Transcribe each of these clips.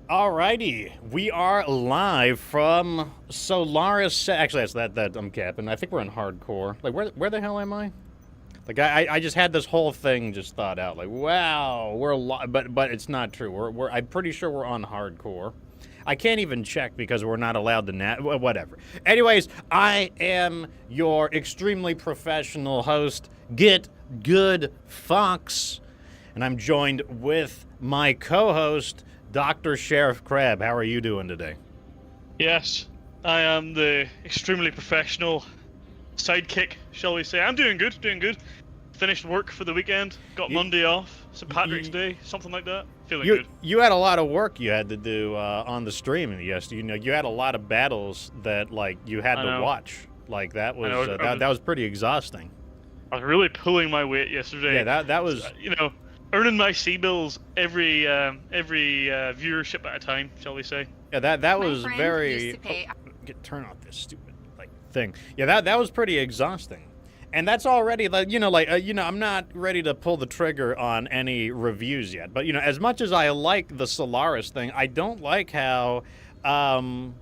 Alrighty, we are live from Solaris. Actually, that's that I'm capping. I think we're in hardcore. Like, where the hell am I? Like, I just had this whole thing just thought out. Like, wow, we're live, but it's not true. I'm pretty sure we're on hardcore. I can't even check because we're not allowed to whatever. Anyways, I am your extremely professional host, Get Good Fox, and I'm joined with my co-host, Dr. Sheriff Crab. How are you doing today? Yes, I am the extremely professional sidekick, shall we say. I'm doing good, doing good. Finished work for the weekend, got Monday off, St. Patrick's Day, something like that. Feeling good. You had a lot of work you had to do on the stream, and yes, you had a lot of battles that like you had to watch. Like that was that was pretty exhausting. I was really pulling my weight yesterday. Yeah, that was earning my C bills every viewership at a time, shall we say? Yeah, that was very. Turn off this stupid thing. Yeah, that was pretty exhausting. And that's already, I'm not ready to pull the trigger on any reviews yet. But, as much as I like the Solaris thing, I don't like how, I'm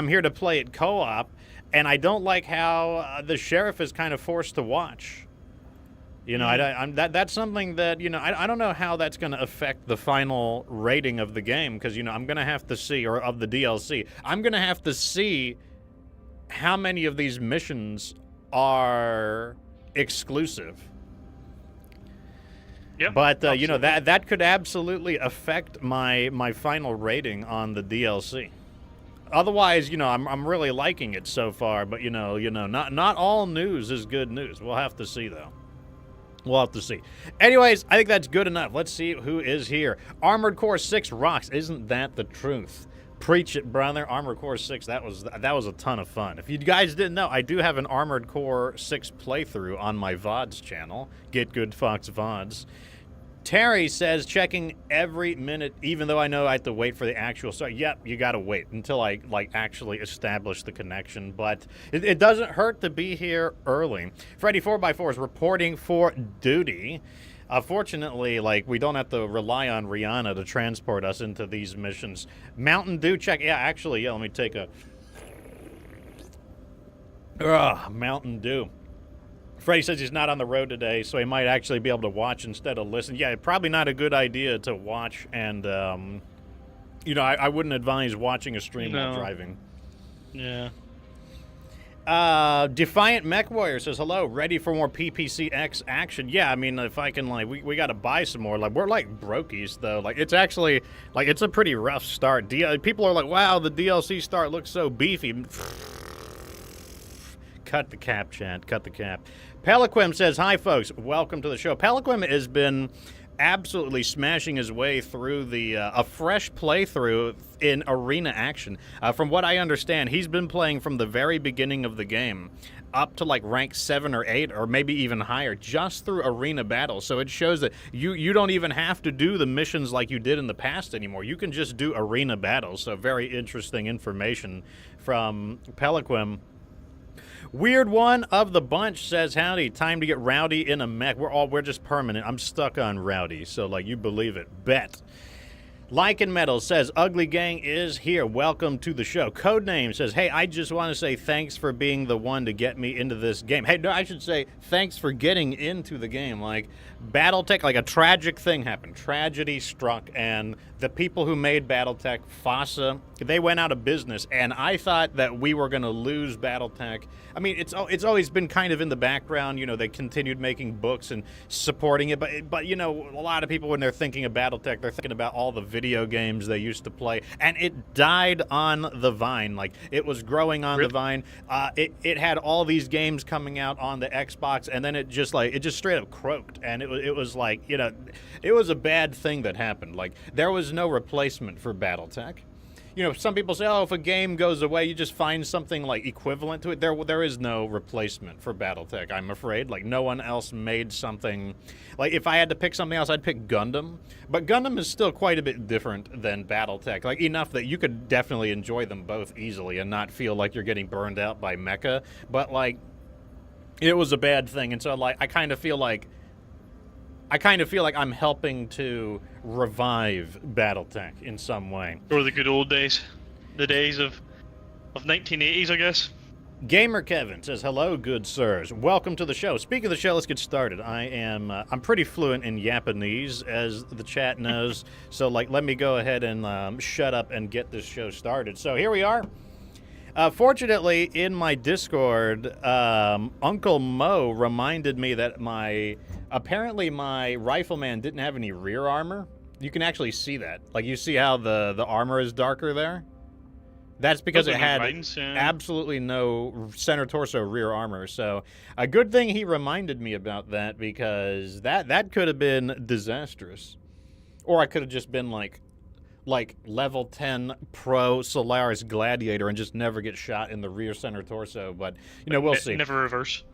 here to play it co-op, and I don't like how the sheriff is kind of forced to watch. That's something that, I don't know how that's going to affect the final rating of the game, because, I'm going to have to see, or of the DLC, I'm going to have to see how many of these missions are exclusive. Yeah, but that could absolutely affect my final rating on the DLC. Otherwise, I'm really liking it so far. But not all news is good news. We'll have to see though. We'll have to see. Anyways, I think that's good enough. Let's see who is here. Armored Core 6 rocks. Isn't that the truth? Preach it, brother. Armored Core 6, that was a ton of fun. If you guys didn't know, I do have an Armored Core 6 playthrough on my VODs channel, Get Good Fox VODs. Terry says, checking every minute, even though I know I have to wait for the actual start. Yep, you gotta wait until I, actually establish the connection. But it doesn't hurt to be here early. Freddy 4x4 is reporting for duty. Fortunately, we don't have to rely on Rihanna to transport us into these missions. Mountain Dew check. Yeah, actually, let me take a... Mountain Dew. Freddy says he's not on the road today, so he might actually be able to watch instead of listen. Yeah, probably not a good idea to watch, and, I wouldn't advise watching a stream while driving. Yeah. Defiant MechWarrior says, hello, ready for more PPCX action? Yeah, I mean, if I can, we gotta buy some more. We're brokies, though. It's actually, it's a pretty rough start. People are like, wow, the DLC start looks so beefy. Cut the cap, chat. Cut the cap. Peliquim says, hi, folks. Welcome to the show. Peliquim has been absolutely smashing his way through a fresh playthrough in arena action. From what I understand, he's been playing from the very beginning of the game up to rank 7 or 8 or maybe even higher just through arena battles. So it shows that you don't even have to do the missions like you did in the past anymore. You can just do arena battles. So very interesting information from Peliquim. Weird one of the bunch says, howdy, time to get rowdy in a mech. We're just permanent. I'm stuck on rowdy, so you believe it. Bet. Lycan Metal says, Ugly Gang is here. Welcome to the show. Codename says, hey, I just want to say thanks for being the one to get me into this game. Hey, no, I should say thanks for getting into the game. Battletech, a tragic thing happened. Tragedy struck, and the people who made Battletech, FASA, they went out of business, and I thought that we were going to lose Battletech. I mean, it's always been kind of in the background. They continued making books and supporting it, but a lot of people, when they're thinking of Battletech, they're thinking about all the video games they used to play, and it died on the vine. It was growing on the vine. It had all these games coming out on the Xbox, and then it just straight up croaked, and it was it was a bad thing that happened. There was no replacement for Battletech. Some people say, oh, if a game goes away, you just find something equivalent to it. There is no replacement for Battletech, I'm afraid. No one else made something. If I had to pick something else, I'd pick Gundam. But Gundam is still quite a bit different than Battletech. Enough that you could definitely enjoy them both easily and not feel like you're getting burned out by mecha. But, it was a bad thing. And so, I kind of feel like I kind of feel like I'm helping to revive BattleTech in some way. Or the good old days. The days of 1980s, I guess. Gamer Kevin says, hello, good sirs. Welcome to the show. Speaking of the show, let's get started. I'm pretty fluent in Japanese, as the chat knows. So, let me go ahead and shut up and get this show started. So, here we are. Fortunately, in my Discord, Uncle Mo reminded me that apparently my Rifleman didn't have any rear armor. You can actually see that. You see how the armor is darker there? That's because it had absolutely no center torso rear armor. So a good thing he reminded me about that, because that could have been disastrous. Or I could have just been like level 10 pro Solaris Gladiator and just never get shot in the rear center torso. But we'll see. Never reverse.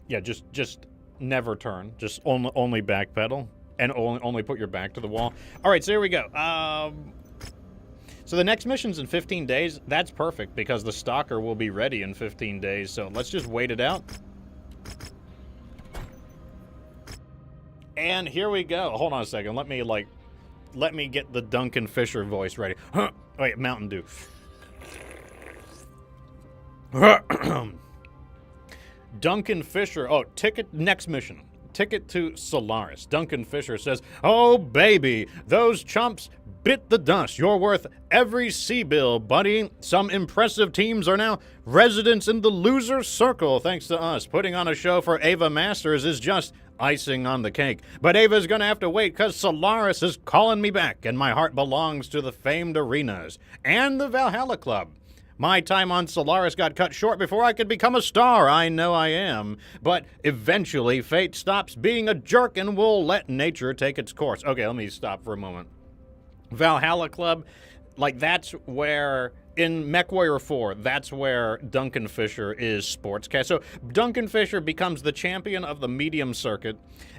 Yeah, just never turn. Just only backpedal and only put your back to the wall. All right, so here we go. So the next mission's in 15 days. That's perfect, because the Stalker will be ready in 15 days. So let's just wait it out. And here we go. Hold on a second. Let me get the Duncan Fisher voice ready. Huh. Wait, Mountain Dew. Duncan Fisher. Oh, next mission. Ticket to Solaris. Duncan Fisher says, oh, baby, those chumps bit the dust. You're worth every C-bill, buddy. Some impressive teams are now residents in the loser circle, thanks to us. Putting on a show for Ava Masters is just icing on the cake. But Ava's gonna have to wait, because Solaris is calling me back, and my heart belongs to the famed arenas and the Valhalla Club. My time on Solaris got cut short before I could become a star. I know I am. But eventually, fate stops being a jerk and will let nature take its course. Okay, let me stop for a moment. Valhalla Club, that's where, in MechWarrior 4, that's where Duncan Fisher is sportscast. So Duncan Fisher becomes the champion of the medium circuit,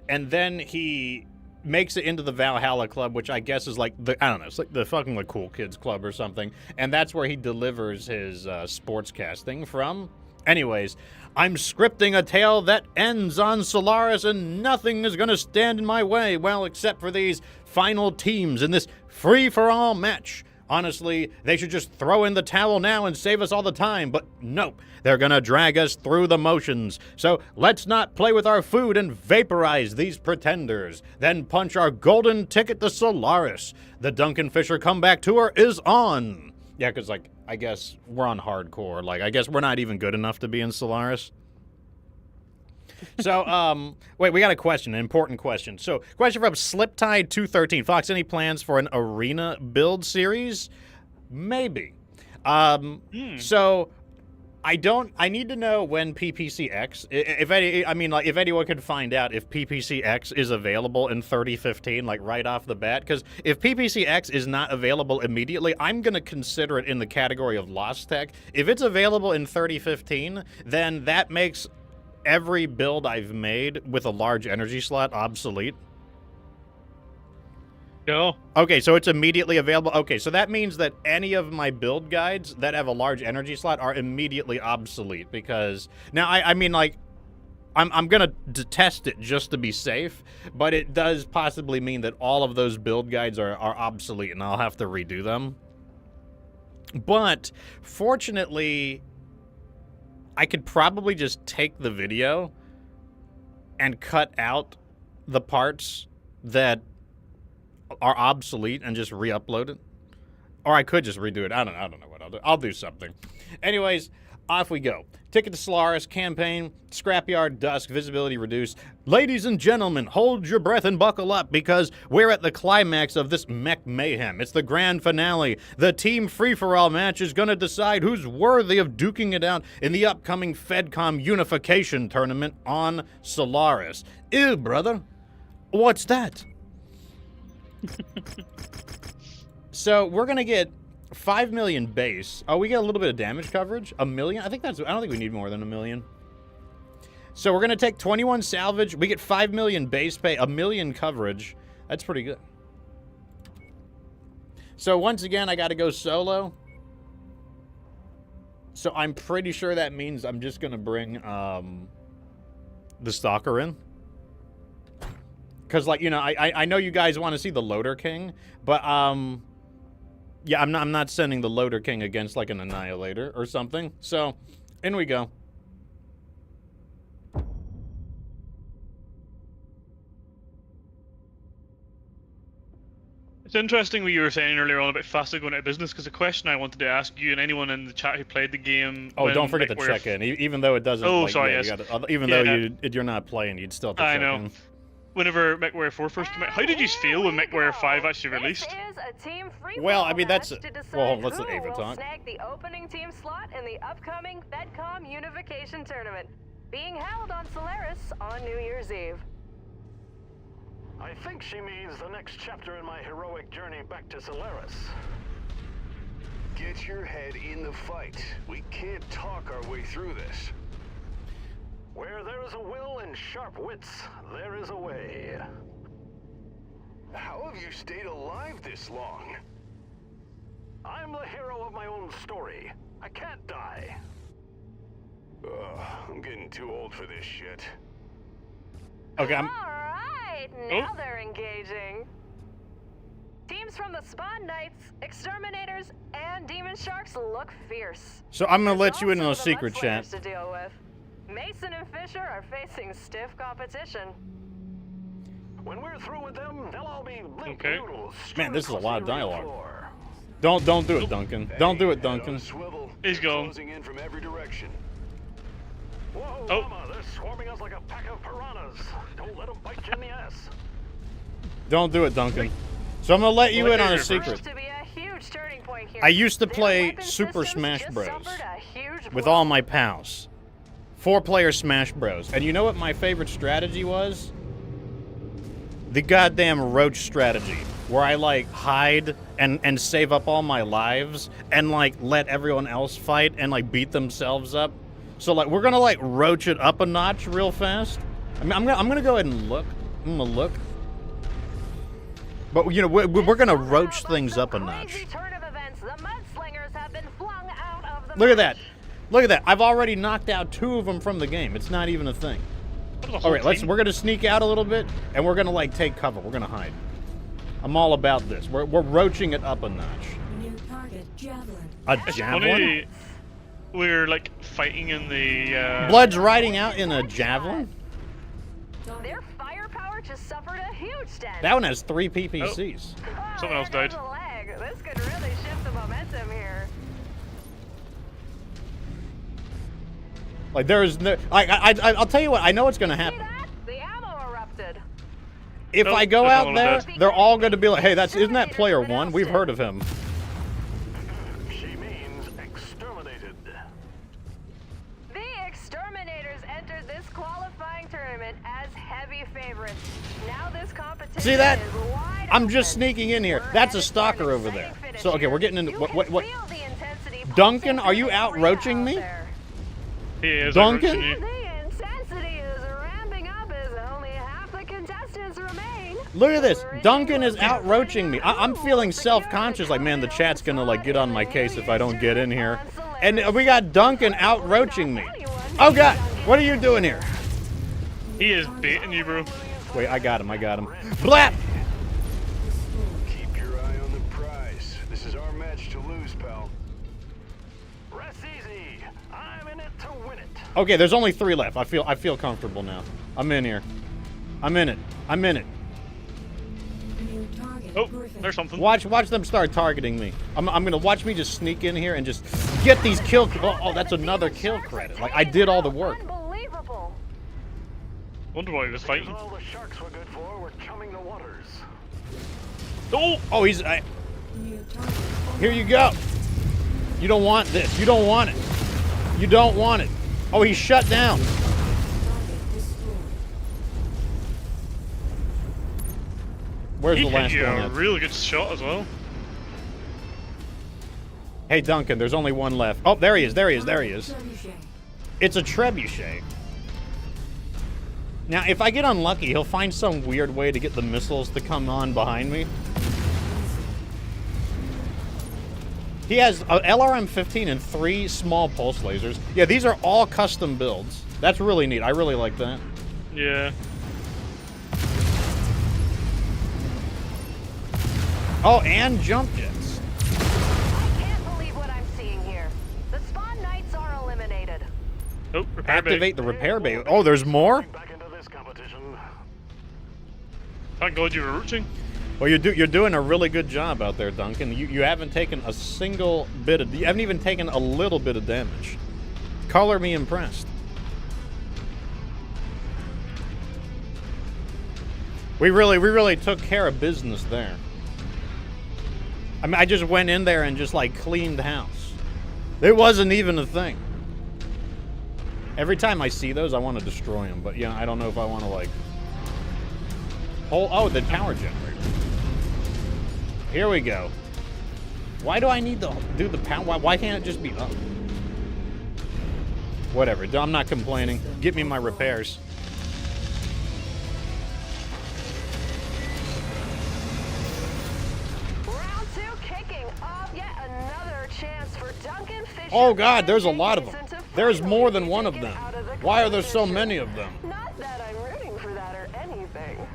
and then he makes it into the Valhalla Club, which I guess is it's like the fucking Cool Kids Club or something, and that's where he delivers his sportscasting from. Anyways, I'm scripting a tale that ends on Solaris, and nothing is gonna stand in my way, well, except for these final teams in this free-for-all match. Honestly, they should just throw in the towel now and save us all the time, but nope, they're gonna drag us through the motions. So let's not play with our food and vaporize these pretenders, then punch our golden ticket to Solaris. The Duncan Fisher comeback tour is on. Yeah, because, I guess we're on hardcore. I guess we're not even good enough to be in Solaris. So, wait, we got a question, an important question. So, question from Sliptide213. Fox, any plans for an arena build series? Maybe. So, I need to know when PPCX, if anyone could find out if PPCX is available in 3015, right off the bat. Because if PPCX is not available immediately, I'm going to consider it in the category of lost tech. If it's available in 3015, then that makes every build I've made with a large energy slot obsolete. No. Okay, so it's immediately available. Okay, so that means that any of my build guides that have a large energy slot are immediately obsolete, because now I'm gonna test it just to be safe, but it does possibly mean that all of those build guides are obsolete, and I'll have to redo them. But fortunately, I could probably just take the video and cut out the parts that are obsolete and just re-upload it. Or I could just redo it. I don't know what I'll do. I'll do something. Anyways, off we go. Ticket to Solaris campaign, Scrapyard Dusk, visibility reduced. Ladies and gentlemen, hold your breath and buckle up, because we're at the climax of this mech mayhem. It's the grand finale. The team free-for-all match is going to decide who's worthy of duking it out in the upcoming FedCom Unification Tournament on Solaris. Ew, brother. What's that? So we're going to get 5 million base. Oh, we get a little bit of damage coverage. $1 million? I don't think we need more than $1 million. So we're going to take 21 salvage. We get 5 million base pay, $1 million coverage. That's pretty good. So once again, I got to go solo. So I'm pretty sure that means I'm just going to bring the Stalker in. Because, like, you know, I know you guys want to see the Loader King, but, yeah, I'm not sending the Loader King against, like, an Annihilator or something. So, in we go. It's interesting what you were saying earlier on about Fasta going out of business, because the question I wanted to ask you and anyone in the chat who played the game. Oh, don't forget to check in, even though it doesn't. Oh, like, sorry, yeah, yes. Even though you're not playing, you'd still have to check I know. in. Whenever MechWarrior 4 first came out, how did you feel when MechWarrior 5 actually released? Well, I mean, that's... Well, let's let Ava talk. Snag the opening team slot in the upcoming FedCom Unification Tournament, being held on Solaris on New Year's Eve. I think she means the next chapter in my heroic journey back to Solaris. Get your head in the fight. We can't talk our way through this. Where there is a will and sharp wits, there is a way. How have you stayed alive this long? I'm the hero of my own story. I can't die. Ugh, I'm getting too old for this shit. Okay, All right, now they're engaging. Teams from the Spawn Knights, Exterminators, and Demon Sharks look fierce. So I'm gonna There's let you in on a also the secret chat. Mudslingers to deal with. Mason and Fisher are facing stiff competition. When we're through with them, they'll all be blink Okay. noodles. Man, this is a strewn lot of across the arena dialogue. floor. Don't do it, Duncan. Don't do it, Head on Duncan. a swivel. He's gone. Closing in from every direction. Whoa, Oh. mama, they're swarming us like a pack of piranhas. Don't let them bite you in the ass. Don't do it, Duncan. So I'm gonna let you in on a Well, secret. Proved to be a huge turning point here. I used to Their play weapon Super systems Smash just Bros. suffered a huge With blow. all my pals. 4-player Smash Bros. And you know what my favorite strategy was? The goddamn roach strategy. Where I, like, hide and save up all my lives and, like, let everyone else fight and, like, beat themselves up. So, like, we're gonna, like, roach it up a notch real fast. I mean, I'm gonna go ahead and look. I'm gonna look. But, you know, we're gonna roach things up a notch. Crazy turn of events, the Mudslingers have been flung out of the Look at that. match. Look at that. I've already knocked out 2 of them from the game. It's not even a thing. All right, we're going to sneak out a little bit, and we're going to, like, take cover. We're going to hide. I'm all about this. We're roaching it up a notch. New target, Javelin. A It's javelin? funny, we're like fighting in the. Blood's riding out in a javelin? Their firepower just suffered a huge dent. That one has 3 PPCs. Oh, Someone else there died. goes a leg. This could really shift the momentum here. Like, there's no... I'll tell you what. I know what's going to See happen. that? The ammo erupted. If Oh, I go there's out one there, dead. they're all going to be like, hey, isn't that player 1? We've heard of him. She means exterminated. The Exterminators entered this qualifying tournament as heavy favorites. Now this competition See that? is wide I'm just open. sneaking in here. We're That's a headed for stalker an over exciting there. finish So, okay, here. we're getting into... You What? can feel the intensity Duncan, pulsing are you through the out arena roaching me? there. He is Duncan? approaching you. The intensity is ramping up as only half the contestants remain. Look at this. So we're Duncan in is for out roaching me. I'm Ooh, feeling secure self-conscious. the Like, man, the continental chat's gonna, like, get slot on my in the case if I don't get in here. on Solaris. And we got Duncan out roaching me. Oh, God. What are you doing here? He is baiting you, bro. Wait, I got him. Blap! Keep your eye on the prize. This is our match to lose, pal. Rest easy. I'm in it to win it. Okay, there's only 3 left. I feel comfortable now. I'm in here. I'm in it. New target, Oh, Griffin. there's something. Watch them start targeting me. I'm gonna watch me just sneak in here and just get these kill. Oh, that's another kill credit. Like, I did all the work. Unbelievable. Wonder why he was fighting. All the sharks were good for were chumming the waters. Oh, he's... New target, Here you go. You don't want this. You don't want it. You don't want it. Oh, he's shut down. target destroyed. Where's He the hit last you one a at? really good shot as well. Hey, Duncan, there's only one left. Oh, there he is. Trebuchet. It's a trebuchet. Now, if I get unlucky, he'll find some weird way to get the missiles to come on behind me. He has a LRM-15 and 3 small pulse lasers. Yeah, these are all custom builds. That's really neat. I really like that. Yeah. Oh, and jump jets. I can't believe what I'm seeing here. The Spawn Knights are eliminated. Oh, repair bay. Activate the repair bay. Oh, there's more? Back into this competition. Thank God you were rooting. Well, you're doing a really good job out there, Duncan. You haven't taken a single bit of... You haven't even taken a little bit of damage. Color me impressed. We really took care of business there. I mean, I just went in there and just, like, cleaned house. It wasn't even a thing. Every time I see those, I want to destroy them. But, yeah, I don't know if I want to, like... Oh, the power generator. Here we go. Why do I need to do the power? Why can't it just be up? Whatever. I'm not complaining. Get me my repairs. Round 2 kicking off, yet another chance for Duncan Fisher. Oh, God, there's a and lot of them. Jason to There's finally more than be one of taken them. out of the Why are there so competition. many of them? Not that I'm rooting for that or anything.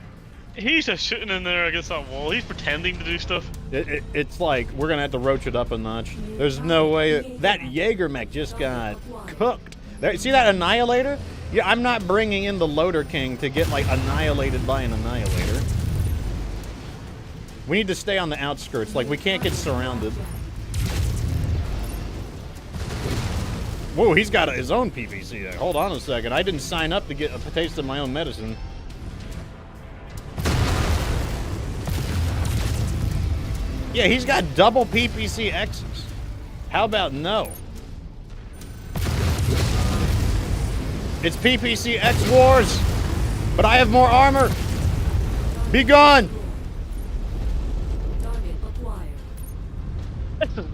He's just shooting in there against that wall. He's pretending to do stuff. It's like we're going to have to roach it up a notch. There's no way. That Jaeger mech just got cooked. There, see that Annihilator? Yeah, I'm not bringing in the Loader King to get, like, annihilated by an Annihilator. We need to stay on the outskirts. Like, we can't get surrounded. Whoa, he's got his own PVC there. Hold on a second. I didn't sign up to get a taste of my own medicine. Yeah, he's got double PPC X's. How about no? It's PPC X Wars, but I have more armor. Be gone. Target acquired. This is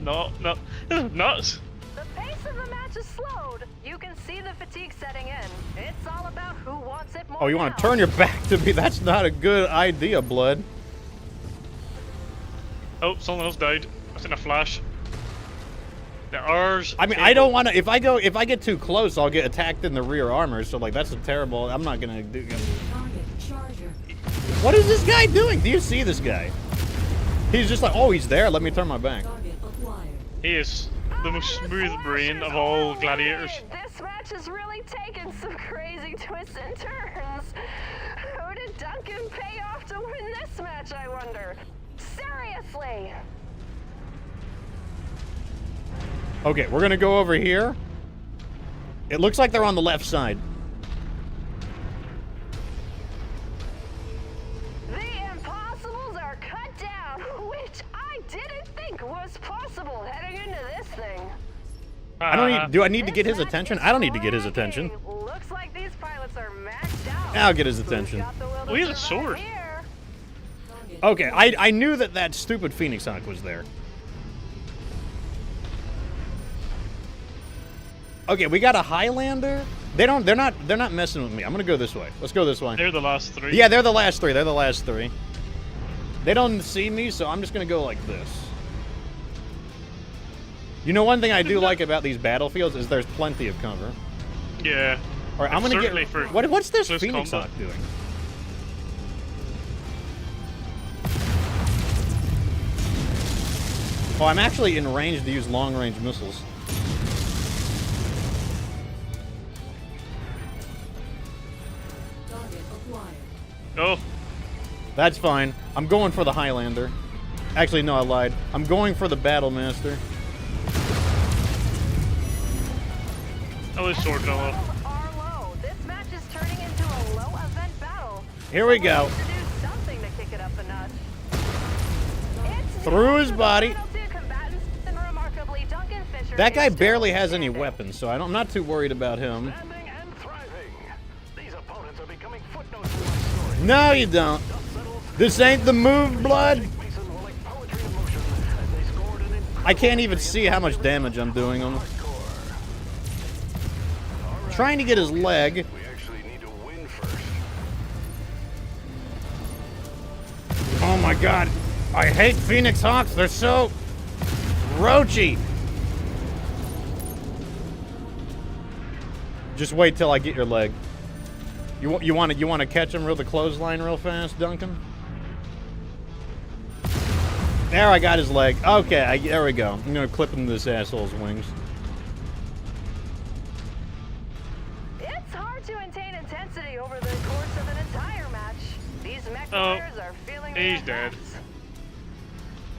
this is nuts. The pace of the match is slowed. You can see the fatigue setting in. It's all about who wants it more. Oh, you want to now. turn your back to me? That's not a good idea, Blood. Oh, someone else died. That's in a flash. They're ours. I mean, I don't want to. If I get too close, I'll get attacked in the rear armor. So, like, that's a terrible. I'm not gonna do. Target charger. What is this guy doing? Do you see this guy? He's just like, oh, he's there. Let me turn my back. Target acquired. He is the most smooth brain of all gladiators. This match has really taken some crazy twists and turns. Who did Duncan pay off to win this match, I wonder? Seriously. Okay, we're gonna go over here. It looks like they're on the left side. The impossibles are cut down, which I didn't think was possible heading into this thing. I don't need. Do I need to This get his match attention? is I don't need to get his for attention. arcade. Looks like these pilots are maxed out. I'll get his Who's attention. got the will to Oh, he has a survive sword. here? Okay, I knew that stupid Phoenix Hawk was there. Okay, we got a Highlander. They're not messing with me. I'm gonna go this way. Let's go this way. They're the last three. Yeah, they're the last three. They're the last three. They don't see me, so I'm just gonna go like this. You know, one thing I do like about these battlefields is there's plenty of cover. Yeah. All right, I'm gonna Certainly get. for What's this close Phoenix combat. Hawk doing? Oh, I'm actually in range to use long-range missiles. Target acquired. Oh, That's fine. I'm going for the Highlander. Actually, no, I lied. I'm going for the Battlemaster. oh, his sword fell off. Levels are low. This match is turning into a low event battle. Here we go. Someone needs to do something to kick it up a notch. It's Through his the body. final two combatants, and remarkably, Duncan Fisher That guy is still barely has any standing. weapons, so I'm not too worried about him. Standing and thriving. These opponents are becoming footnotes in my story. No, you don't. Dust settles. This ain't the move, Blood. Mason were like poetry in motion as they scored an I can't even see how much damage I'm doing on him. Trying to get his leg. We actually need to win first. Oh my god. I hate Phoenix Hawks. They're so roachy. Just wait till I get your leg. You want to catch him real the clothesline real fast, Duncan? There, I got his leg. Okay, there we go. I'm gonna clip him this asshole's wings. It's hard to maintain intensity over the course of an entire match. These MechWarriors are feeling the He's dead. effects.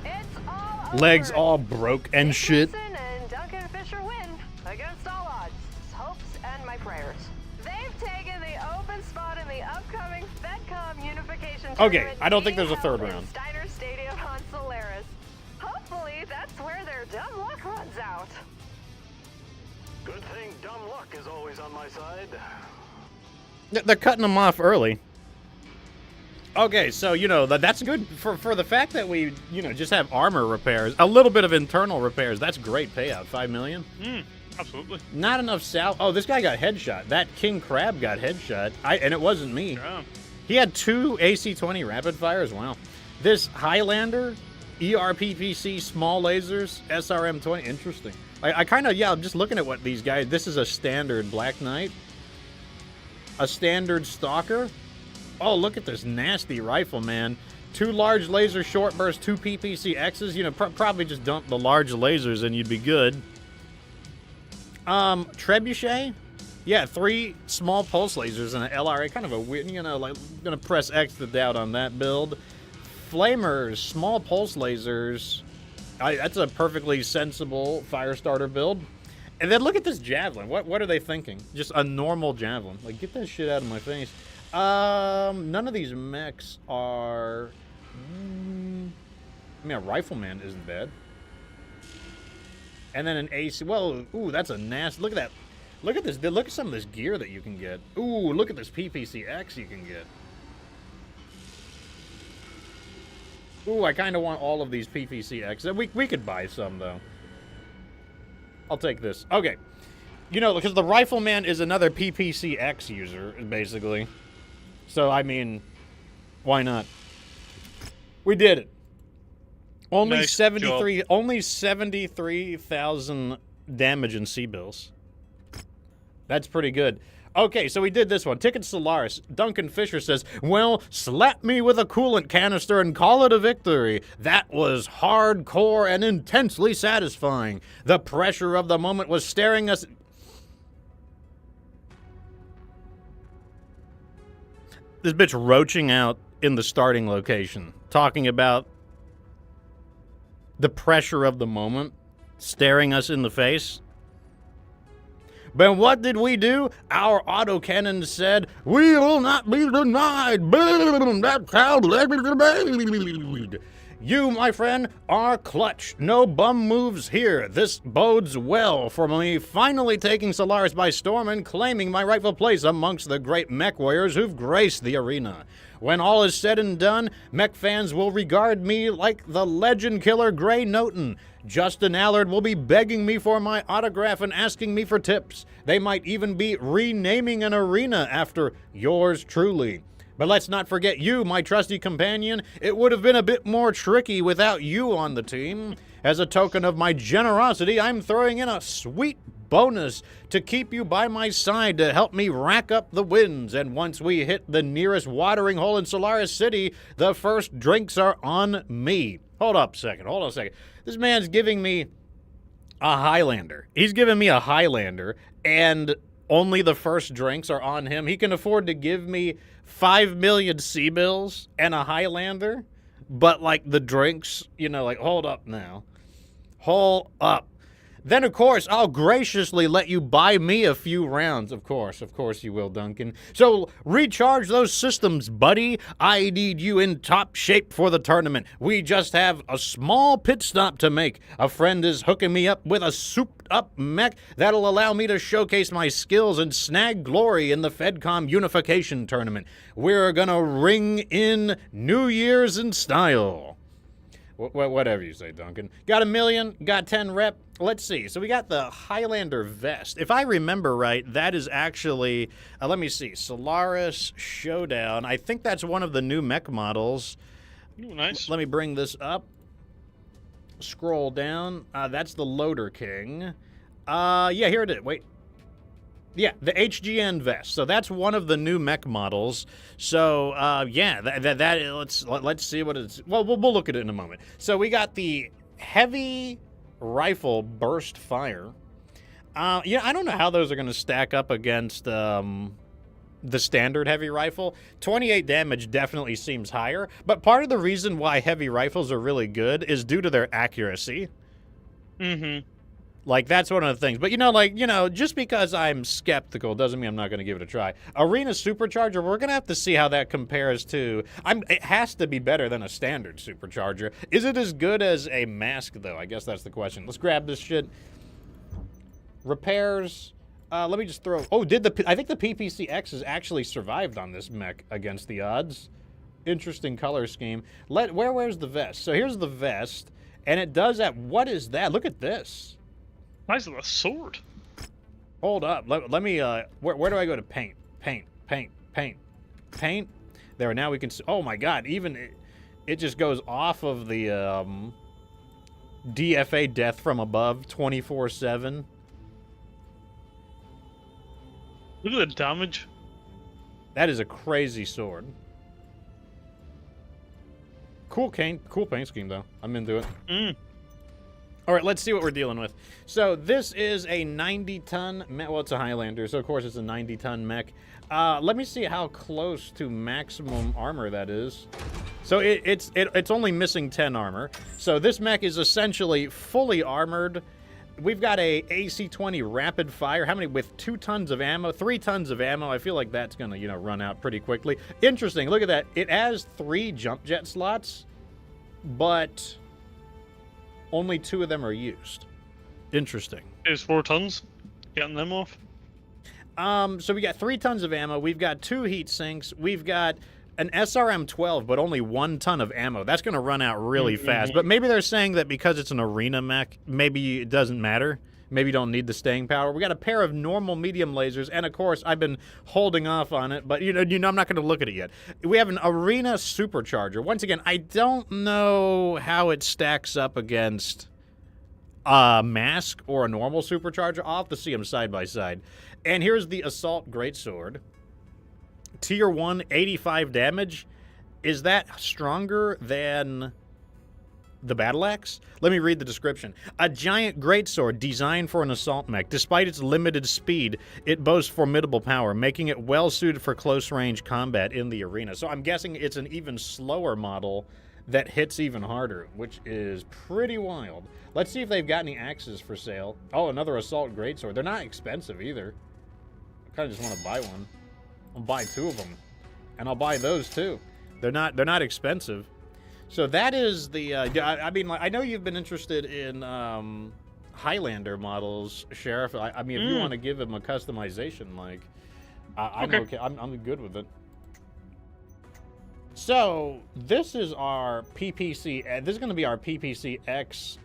It's all over. Legs all broke and shit. Dixon and Duncan Fisher win against all odds, hopes, and my prayers. They've taken the open spot in the upcoming FedCom unification Okay, tournament I don't think there's a being third held in round. Steiner Stadium on Solaris. Hopefully, that's where their dumb luck runs out. Good thing dumb luck is always on my side. They're cutting them off early. Okay, so, you know, that's good for the fact that we, you know, just have armor repairs, a little bit of internal repairs. That's great payout, 5 million. Absolutely. Not enough sal. Oh, this guy got headshot. That King Crab got headshot. And it wasn't me. Yeah. He had 2 AC-20 rapid fires. Wow. This Highlander, ERPPC, small lasers, SRM-20. Interesting. I kind of, yeah, I'm just looking at what these guys. This is a standard Black Knight. A standard Stalker. Oh, look at this nasty rifle, man. 2 large laser short burst, 2 PPC-Xs. You know, probably just dump the large lasers and you'd be good. Trebuchet? Yeah, 3 small pulse lasers and an LRA. Kind of a weird, you know, like, gonna press X to doubt on that build. Flamers, small pulse lasers. That's a perfectly sensible fire starter build. And then look at this javelin. What are they thinking? Just a normal javelin. Like, get that shit out of my face. None of these mechs are... I mean, a rifleman isn't bad. And then an AC... Well, ooh, that's a nasty... Look at that. Look at this. Look at some of this gear that you can get. Ooh, look at this PPC-X you can get. Ooh, I kind of want all of these PPC-X. We could buy some, though. I'll take this. Okay. You know, because the Rifleman is another PPC-X user, basically. So, I mean, why not? We did it. Only Nice 73. job. Only 73,000 damage in C-bills. That's pretty good. Okay, so we did this one. Ticket Solaris. Duncan Fisher says, well, slap me with a coolant canister and call it a victory. That was hardcore and intensely satisfying. The pressure of the moment was staring us... This bitch roaching out in the starting location, talking about the pressure of the moment staring us in the face. But what did we do? Our autocannon said, we will not be denied. That crowd. You, my friend, are clutch. No bum moves here. This bodes well for me finally taking Solaris by storm and claiming my rightful place amongst the great mech warriors who've graced the arena. When all is said and done, mech fans will regard me like the legend killer Gray Noten. Justin Allard will be begging me for my autograph and asking me for tips. They might even be renaming an arena after yours truly. But let's not forget you, my trusty companion. It would have been a bit more tricky without you on the team. As a token of my generosity, I'm throwing in a sweet bonus to keep you by my side to help me rack up the wins. And once we hit the nearest watering hole in Solaris City, the first drinks are on me. Hold on a second. This man's giving me a Highlander. He's giving me a Highlander, and only the first drinks are on him. He can afford to give me 5 million C-bills and a Highlander, but, like, the drinks, you know, like, hold up now. Hold up. Then, of course, I'll graciously let you buy me a few rounds. Of course you will, Duncan. So, recharge those systems, buddy. I need you in top shape for the tournament. We just have a small pit stop to make. A friend is hooking me up with a souped-up mech that'll allow me to showcase my skills and snag glory in the FedCom Unification Tournament. We're gonna ring in New Year's in style. Whatever you say, Duncan. Got 1 million, got 10 rep. Let's see. So we got the Highlander vest. If I remember right, that is actually, let me see, Solaris Showdown. I think that's one of the new mech models. Ooh, nice. Let me bring this up. Scroll down. That's the Loader King. Yeah, here it is. Wait. Yeah, the HGN vest. So that's one of the new mech models. So yeah, let's see what it's. Well, we'll look at it in a moment. So we got the heavy rifle burst fire. Yeah, I don't know how those are going to stack up against the standard heavy rifle. 28 damage definitely seems higher, but part of the reason why heavy rifles are really good is due to their accuracy. Mm-hmm. Like, that's one of the things. But, just because I'm skeptical doesn't mean I'm not going to give it a try. Arena Supercharger, we're going to have to see how that compares to... It has to be better than a standard Supercharger. Is it as good as a mask, though? I guess that's the question. Let's grab this shit. Repairs. Let me just throw... Oh, I think the PPCX has actually survived on this mech against the odds. Interesting color scheme. Where's the vest? So here's the vest, and it does that... What is that? Look at this. Nice little sword. Hold up. Let me, where do I go to paint? Paint. There, now we can see. Oh my god, even it just goes off of the DFA death from above 24/7. Look at the damage. That is a crazy sword. Cool paint scheme though. I'm into it. Mm. All right, let's see what we're dealing with. So this is a 90-ton mech. Well, it's a Highlander, so of course it's a 90-ton mech. Let me see how close to maximum armor that is. So it's only missing 10 armor. So this mech is essentially fully armored. We've got a AC-20 rapid fire. How many? With 2 tons of ammo, 3 tons of ammo. I feel like that's gonna, run out pretty quickly. Interesting. Look at that. It has 3 jump jet slots, but only 2 of them are used. Interesting. It's 4 tons. Getting them off. So we got 3 tons of ammo. We've got 2 heat sinks. We've got an SRM-12, but only 1 ton of ammo. That's going to run out really fast. But maybe they're saying that because it's an arena mech, maybe it doesn't matter. Maybe you don't need the staying power. We got a pair of normal medium lasers, and of course, I've been holding off on it, but I'm not going to look at it yet. We have an arena supercharger. Once again, I don't know how it stacks up against a mask or a normal supercharger. I'll have to see them side by side. And here's the assault greatsword. Tier 1, 85 damage. Is that stronger than the battle axe? Let me read the description. A giant greatsword designed for an assault mech. Despite its limited speed, it boasts formidable power, making it well suited for close-range combat in the arena. So I'm guessing it's an even slower model that hits even harder, which is pretty wild. Let's see if they've got any axes for sale. Oh, another assault greatsword. They're not expensive either. I kind of just want to buy one. I'll buy 2 of them, and I'll buy those too. They're not expensive. So that is the. I know you've been interested in Highlander models, Sheriff. If you want to give him a customization, I'm okay. I'm good with it. So this is our PPC. This is going to be our PPCX.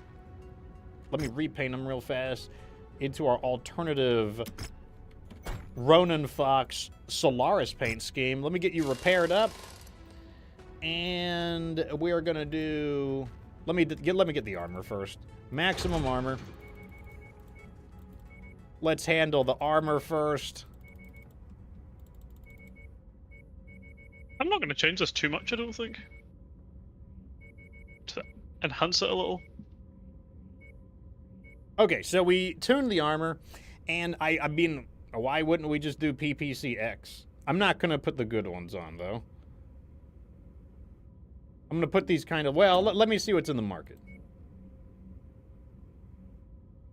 Let me repaint them real fast into our alternative Ronin Fox Solaris paint scheme. Let me get you repaired up. And we are going to do... Let me get the armor first. Maximum armor. Let's handle the armor first. I'm not going to change this too much, I don't think. To enhance it a little. Okay, so we tuned the armor, and I mean, why wouldn't we just do PPCX? I'm not going to put the good ones on, though. I'm going to put these kind of... Well, let me see what's in the market.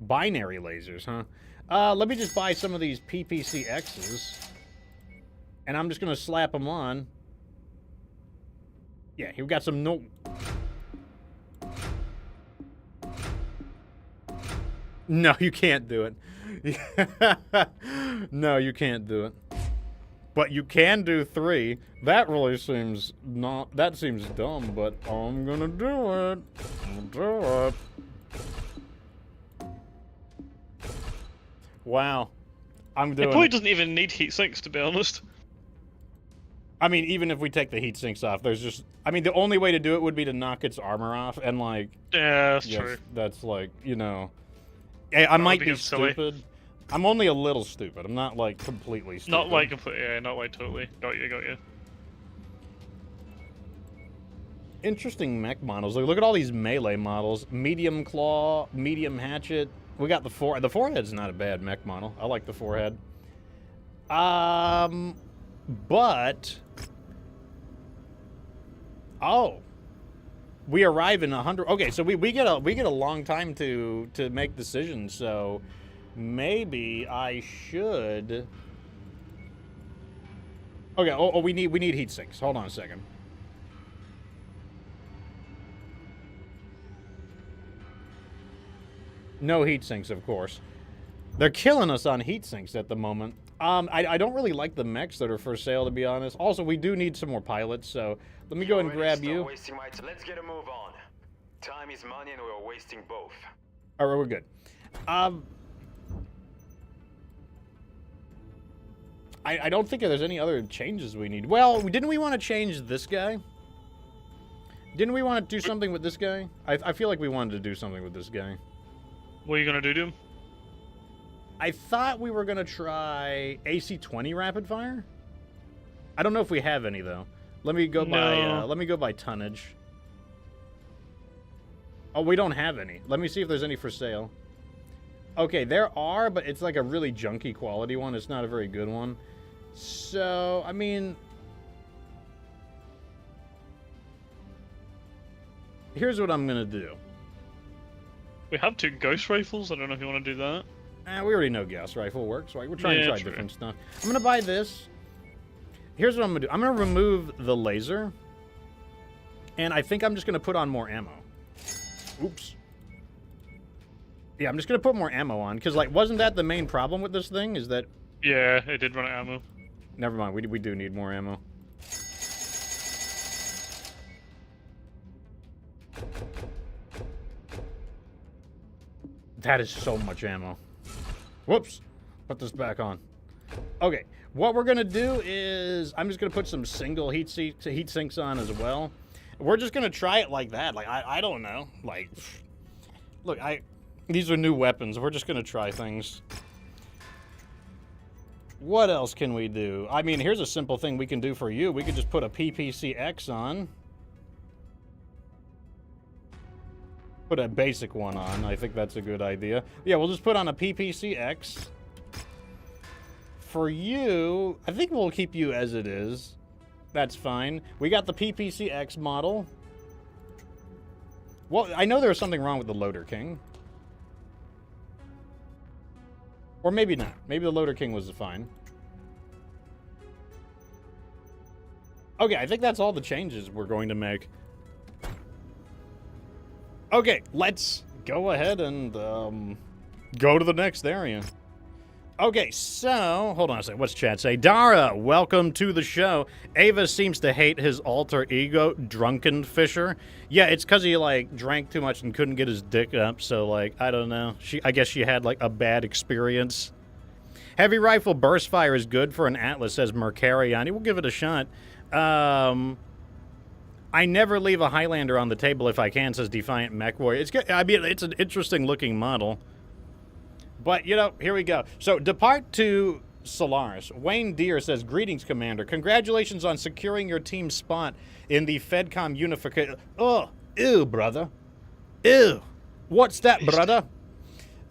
Binary lasers, huh? Let me just buy some of these PPCXs. And I'm just going to slap them on. Yeah, we've got some... No, you can't do it. No, you can't do it. But you can do 3. That really seems not... That seems dumb, but I'm gonna do it. I'm gonna do it. Wow. I'm doing it. Probably doesn't even need heat sinks, to be honest. I mean, even if we take the heat sinks off, there's just... I mean, the only way to do it would be to knock its armor off, and like... Yeah, that's true. That's like, I might be stupid, I'm only a little stupid. I'm not, like, completely stupid. Not like completely, yeah, not like totally. Got you. Interesting mech models. Look at all these melee models. Medium claw, medium hatchet. We got the forehead. The forehead's not a bad mech model. I like the forehead. But... Oh. We arrive in 100... Okay, so we get a long time to make decisions, so... Maybe I should... Okay, we need heat sinks. Hold on a second. No heat sinks, of course. They're killing us on heat sinks at the moment. I don't really like the mechs that are for sale, to be honest. Also, we do need some more pilots, so let me go and grab you. Let's get a move on. Time is money and we're wasting both. All right, we're good. I don't think there's any other changes we need. Well, didn't we want to change this guy? Didn't we want to do something with this guy? I feel like we wanted to do something with this guy. What are you gonna do to him? I thought we were gonna try AC-20 rapid fire. I don't know if we have any though. Let me go by tonnage. Oh, we don't have any. Let me see if there's any for sale. Okay, there are, but it's like a really junky quality one. It's not a very good one. So, I mean, here's what I'm gonna do. We have 2 ghost rifles. I don't know if you want to do that. We already know gas rifle works, right? We're trying to try true. different stuff. I'm gonna buy this. Here's what I'm gonna do. I'm gonna remove the laser, and I think I'm just gonna put on more ammo. Oops. Yeah, I'm just gonna put more ammo on, because, like, wasn't that the main problem with this thing? Is that... Yeah, it did run out of ammo. Never mind, we do need more ammo. That is so much ammo. Whoops. Put this back on. Okay, what we're gonna do is... I'm just gonna put some single heat sinks on as well. We're just gonna try it like that. Like, I don't know. Like, look, these are new weapons. We're just gonna try things. What else can we do? I mean, here's a simple thing we can do for you. We could just put a PPCX on. Put a basic one on. I think that's a good idea. Yeah, we'll just put on a PPCX. For you, I think we'll keep you as it is. That's fine. We got the PPCX model. Well, I know there's something wrong with the Loader King. Or maybe not. Maybe the Loader King was fine. Okay, I think that's all the changes we're going to make. Okay, let's go ahead and go to the next area. Okay, so, hold on a second. What's chat say? Dara, welcome to the show. Ava seems to hate his alter ego, Drunken Fisher. Yeah, it's because he, like, drank too much and couldn't get his dick up, so, like, I don't know. I guess she had, like, a bad experience. Heavy rifle burst fire is good for an Atlas, says Mercariani. We'll give it a shot. I never leave a Highlander on the table if I can, says Defiant MechWarrior. It's good. I mean, it's an interesting-looking model. But, you know, here we go. So, depart to Solaris. Wayne Deere says, greetings, Commander. Congratulations on securing your team's spot in the FedCom unification. Oh, ew, brother. Ew. What's that, brother?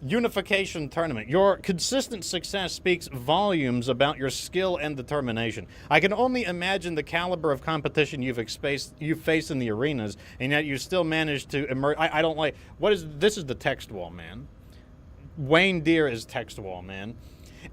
Unification tournament. Your consistent success speaks volumes about your skill and determination. I can only imagine the caliber of competition you've faced in the arenas, and yet you still manage to emerge. I don't like... This is the text wall, man. Wayne Deere is text wall, man.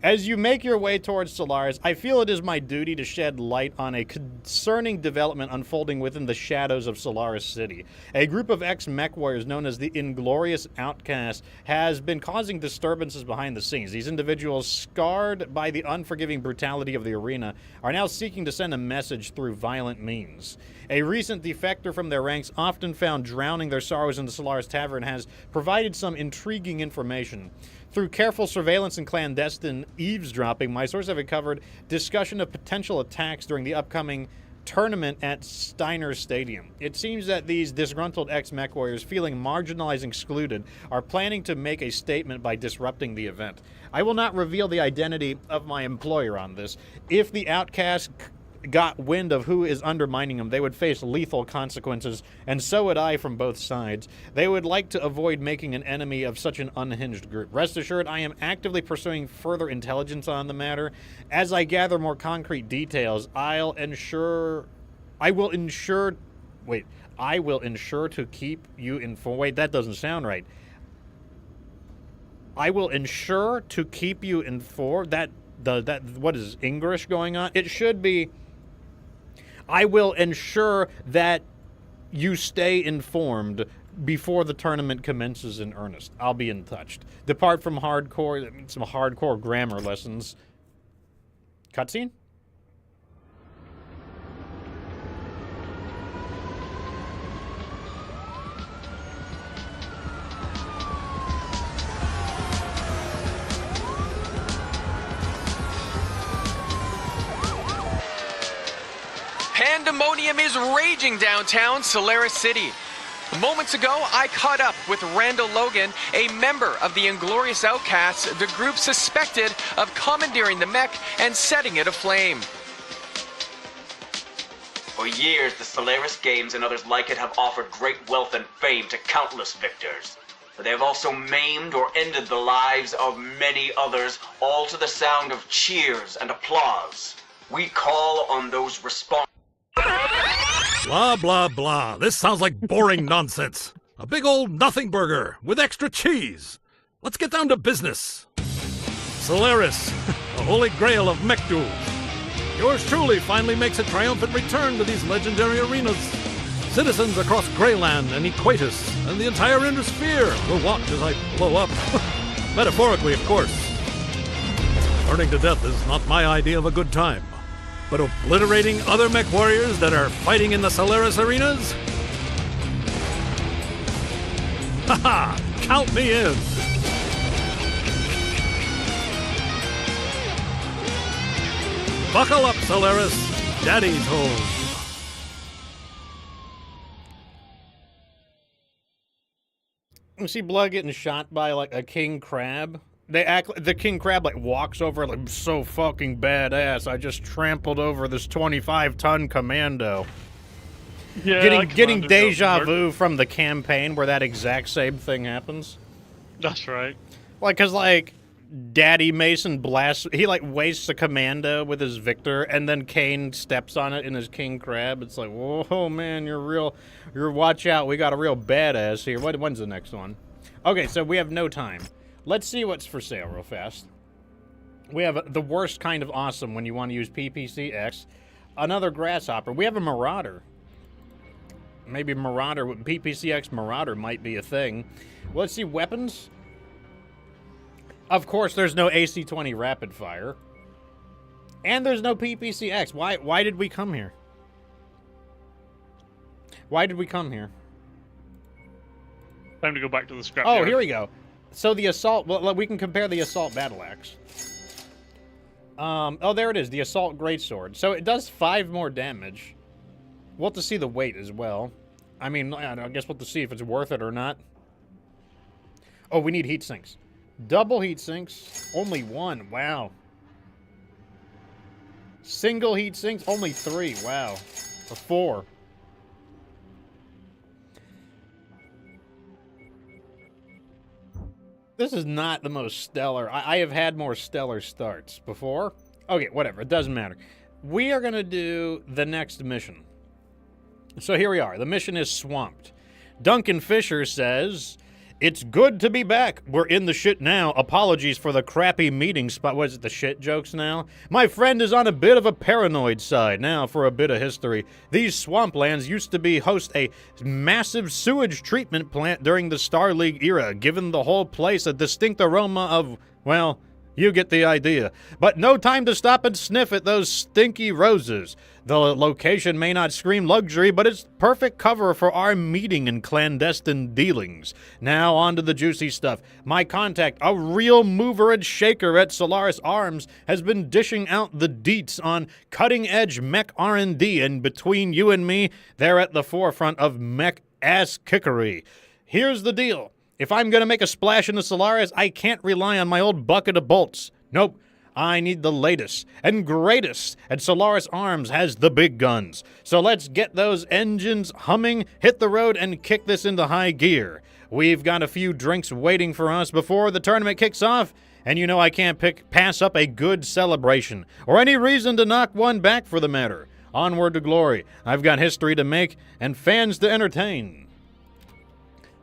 As you make your way towards Solaris, I feel it is my duty to shed light on a concerning development unfolding within the shadows of Solaris City. A group of ex-mech warriors known as the Inglorious Outcasts has been causing disturbances behind the scenes. These individuals, scarred by the unforgiving brutality of the arena, are now seeking to send a message through violent means. A recent defector from their ranks, often found drowning their sorrows in the Solaris Tavern, has provided some intriguing information. Through careful surveillance and clandestine eavesdropping, my sources have uncovered discussion of potential attacks during the upcoming tournament at Steiner Stadium. It seems that these disgruntled ex-mech warriors, feeling marginalized and excluded, are planning to make a statement by disrupting the event. I will not reveal the identity of my employer on this. If the outcasts got wind of who is undermining them, they would face lethal consequences, and so would I from both sides. They would like to avoid making an enemy of such an unhinged group. Rest assured, I am actively pursuing further intelligence on the matter. As I gather more concrete details, I will ensure to keep you informed. Wait, that doesn't sound right. I will ensure to keep you informed. What is English going on? It should be, I will ensure that you stay informed before the tournament commences in earnest. I'll be in touch. Depart from hardcore, that means some hardcore grammar lessons. Cutscene? Pandemonium is raging downtown Solaris City. Moments ago, I caught up with Randall Logan, a member of the Inglorious Outcasts, the group suspected of commandeering the mech and setting it aflame. For years, the Solaris Games and others like it have offered great wealth and fame to countless victors. But they have also maimed or ended the lives of many others, all to the sound of cheers and applause. We call on those responsible. Blah, blah, blah. This sounds like boring nonsense. A big old nothing burger with extra cheese. Let's get down to business. Solaris, the holy grail of mech duels. Yours truly finally makes a triumphant return to these legendary arenas. Citizens across Greyland and Equatus and the entire Indosphere will watch as I blow up. Metaphorically, of course. Burning to death is not my idea of a good time. But obliterating other mech warriors that are fighting in the Solaris arenas? Haha! Count me in! Buckle up, Solaris! Daddy's home! You see Blood getting shot by, like, a king crab? The king crab, like, walks over, like, so fucking badass. I just trampled over this 25-ton commando. Yeah, getting deja vu from the campaign where that exact same thing happens. That's right. Like, cause, like, Daddy Mason blasts, he, like, wastes a commando with his Victor, and then Kane steps on it in his king crab. It's like, whoa, man, watch out, we got a real badass here. When's the next one? Okay, so we have no time. Let's see what's for sale real fast. We have the worst kind of awesome when you want to use PPCX. Another Grasshopper. We have a Marauder. Maybe Marauder, PPCX Marauder might be a thing. Well, let's see, weapons. Of course, there's no AC-20 Rapid Fire. And there's no PPCX. Why did we come here? Why did we come here? Time to go back to the scrapyard. Oh, here we go. So the assault, well, we can compare the assault battle axe. Oh, there it is, the assault greatsword. So it does 5 more damage. We'll have to see the weight as well. I mean, I guess we'll have to see if it's worth it or not. Oh, we need heat sinks. Double heat sinks, only 1. Wow. Single heat sinks, only 3. Wow. Or 4. This is not the most stellar. I have had more stellar starts before. Okay, whatever. It doesn't matter. We are going to do the next mission. So here we are. The mission is Swamped. Duncan Fisher says, "It's good to be back. We're in the shit now. Apologies for the crappy meeting spot." What is it, the shit jokes now? My friend is on a bit of a paranoid side. Now for a bit of history. These swamplands used to host a massive sewage treatment plant during the Star League era, giving the whole place a distinct aroma of, well, you get the idea. But no time to stop and sniff at those stinky roses. The location may not scream luxury, but it's perfect cover for our meeting and clandestine dealings. Now on to the juicy stuff. My contact, a real mover and shaker at Solaris Arms, has been dishing out the deets on cutting-edge mech R&D, and between you and me, they're at the forefront of mech ass-kickery. Here's the deal. If I'm going to make a splash in the Solaris, I can't rely on my old bucket of bolts. Nope. I need the latest and greatest, and Solaris Arms has the big guns. So let's get those engines humming, hit the road, and kick this into high gear. We've got a few drinks waiting for us before the tournament kicks off, and you know I can't pass up a good celebration, or any reason to knock one back for the matter. Onward to glory. I've got history to make and fans to entertain.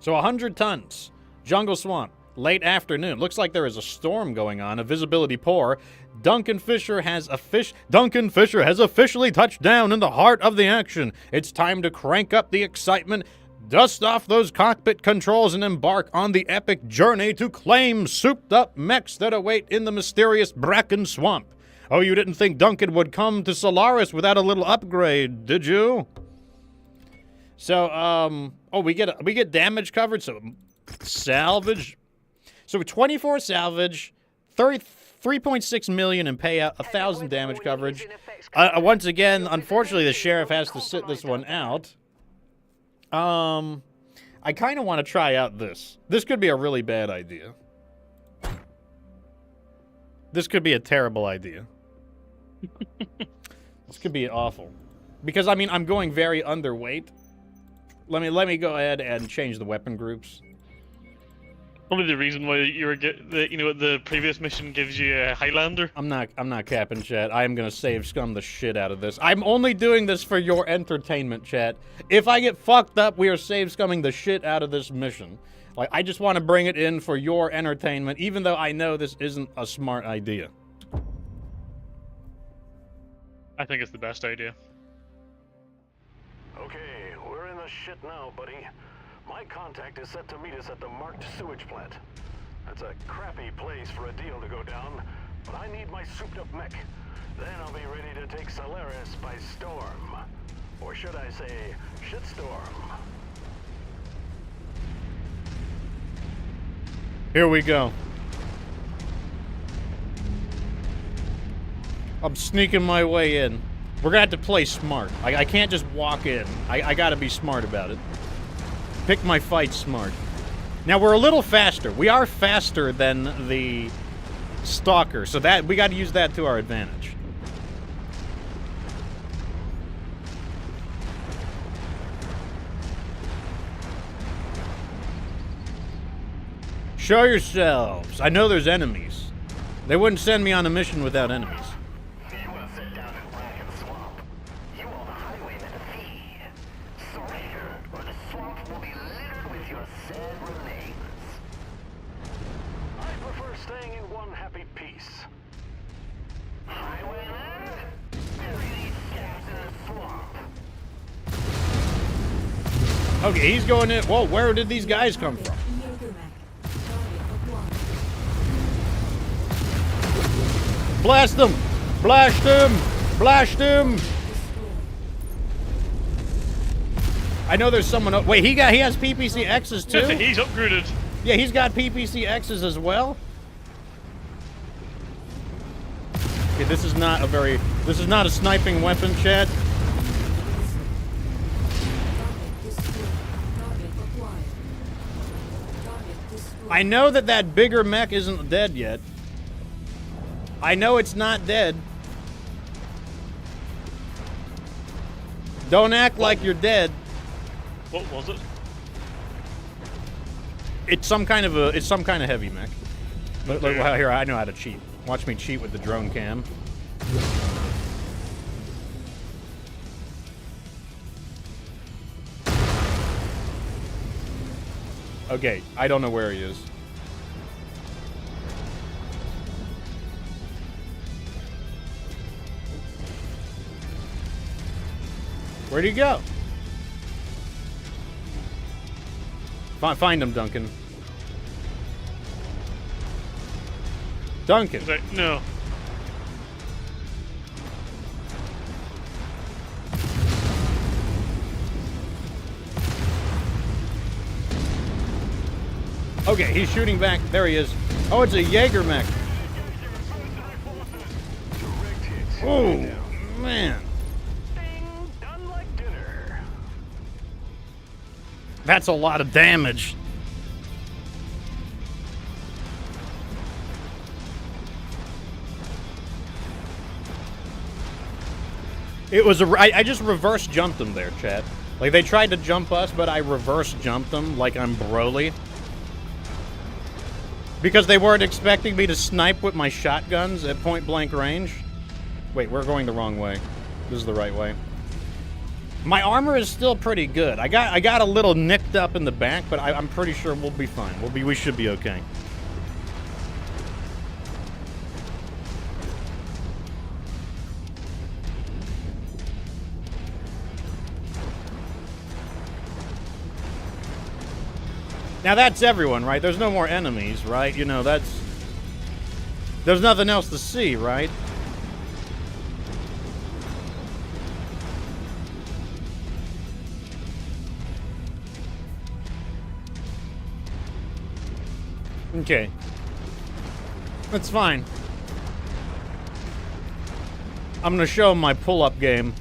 So 100 tons, jungle swamp. Late afternoon. Looks like there is a storm going on, a visibility poor. Duncan Fisher has officially touched down in the heart of the action. It's time to crank up the excitement, dust off those cockpit controls, and embark on the epic journey to claim souped-up mechs that await in the mysterious Bracken Swamp. Oh, you didn't think Duncan would come to Solaris without a little upgrade, did you? So, we get damage covered, so salvage. So 24 salvage, 3.6 million in payout, 1,000 damage coverage. Once again, unfortunately, the sheriff has to sit this one out. I kind of want to try out this. This could be a really bad idea. This could be a terrible idea. This could be awful. Because, I mean, I'm going very underweight. Let me go ahead and change the weapon groups. Probably the reason why you were the previous mission gives you a Highlander. I'm not capping, chat. I am gonna save scum the shit out of this. I'm only doing this for your entertainment, chat. If I get fucked up, we are save scumming the shit out of this mission. Like, I just want to bring it in for your entertainment, even though I know this isn't a smart idea. I think it's the best idea. Okay, we're in the shit now, buddy. My contact is set to meet us at the marked sewage plant. That's a crappy place for a deal to go down, but I need my souped-up mech. Then I'll be ready to take Solaris by storm. Or should I say, shitstorm. Here we go. I'm sneaking my way in. We're gonna have to play smart. I can't just walk in. I gotta be smart about it. Pick my fight smart. Now, we're a little faster. We are faster than the Stalker, so that we got to use that to our advantage. Show yourselves. I know there's enemies. They wouldn't send me on a mission without enemies. You want to sit down in Bracken Swamp? You are the highwayman to feed. Surrender, or the swamp will be littered with your sad remains. I prefer staying in one happy piece. Highwayman? Bury these scabs in the swamp. Okay, he's going in. Whoa, where did these guys come from? Blast him! Blast him! Blast him! I know there's someone. Wait, he has PPC X's too. He's upgraded. Yeah, he's got PPC X's as well. Okay, this is not a sniping weapon, chat. I know that bigger mech isn't dead yet. I know it's not dead. Don't act like you're dead. What was it? It's some kind of heavy mech. Look, here, I know how to cheat. Watch me cheat with the drone cam. Okay, I don't know where he is. Where'd he go? Find him, Duncan. Duncan. No. Okay, he's shooting back. There he is. Oh, it's a Jaeger mech. Oh, man. Done like dinner. That's a lot of damage. It was I just reverse jumped them there, chat. Like, they tried to jump us, but I reverse jumped them like I'm Broly. Because they weren't expecting me to snipe with my shotguns at point blank range. Wait, we're going the wrong way. This is the right way. My armor is still pretty good. I got a little nicked up in the back, but I'm pretty sure we'll be fine. We should be okay. Now that's everyone, right? There's no more enemies, right? You know, there's nothing else to see, right? Okay. That's fine. I'm gonna show him my pull-up game.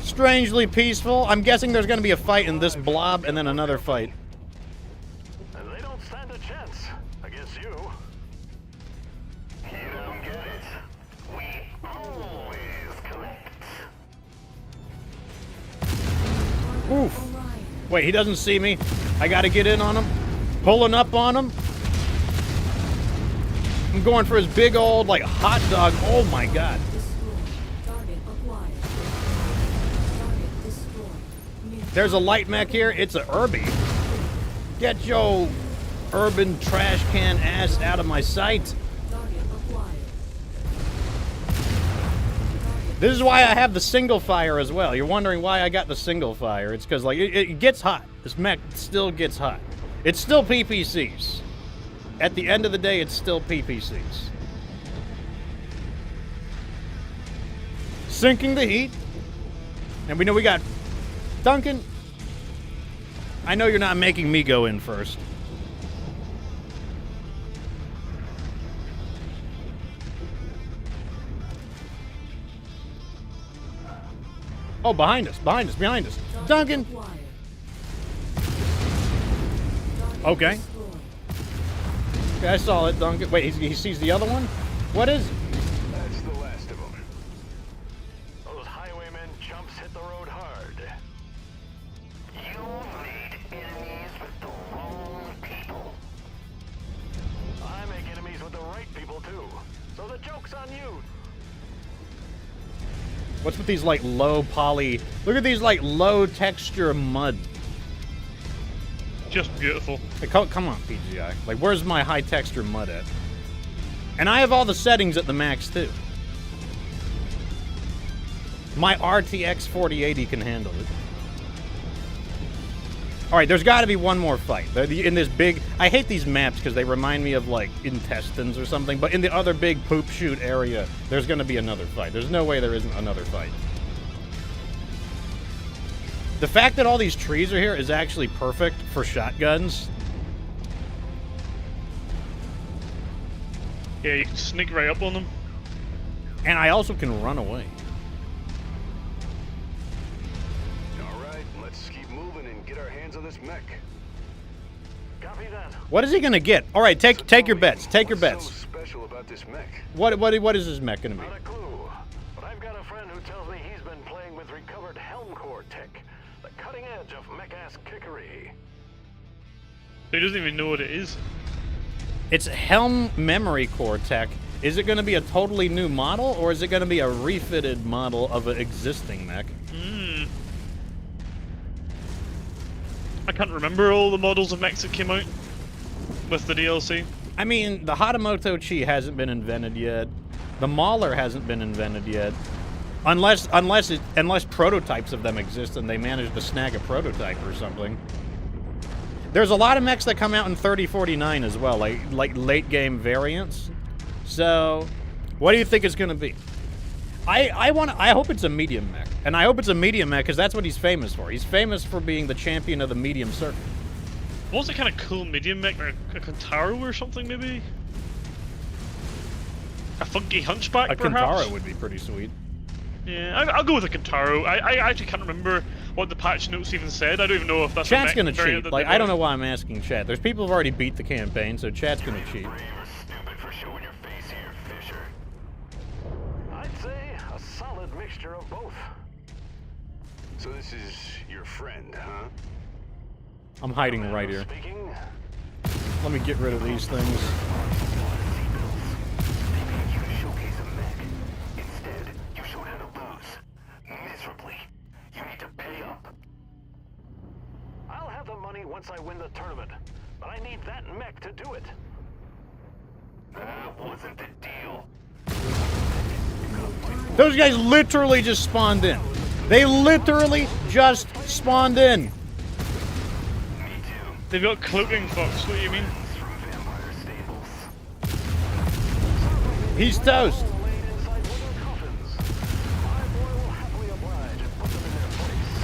Strangely peaceful. I'm guessing there's gonna be a fight in this blob and then another fight. And they don't stand a chance against you. You don't get it. We always collect. Oof. Wait, he doesn't see me. I gotta get in on him. Pulling up on him. I'm going for his big old, like, hot dog. Oh my god. There's a light mech here. It's a Irby. Get your urban trash can ass out of my sight. This is why I have the single fire as well. You're wondering why I got the single fire. It's because, like, it gets hot. This mech still gets hot. It's still PPCs. At the end of the day, it's still PPCs. Sinking the heat. And we know we got Duncan. I know you're not making me go in first. Oh, behind us, behind us, behind us. Duncan! Okay. Okay, I saw it, Duncan. Wait, he sees the other one? What is it? That's the last of them. Those highwaymen chumps hit the road hard. You've made enemies with the wrong people. I make enemies with the right people too. So the joke's on you. What's with these, like, low poly... Look at these, like, low texture mud. Just beautiful. Hey, come on, PGI. Like, where's my high texture mud at? And I have all the settings at the max, too. My RTX 4080 can handle it. Alright, there's got to be one more fight. In this big... I hate these maps because they remind me of, like, intestines or something. But in the other big poop shoot area, there's going to be another fight. There's no way there isn't another fight. The fact that all these trees are here is actually perfect for shotguns. Yeah, you can sneak right up on them. And I also can run away. Alright, let's keep moving and get our hands on this mech. Copy that. What is he gonna get? All right, take your bets. Take your What's bets. so special about this mech? What is his mech gonna be? Not a clue. But I've got a friend who tells me he's been playing with recovered helm core tech. The cutting edge of mech-ass kickery. He doesn't even know what it is. It's Helm memory core tech. Is it gonna be a totally new model, or is it gonna be a refitted model of an existing mech? I can't remember all the models of mechs that came out with the DLC. I mean, the Hatamoto Chi hasn't been invented yet. The Mauler hasn't been invented yet. Unless prototypes of them exist and they managed to snag a prototype or something. There's a lot of mechs that come out in 3049 as well, like late game variants. So, what do you think it's gonna be? I hope it's a medium mech. And I hope it's a medium mech because that's what he's famous for. He's famous for being the champion of the medium circuit. What's a kind of cool medium mech? Like a Kentaro or something, maybe? A funky hunchback, A perhaps? Kentaro would be pretty sweet. Yeah, I'll go with a Kentaro. I actually can't remember what the patch notes even said. I don't even know if that's Chat's a gonna mech variant cheat. that Like, they I don't did. know why I'm asking chat. There's people who've already beat the campaign, so chat's gonna cheat. Brave or stupid for showing your face here, Fisher. I'd say a solid mixture of both. So this is your friend, huh? I'm hiding right here. Speaking, Let me get rid of these things. You showcase a mech. Instead, you showed how to lose. Miserably. You need to pay up. I'll have the money once I win the tournament, but I need that mech to do it. That wasn't the deal. Those guys literally just spawned in. They literally just spawned in. Me too. They've got cloaking, Fox. What do you mean? Through vampire stables. He's toast. Laid inside wooden coffins. My boy will happily oblige and put them in their place.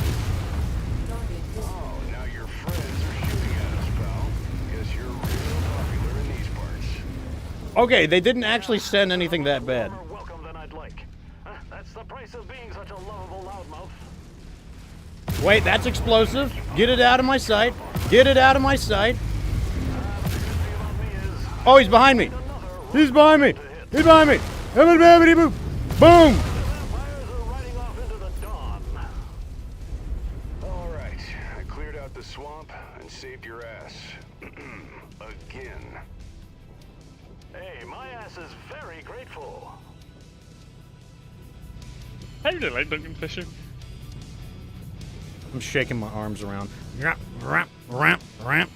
Oh, now your friends are shooting at us, pal. Guess you're real popular in these parts. Okay, they didn't actually send anything that bad. More welcome than I'd like. That's the price of being such a lovable loudmouth. Wait, that's explosive. Get it out of my sight. Get it out of my sight. Oh, he's behind me. He's behind me. He's behind me. Boom. Boom. Vampires are riding off into the dawn. All right, I cleared out the swamp and saved your ass. Again. Hey, my ass is very grateful. I really like Duncan Fisher. I'm shaking my arms around. Ramp, ramp, ramp, ramp.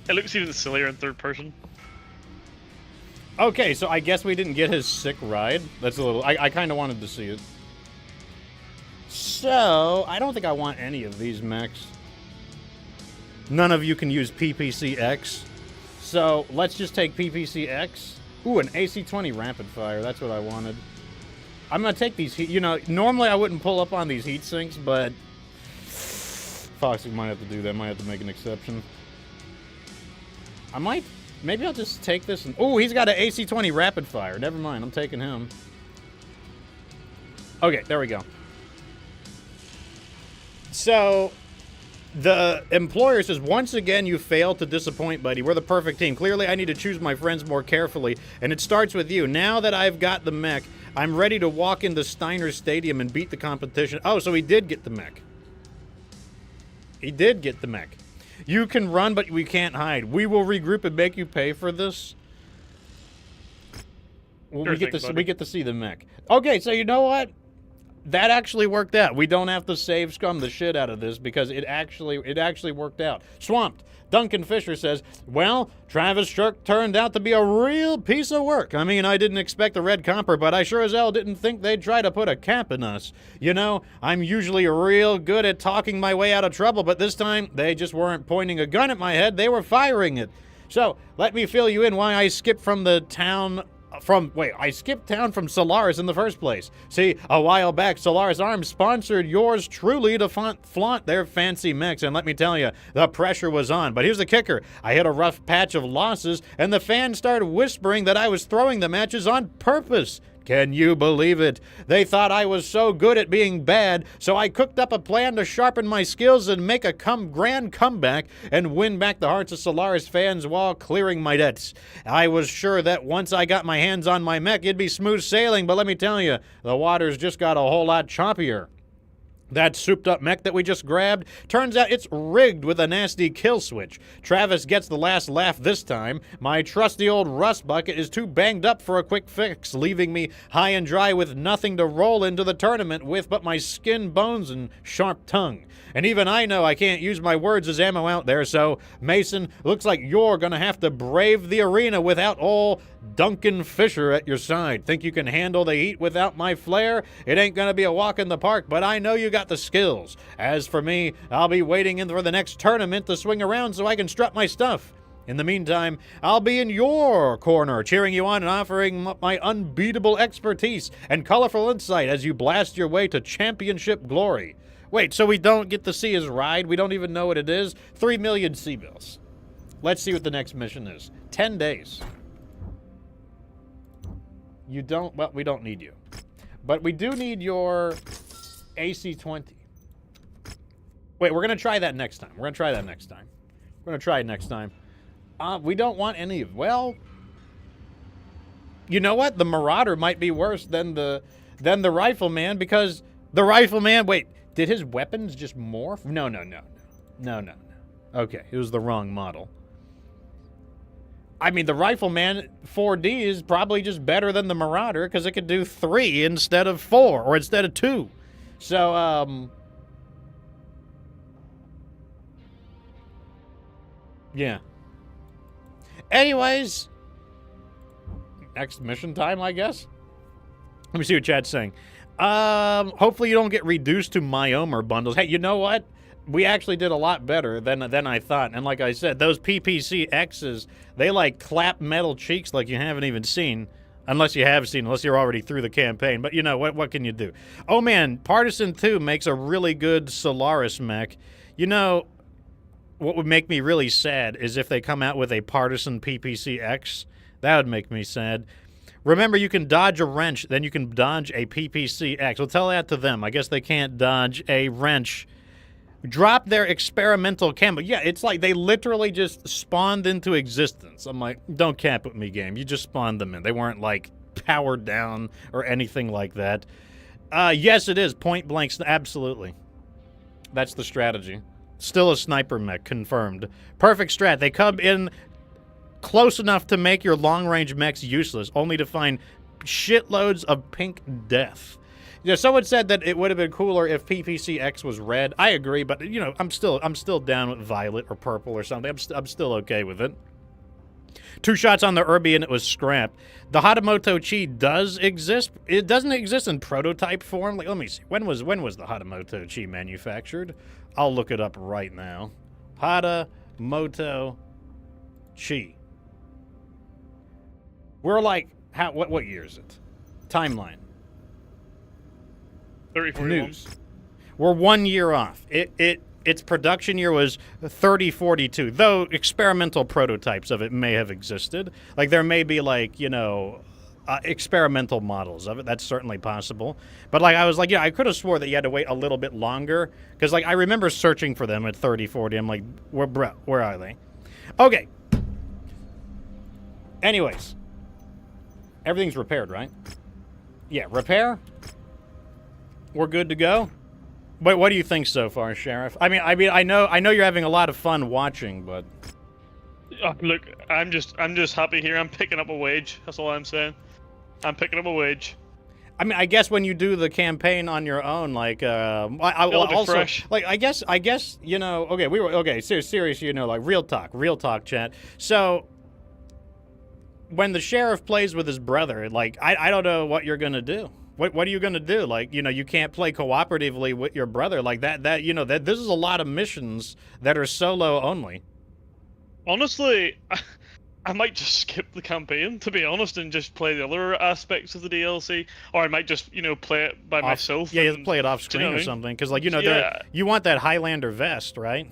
It looks even sillier in third person. Okay, so I guess we didn't get his sick ride. That's a little... I kind of wanted to see it. So, I don't think I want any of these mechs. None of you can use PPCX. So, let's just take PPCX. Ooh, an AC-20 rapid fire. That's what I wanted. I'm going to take these heat... You know, normally I wouldn't pull up on these heat sinks, but... Foxy might have to do that. Might have to make an exception. I might... Maybe I'll just take this and... Oh, he's got an AC-20 rapid fire. Never mind. I'm taking him. Okay, there we go. So, the employer says, once again, you failed to disappoint, buddy. We're the perfect team. Clearly, I need to choose my friends more carefully, and it starts with you. Now that I've got the mech, I'm ready to walk into Steiner Stadium and beat the competition. Oh, so he did get the mech. He did get the mech. You can run, but we can't hide. We will regroup and make you pay for this. Well, Sure we get thing, to buddy. we get to see the mech. Okay, so you know what? That actually worked out. We don't have to save scum the shit out of this because it actually worked out. Swamped. Duncan Fisher says, well, Travis Shirk turned out to be a real piece of work. I mean, I didn't expect a red comper, but I sure as hell didn't think they'd try to put a cap in us. You know, I'm usually real good at talking my way out of trouble, but this time they just weren't pointing a gun at my head, they were firing it. So, let me fill you in why I skipped from the town... I skipped town from Solaris in the first place. See, a while back, Solaris Arms sponsored yours truly to flaunt their fancy mechs, and let me tell you, the pressure was on. But here's the kicker. I hit a rough patch of losses, and the fans started whispering that I was throwing the matches on purpose. Can you believe it? They thought I was so good at being bad, so I cooked up a plan to sharpen my skills and make a grand comeback and win back the hearts of Solaris fans while clearing my debts. I was sure that once I got my hands on my mech, it'd be smooth sailing, but let me tell you, the waters just got a whole lot choppier. That souped-up mech that we just grabbed, turns out it's rigged with a nasty kill switch. Travis gets the last laugh this time. My trusty old rust bucket is too banged up for a quick fix, leaving me high and dry with nothing to roll into the tournament with but my skin, bones, and sharp tongue. And even I know I can't use my words as ammo out there, so, Mason, looks like you're gonna have to brave the arena without all Duncan Fisher at your side. Think you can handle the heat without my flair? It ain't gonna be a walk in the park, but I know you got the skills. As for me, I'll be waiting in for the next tournament to swing around so I can strut my stuff. In the meantime, I'll be in your corner, cheering you on and offering my unbeatable expertise and colorful insight as you blast your way to championship glory. Wait, so we don't get to see his ride? We don't even know what it is? 3 million C-bills. Let's see what the next mission is. 10 days. You don't... Well, we don't need you. But we do need your AC-20. Wait, we're going to try that next time. We're going to try that next time. We're going to try it next time. We don't want any of... Well... You know what? The Marauder might be worse than the Rifleman, because the Rifleman... Wait, did his weapons just morph? No. No. Okay, it was the wrong model. I mean, the Rifleman 4D is probably just better than the Marauder because it could do 3 instead of 4, or instead of 2. So, yeah. Anyways, next mission time, I guess. Let me see what chat's saying. Hopefully you don't get reduced to Myomer bundles. Hey, you know what? We actually did a lot better than I thought. And like I said, those PPC X's, they like clap metal cheeks like you haven't even seen. Unless you have seen, unless you're already through the campaign. But you know, what can you do? Oh man, Partisan 2 makes a really good Solaris mech. You know, what would make me really sad is if they come out with a Partisan PPC X. That would make me sad. Remember, you can dodge a wrench, then you can dodge a PPC X. Well, tell that to them. I guess they can't dodge a wrench. Drop their experimental camo. Yeah, it's like they literally just spawned into existence. I'm like, don't cap with me, game. You just spawned them in. They weren't, like, powered down or anything like that. Yes, it is. Point blank. Absolutely. That's the strategy. Still a sniper mech, confirmed. Perfect strat. They come in close enough to make your long-range mechs useless, only to find shitloads of pink death. Yeah, someone said that it would have been cooler if PPCX was red. I agree, but you know, I'm still down with violet or purple or something. I'm still okay with it. 2 shots on the Irby and it was scrapped. The Hatamoto Chi does exist. It doesn't exist in prototype form. Like, let me see. When was the Hatamoto Chi manufactured? I'll look it up right now. Hatamoto Chi. We're like, what year is it? Timeline. 3041. News. We're 1 year off. Its production year was 3042, though experimental prototypes of it may have existed. Like, there may be, like, you know, experimental models of it. That's certainly possible. But, like, I was like, yeah, I could have swore that you had to wait a little bit longer. Because, like, I remember searching for them at 3040. I'm like, where are they? Okay. Anyways. Everything's repaired, right? Yeah, repair? We're good to go? But what do you think so far, Sheriff? I mean, I know you're having a lot of fun watching, but Look, I'm just happy here. I'm picking up a wage. That's all I'm saying. I'm picking up a wage. I mean, I guess when you do the campaign on your own, like, I will also, fresh. Like, I guess, you know, okay, serious, you know, like, real talk, chat. So, when the sheriff plays with his brother, like, I don't know what you're gonna do. What are you gonna do? Like, you know, you can't play cooperatively with your brother like that. You know, this is a lot of missions that are solo only. Honestly, I might just skip the campaign, to be honest, and just play the other aspects of the DLC, or I might just, you know, play it by myself. Yeah, you play it off screen or something, because, like, you know, you want that Highlander vest, right?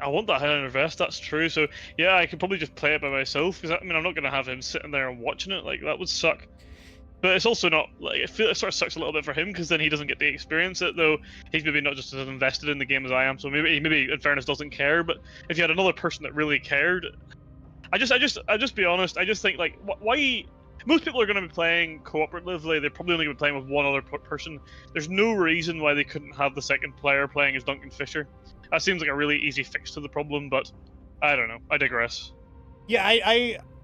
I want that Highlander vest. That's true. So yeah, I could probably just play it by myself, because I mean, I'm not gonna have him sitting there and watching it. Like, that would suck. But it's also not, like, it sort of sucks a little bit for him, because then he doesn't get to experience it, though he's maybe not just as invested in the game as I am, so maybe in fairness doesn't care. But if you had another person that really cared, I just be honest, I just think, like, why most people are going to be playing cooperatively, they're probably only going to be playing with one other person. There's no reason why they couldn't have the second player playing as Duncan Fisher. That seems like a really easy fix to the problem, but I don't know, I digress. Yeah,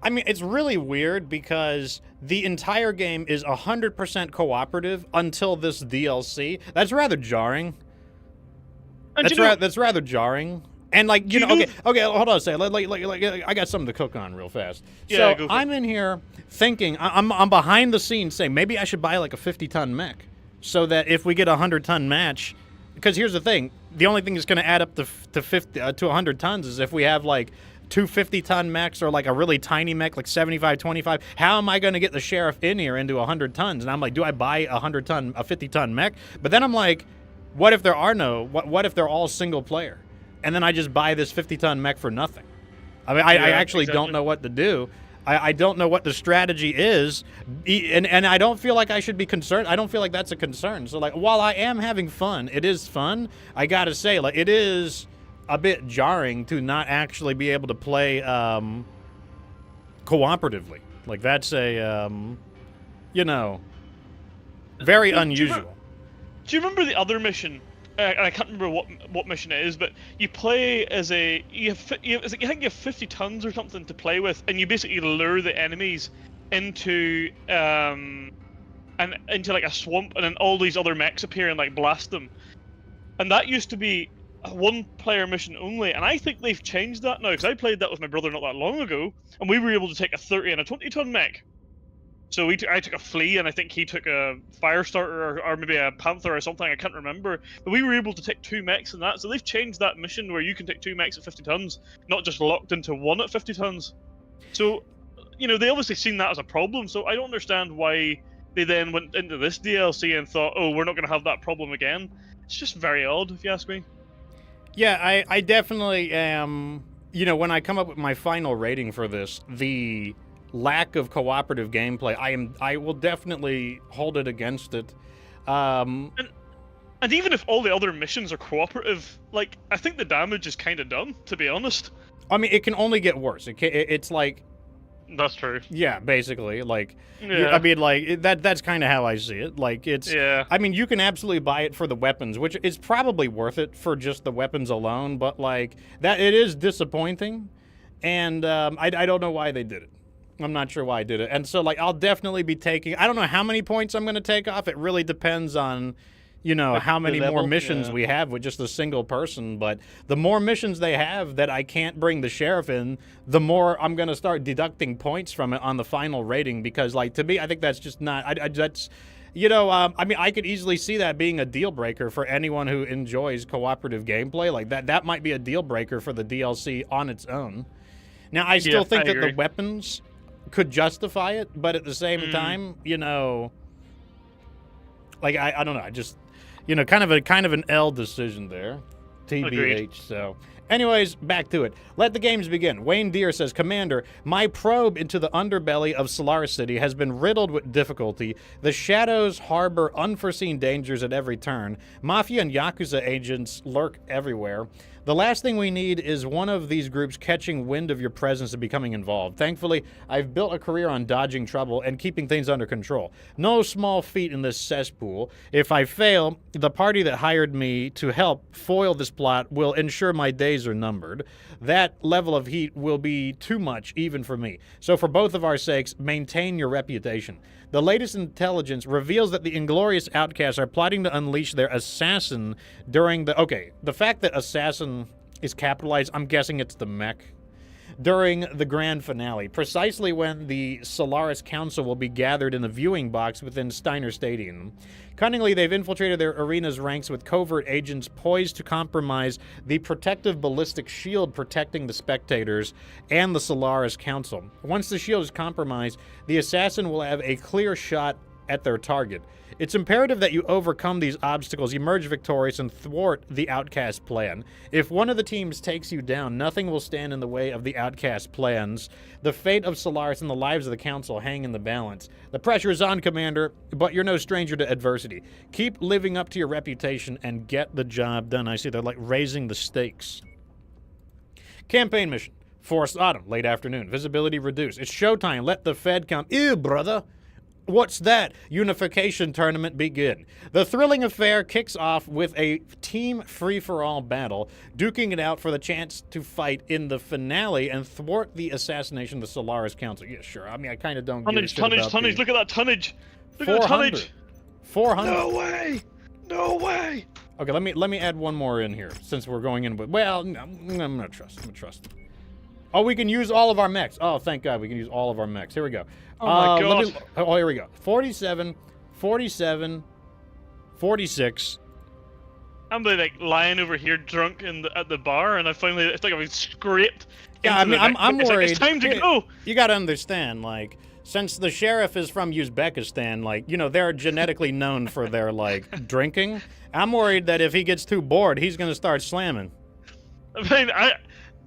I mean, it's really weird because the entire game is 100% cooperative until this DLC. That's rather jarring. That's rather jarring. And, like, you know, okay, hold on a second. Like, I got something to cook on real fast. Yeah, so I'm in here thinking, I'm behind the scenes saying maybe I should buy like a 50-ton mech so that if we get a 100-ton match, because here's the thing, the only thing that's going to add up to 100 tons is if we have like two 50-ton mechs or like a really tiny mech, like 75, 25. How am I going to get the sheriff in here into 100 tons? And I'm like, do I buy a 50-ton mech? But then I'm like, what if there are no? What if they're all single player? And then I just buy this 50-ton mech for nothing. I mean, I actually don't know what to do. I don't know what the strategy is, and I don't feel like I should be concerned. I don't feel like that's a concern. So, like, while I am having fun, it is fun. I gotta say, like, it is a bit jarring to not actually be able to play cooperatively. Like, that's a, very unusual. Do you remember the other mission? I can't remember what mission it is, but you play as I think you have 50 tons or something to play with, and you basically lure the enemies into into like a swamp, and then all these other mechs appear and like blast them. And that used to be a one-player mission only, and I think they've changed that now, because I played that with my brother not that long ago, and we were able to take a 30 and a 20-ton mech. So I took a flea, and I think he took a Firestarter or maybe a Panther or something, I can't remember. But we were able to take 2 mechs in that, so they've changed that mission where you can take 2 mechs at 50 tons, not just locked into 1 at 50 tons. So, they obviously seen that as a problem, so I don't understand why they then went into this DLC and thought, oh, we're not going to have that problem again. It's just very odd, if you ask me. Yeah, I definitely am, when I come up with my final rating for this, the lack of cooperative gameplay, I will definitely hold it against it. And even if all the other missions are cooperative, like, I think the damage is kind of done, to be honest. I mean, it can only get worse. It's like... That's true. Yeah, basically. Like, yeah. I mean, like, that's kind of how I see it. Like, it's... Yeah. I mean, you can absolutely buy it for the weapons, which is probably worth it for just the weapons alone, but, like, that it is disappointing, and I don't know why they did it. I'm not sure why I did it. And so, like, I'll definitely be taking... I don't know how many points I'm going to take off. It really depends on, how many more missions we have with just a single person. But the more missions they have that I can't bring the sheriff in, the more I'm going to start deducting points from it on the final rating. Because, like, to me, I think that's just not... that's... I mean, I could easily see that being a deal breaker for anyone who enjoys cooperative gameplay. Like, that might be a deal breaker for the DLC on its own. Now, I still think that the weapons could justify it, but at the same time, like, I don't know, I just, kind of an L decision there, TBH. Agreed. So anyways, back to it. Let the games begin. Wayne Deere says, Commander, my probe into the underbelly of Solaris City has been riddled with difficulty. The shadows harbor unforeseen dangers at every turn. Mafia and Yakuza agents lurk everywhere. The last thing we need is one of these groups catching wind of your presence and becoming involved. Thankfully, I've built a career on dodging trouble and keeping things under control. No small feat in this cesspool. If I fail, the party that hired me to help foil this plot will ensure my days are numbered. That level of heat will be too much even for me. So for both of our sakes, maintain your reputation. The latest intelligence reveals that the Inglorious Outcasts are plotting to unleash their assassin during the... Okay, the fact that assassin is capitalized, I'm guessing it's the mech. During the grand finale, precisely when the Solaris Council will be gathered in the viewing box within Steiner Stadium. Cunningly, they've infiltrated their arena's ranks with covert agents poised to compromise the protective ballistic shield protecting the spectators and the Solaris Council. Once the shield is compromised, the assassin will have a clear shot at their target. It's imperative that you overcome these obstacles, emerge victorious, and thwart the Outcast plan. If one of the teams takes you down, nothing will stand in the way of the Outcast plans. The fate of Solaris and the lives of the Council hang in the balance. The pressure is on, Commander, but you're no stranger to adversity. Keep living up to your reputation and get the job done. I see they're like raising the stakes. Campaign mission. Forced autumn, late afternoon. Visibility reduced. It's showtime. Let the Fed come. Ew, brother. What's that? Unification tournament begin. The thrilling affair kicks off with a team free-for-all battle, duking it out for the chance to fight in the finale and thwart the assassination of the Solaris Council. Yeah, sure. I mean, I kind of don't give a shit about tonnage. Look at that tonnage. Look at the tonnage. 400. No way. No way. Okay, let me add one more in here since we're going in with. Well, no, I'm gonna trust. I'm gonna trust. Oh, we can use all of our mechs. Oh, thank God, we can use all of our mechs. Here we go. Oh my God. Here we go. 47, 47, 46, I'm like lying over here drunk at the bar, and I finally it's like I've been scraped. Yeah, I into mean, the neck. I'm It's like, worried. it's time to go. You got to understand, like, since the sheriff is from Uzbekistan, like, you know, they're genetically known for their, like, drinking. I'm worried that if he gets too bored, he's going to start slamming. I mean,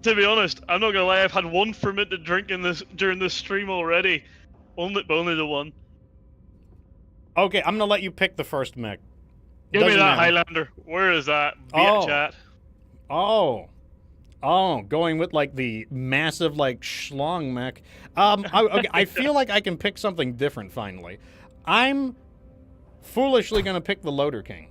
to be honest, I'm not gonna lie. I've had one fermented drink during this stream already. Only the one. Okay, I'm going to let you pick the first mech. Give me Doesn't that matter. Highlander. Where is that? Oh. Chat. Oh, going with, like, the massive, like, schlong mech. Okay, I feel like I can pick something different, finally. I'm foolishly going to pick the Loader King.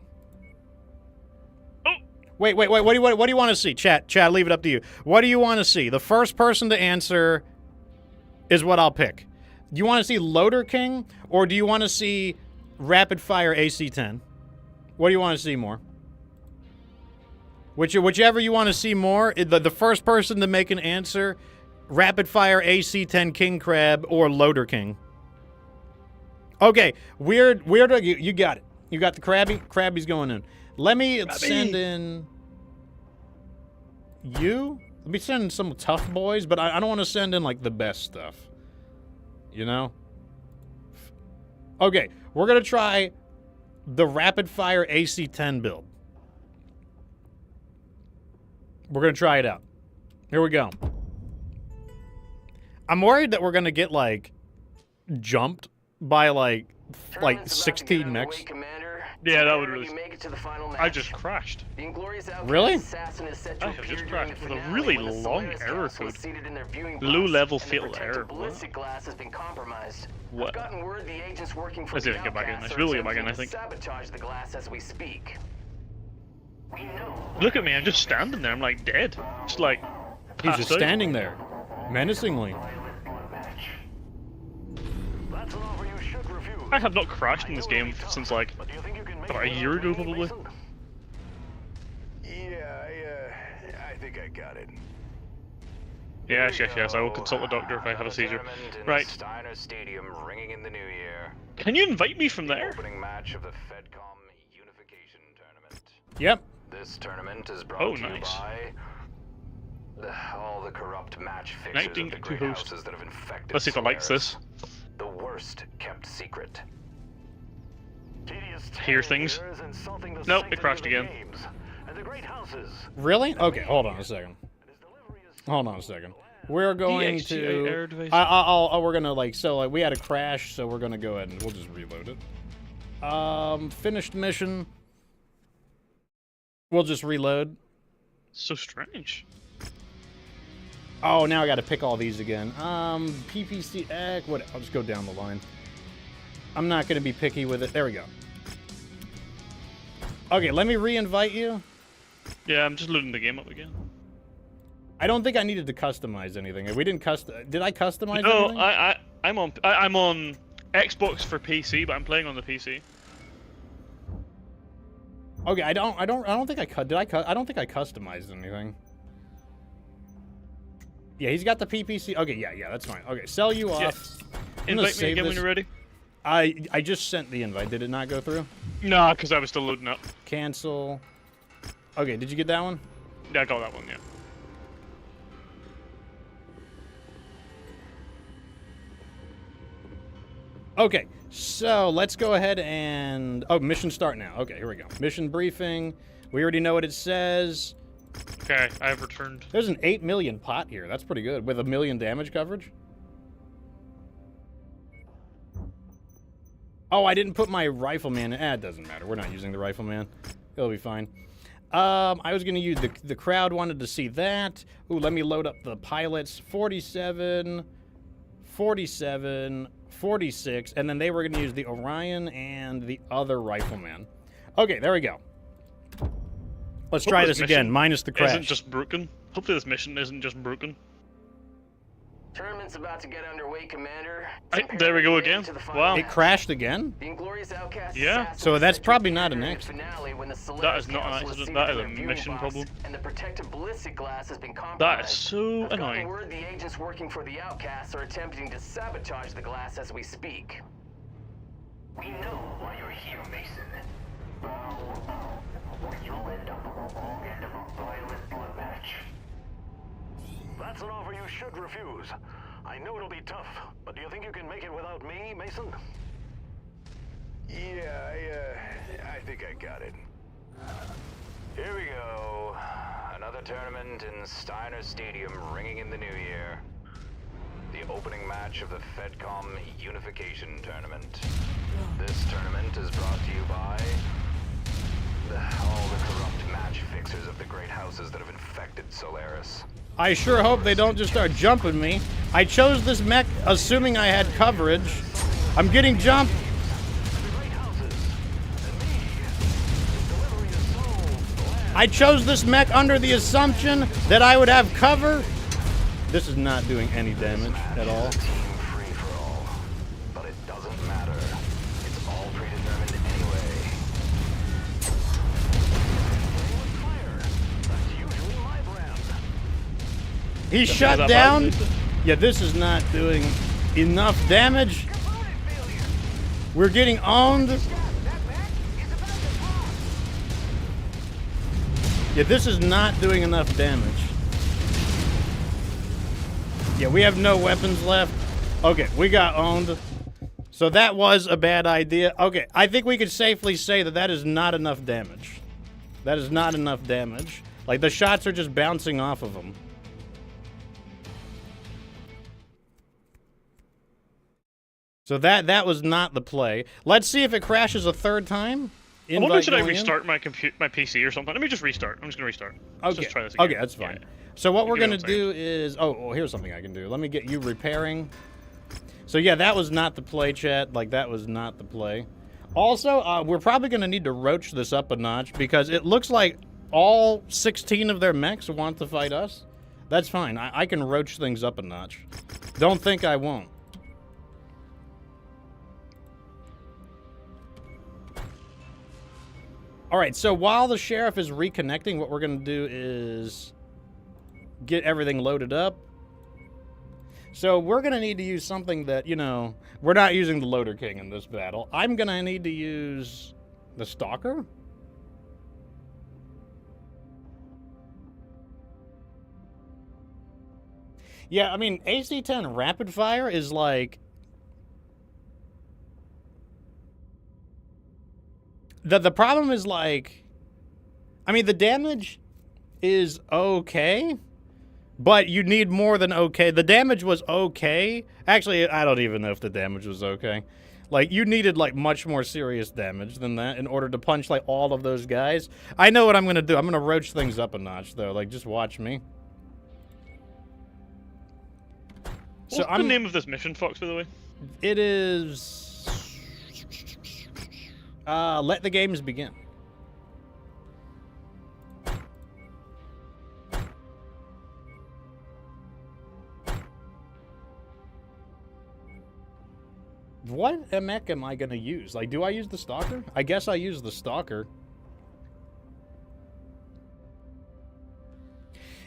Oh. Wait, what do you want to see? Chat, leave it up to you. What do you want to see? The first person to answer is what I'll pick. Do you want to see Loader King, or do you want to see Rapid Fire AC-10? What do you want to see more? Whichever you want to see more, the first person to make an answer, Rapid Fire AC-10 King Crab or Loader King. Okay, weird, you got it. You got the Krabby? Krabby's going in. Let me send in you. Let me send in some tough boys, but I don't want to send in, like, the best stuff. You know? Okay, we're going to try the Rapid Fire AC-10 build. We're going to try it out. Here we go. I'm worried that we're going to get, like, jumped by, like 16 mechs. Yeah, that would really. I just crashed. Really? I have just crashed with a really long error code. Low-level fatal error. What? Let's see if I can get back in. I should really get back in, I think. Look at me, I'm just standing there. I'm like dead. Just like. He's just standing there, menacingly. I have not crashed in this game since like about a year ago, probably. Yeah, I think I got it. Yes. I will consult a doctor if I have a seizure. Right. Steiner Stadium ringing in the new year. Can you invite me from there? Opening match of the FedCom Unification Tournament. Yep. This tournament is brought to you by all the corrupt match fixers of the great houses that have infected Let's see if I likes this. the worst kept secret. Hear things. Nope, it crashed again. Really? Okay, hold on a second. We're going DXGA error to. device. We're gonna we had a crash, so we're gonna go ahead and we'll just reload it. Finished mission. We'll just reload. So strange. Oh, now I got to pick all these again. PPCX. What? I'll just go down the line. I'm not gonna be picky with it. There we go. Okay, let me re-invite you. Yeah, I'm just loading the game up again. I don't think I needed to customize anything. We didn't Did I customize No, anything? I'm on Xbox for PC, but I'm playing on the PC. Okay, I don't think I don't think I customized anything. Yeah, he's got the PPC. Okay, yeah, that's fine. Okay, sell you off. Yeah. Invite me again when you're ready. I just sent the invite. Did it not go through? Nah, because I was still loading up. Cancel. Okay, did you get that one? Yeah, I got that one, yeah. Okay, so let's go ahead and... Oh, mission start now. Okay, here we go. Mission briefing. We already know what it says. Okay, I have returned. There's an 8 million pot here. That's pretty good. With 1 million damage coverage. Oh, I didn't put my rifleman in. It doesn't matter. We're not using the rifleman. It'll be fine. I was going to use... The crowd wanted to see that. Ooh, let me load up the pilots. 47... 47... 46, and then they were going to use the Orion and the other rifleman. Okay, there we go. Let's try this again, minus the crash. Isn't just broken. Hopefully this mission isn't just broken. Tournament's about to get underway, Commander. There we go again. Wow. It crashed again? The Inglorious Outcasts Yeah. So that's probably not an accident. That is not an accident. That is a mission problem. And the protective ballistic glass has been compromised. That is so I've gotten annoying. word the agents working for the Outcasts are attempting to sabotage the glass as we speak. We know why you're here, Mason. You'll end should refuse. I know it'll be tough, but do you think you can make it without me, Mason? Yeah, I think I got it. Here we go. Another tournament in Steiner Stadium ringing in the new year. The opening match of the FedCom Unification Tournament. This tournament is brought to you by all the corrupt match fixers of the great houses that have infected Solaris. I sure hope they don't just start jumping me. I chose this mech assuming I had coverage. I'm getting jumped. I chose this mech under the assumption that I would have cover. This is not doing any damage at all. Free-for-all. But it doesn't matter. It's all predetermined anyway. Fire. That's usually my brand. He shut down. Yeah, this is not doing enough damage. We're getting owned. Yeah, this is not doing enough damage. Yeah, we have no weapons left. Okay, we got owned. So that was a bad idea. Okay, I think we could safely say that that is not enough damage. That is not enough damage. Like, the shots are just bouncing off of them. So that was not the play. Let's see if it crashes a third time. I wonder should I restart my PC or something? Let me just restart. I'm just gonna restart. Let's Okay. just try this again. Okay, that's fine. Yeah. So what we're get gonna what I'm do is here's something I can do. Let me get you repairing. So yeah, that was not the play, chat. Like, that was not the play. Also, we're probably gonna need to roach this up a notch because it looks like all 16 of their mechs want to fight us. That's fine. I can roach things up a notch. Don't think I won't. All right, so while the sheriff is reconnecting, what we're going to do is get everything loaded up. So we're going to need to use something that, you know, we're not using the Loader King in this battle. I'm going to need to use the Stalker. Yeah, I mean, AC-10 Rapid Fire is like... The problem is, like, I mean, the damage is okay, but you need more than okay. The damage was okay. Actually, I don't even know if the damage was okay. Like, you needed, like, much more serious damage than that in order to punch, like, all of those guys. I know what I'm going to do. I'm going to roach things up a notch, though. Like, just watch me. What's the name of this mission, Fox, by the way? It is... let the games begin. What mech am I gonna use? Like, do I use the Stalker? I guess I use the Stalker.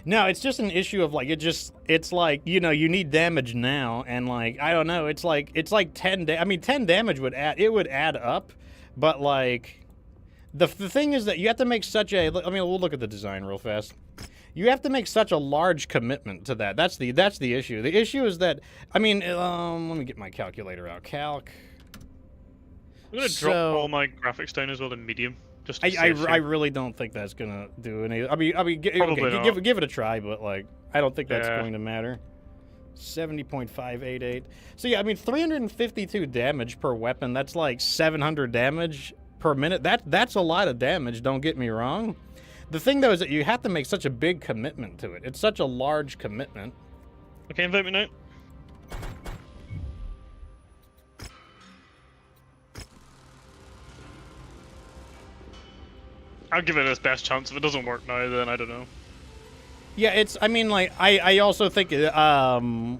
No, it's just an issue of, like, it's like, you know, you need damage now, and, like, I don't know, it's like 10 I mean, 10 damage would add up. But, like, the thing is that you have to make such a... I mean, we'll look at the design real fast. You have to make such a large commitment to that. That's the issue. The issue is that... I mean, let me get my calculator out. Calc. I'm going to drop all my graphics down as well to medium. Just to I really don't think that's going to do any... I mean, give it a try, but, like, I don't think that's going to matter. 70.588. So yeah, I mean, 352 damage per weapon. That's like 700 damage per minute. That's a lot of damage, don't get me wrong. The thing, though, is that you have to make such a big commitment to it. It's such a large commitment. Okay, invite me now. I'll give it its best chance. If it doesn't work now, then I don't know. Yeah, it's... I mean, like, I also think... I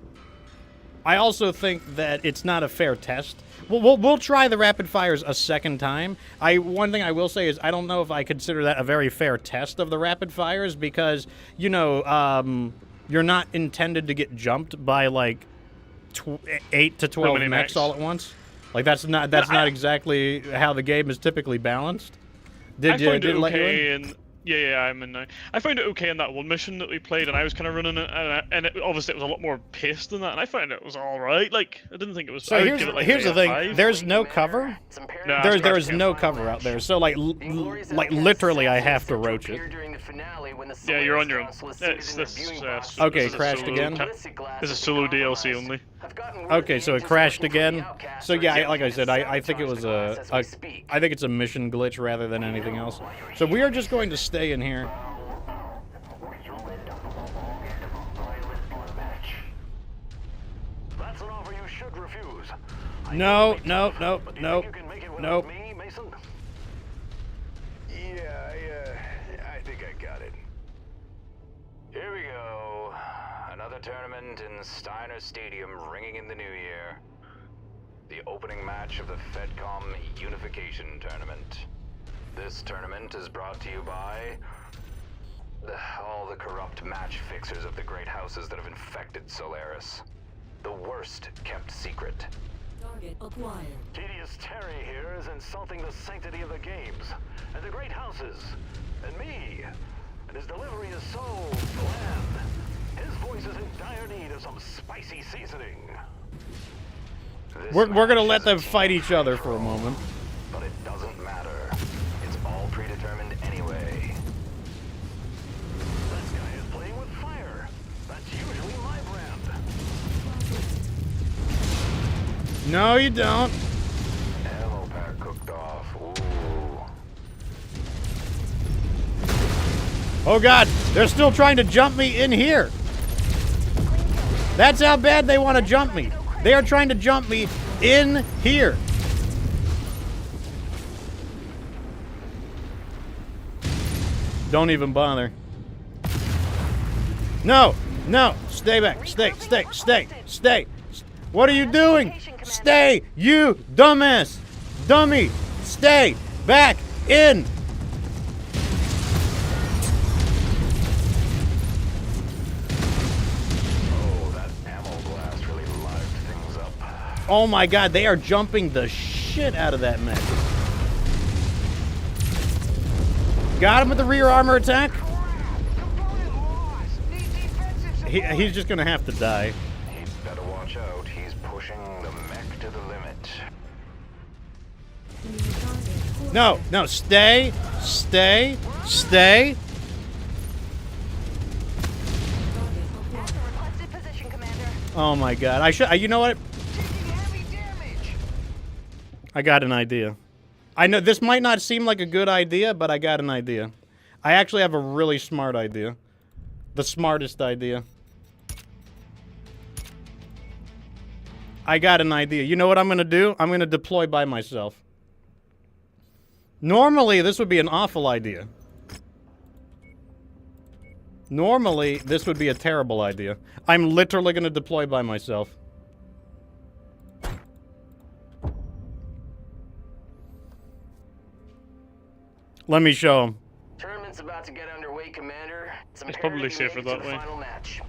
also think that it's not a fair test. We'll try the rapid fires a second time. One thing I will say is I don't know if I consider that a very fair test of the rapid fires because, you know, you're not intended to get jumped by, like, 8 to 12 mechs all at once. Like, that's not exactly how the game is typically balanced. Did I find it okay Yeah, I'm in now. I found it okay in that one mission that we played, and I was kind of running it, and obviously it was a lot more paced than that, and I found it was all right. Like, I didn't think it was. So I would here's give it, like, here's maybe the a thing. 5. There's no cover. No, There is no cover out there. So like like literally, I have to roach it. Yeah, you're on your own. This Okay, is a crashed solo again. This is solo DLC only. Okay, so it crashed again. So yeah, like I said, I think it was I think it's a mission glitch rather than anything else. So we are just going to stay in here. That's an offer you should refuse. No. But do you think you can make it without Nope. me, Mason? Yeah, I think I got it. Here we go. Another tournament in Steiner Stadium ringing in the new year. The opening match of the FedCom Unification Tournament. This tournament is brought to you by all the corrupt match fixers of the great houses that have infected Solaris. The worst kept secret. Target acquired. Tedious Terry here is insulting the sanctity of the games, and the great houses, and me. And his delivery is so bland. His voice is in dire need of some spicy seasoning. We're gonna let them fight each other for a moment. But it doesn't matter. It's all predetermined anyway. This guy is playing with fire. That's usually my brand. No, you don't. Ammo pack cooked off. Ooh. Oh God, they're still trying to jump me in here. That's how bad they want to jump me. They are trying to jump me in here. Don't even bother. No, stay back, stay. What are you doing? Stay, you dumbass, dummy, stay back in. Oh my God, they are jumping the shit out of that mech. Got him with the rear armor attack. He's just gonna have to die. He'd better watch out. He's pushing the mech to the limit. No, stay. Oh my God, I should. You know what? I got an idea. I know this might not seem like a good idea, but I got an idea. I actually have a really smart idea. The smartest idea. I got an idea. You know what I'm going to do? I'm going to deploy by myself. Normally, this would be an awful idea. Normally, this would be a terrible idea. I'm literally going to deploy by myself. Let me show him. Tournament's about to get underway, Commander. It's probably safer that way. Final match.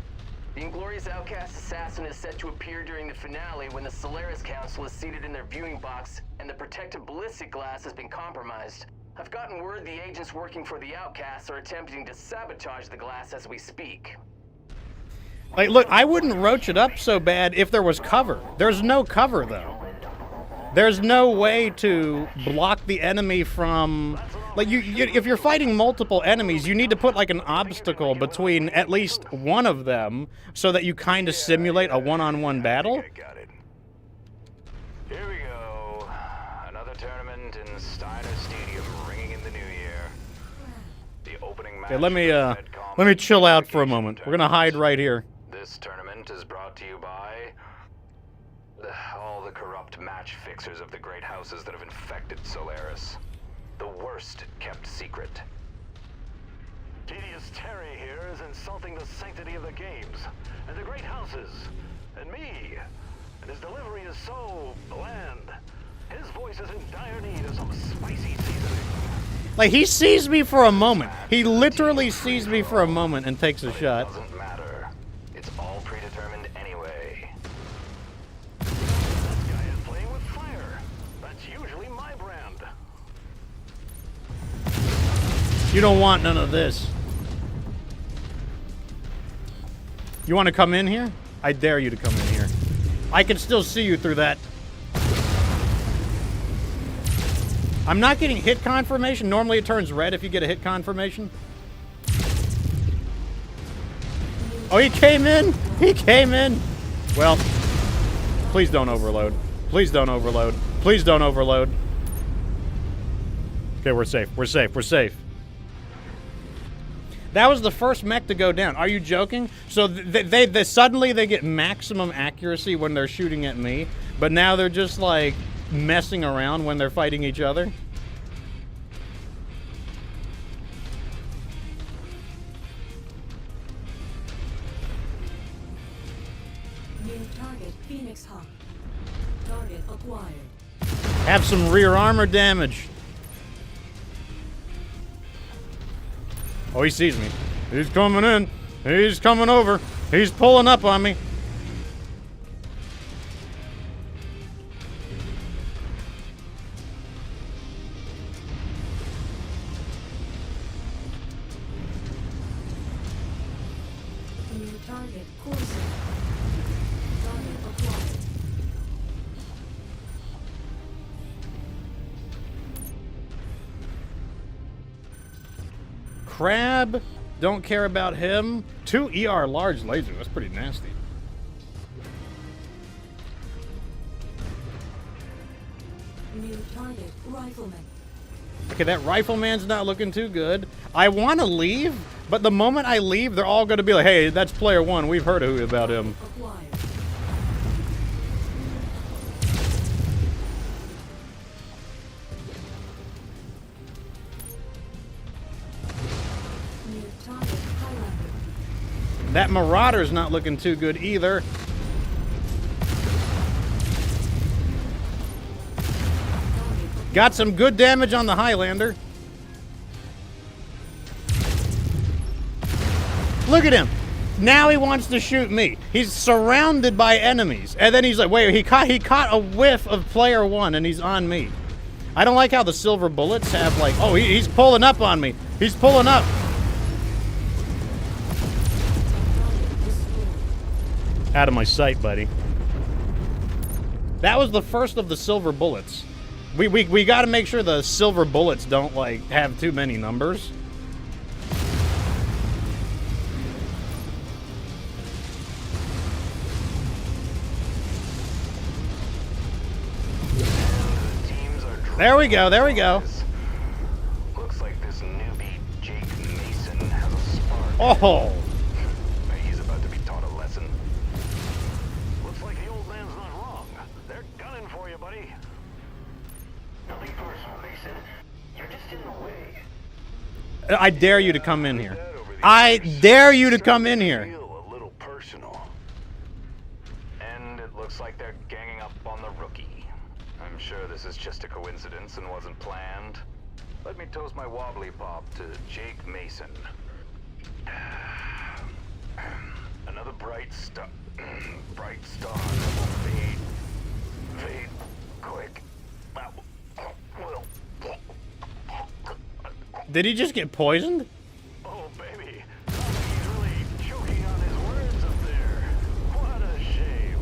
The Inglorious Outcast assassin is set to appear during the finale when the Solaris Council is seated in their viewing box and the protective ballistic glass has been compromised. I've gotten word the agents working for the Outcasts are attempting to sabotage the glass as we speak. Like, look, I wouldn't roach it up so bad if there was cover. There's no cover, though. There's no way to block the enemy from... Like, if you're fighting multiple enemies, you need to put, like, an obstacle between at least one of them so that you kind of simulate a one-on-one battle. I got it. Here we go. Another tournament in Steiner Stadium ringing in the new year. The opening match. Okay, let me chill out for a moment. We're gonna hide right here. This tournament is brought to you by all the corrupt match fixers of the great houses that have infected Solaris. The worst kept secret. Tedious Terry here is insulting the sanctity of the games, and the great houses, and me. And his delivery is so bland. His voice is in dire need of some spicy seasoning. Like, he sees me for a moment. He literally sees me for a moment and takes a shot. Doesn't matter. It's all predetermined anyway. This guy is playing with fire. That's usually my brand. You don't want none of this. You want to come in here? I dare you to come in here. I can still see you through that. I'm not getting hit confirmation. Normally it turns red if you get a hit confirmation. Oh, he came in! He came in! Well, please don't overload. Please don't overload. Please don't overload. Okay, we're safe. We're safe. We're safe. That was the first mech to go down. Are you joking? So they suddenly they get maximum accuracy when they're shooting at me, but now they're just like messing around when they're fighting each other. New target, Phoenix Hawk. Target acquired. Have some rear armor damage. Oh, he sees me. He's coming in. He's coming over. He's pulling up on me. New target, Corsair. Target acquired. Crab. Don't care about him. 2 ER large laser. That's pretty nasty. New target, Rifleman. Okay, that rifleman's not looking too good. I want to leave, but the moment I leave, they're all going to be like, hey, that's player 1. We've heard about him. Acquired. New target, Highlander. That marauder's not looking too good either. Got some good damage on the Highlander. Look at him. Now he wants to shoot me. He's surrounded by enemies. And then he's like, wait, he caught a whiff of player 1 and he's on me. I don't like how the silver bullets have like, oh, he's pulling up on me. He's pulling up. Out of my sight, buddy. That was the first of the silver bullets. We got to make sure the silver bullets don't like have too many numbers. There we go. There we go. Looks like this newbie Jake Mason has a spark. Oh. He's about to be taught a lesson. Looks like the old man's not wrong. They're gunning for you, buddy. Nothing personal, Mason. You're just in the way. I dare you to come in here. I dare you to come in here. Feel a little personal. And it looks like they're ganging up on the rookie. I'm sure this is just a coincidence and wasn't planned. Let me toast my wobbly pop to Jake Mason. Another bright star. Bright star. Fade. Fade. Quick. Did he just get poisoned? Oh, baby. He's really choking on his words up there. What a shame.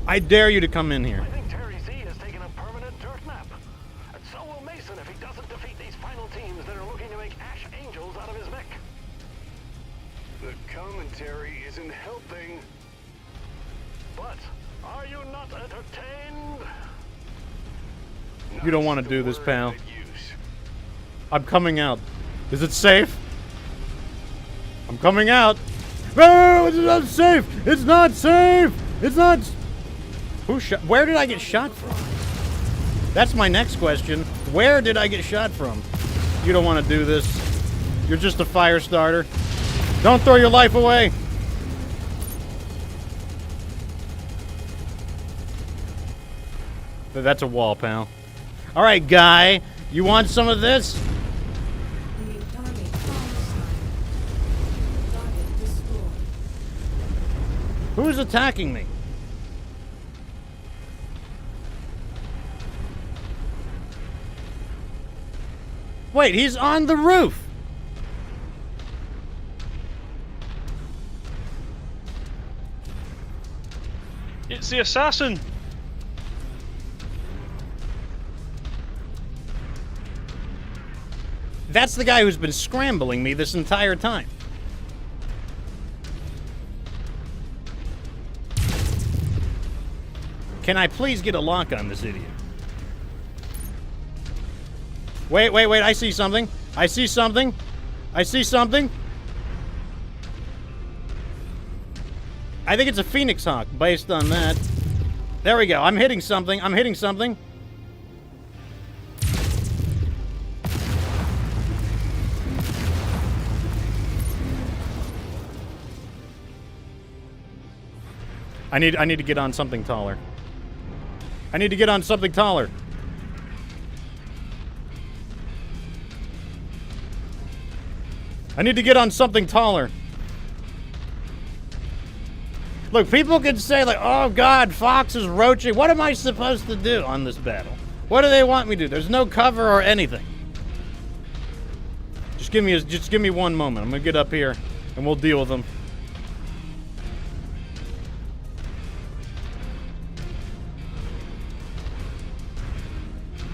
I dare you to come in here. I think Terry Z has taken a permanent dirt nap. And so will Mason if he doesn't defeat these final teams that are looking to make Ash Angels out of his mech. The commentary isn't helping. But are you not entertained? You don't want to do this, pal. I'm coming out. Is it safe? I'm coming out. No, it's not safe. It's not safe. It's not. Who shot? Where did I get shot from? That's my next question. Where did I get shot from? You don't want to do this. You're just a fire starter. Don't throw your life away. That's a wall, pal. All right, guy. You want some of this? New target, Palestine. Target destroyed. Who's attacking me? Wait, he's on the roof. It's the assassin. That's the guy who's been scrambling me this entire time. Can I please get a lock on this idiot? Wait, wait, wait, I see something. I see something. I see something. I think it's a Phoenix Hawk based on that. There we go. I'm hitting something. I'm hitting something. I need to get on something taller. I need to get on something taller. I need to get on something taller. Look, people can say like, oh God, Fox is roaching. What am I supposed to do on this battle? What do they want me to do? There's no cover or anything. Just give me one moment. I'm gonna get up here and we'll deal with them.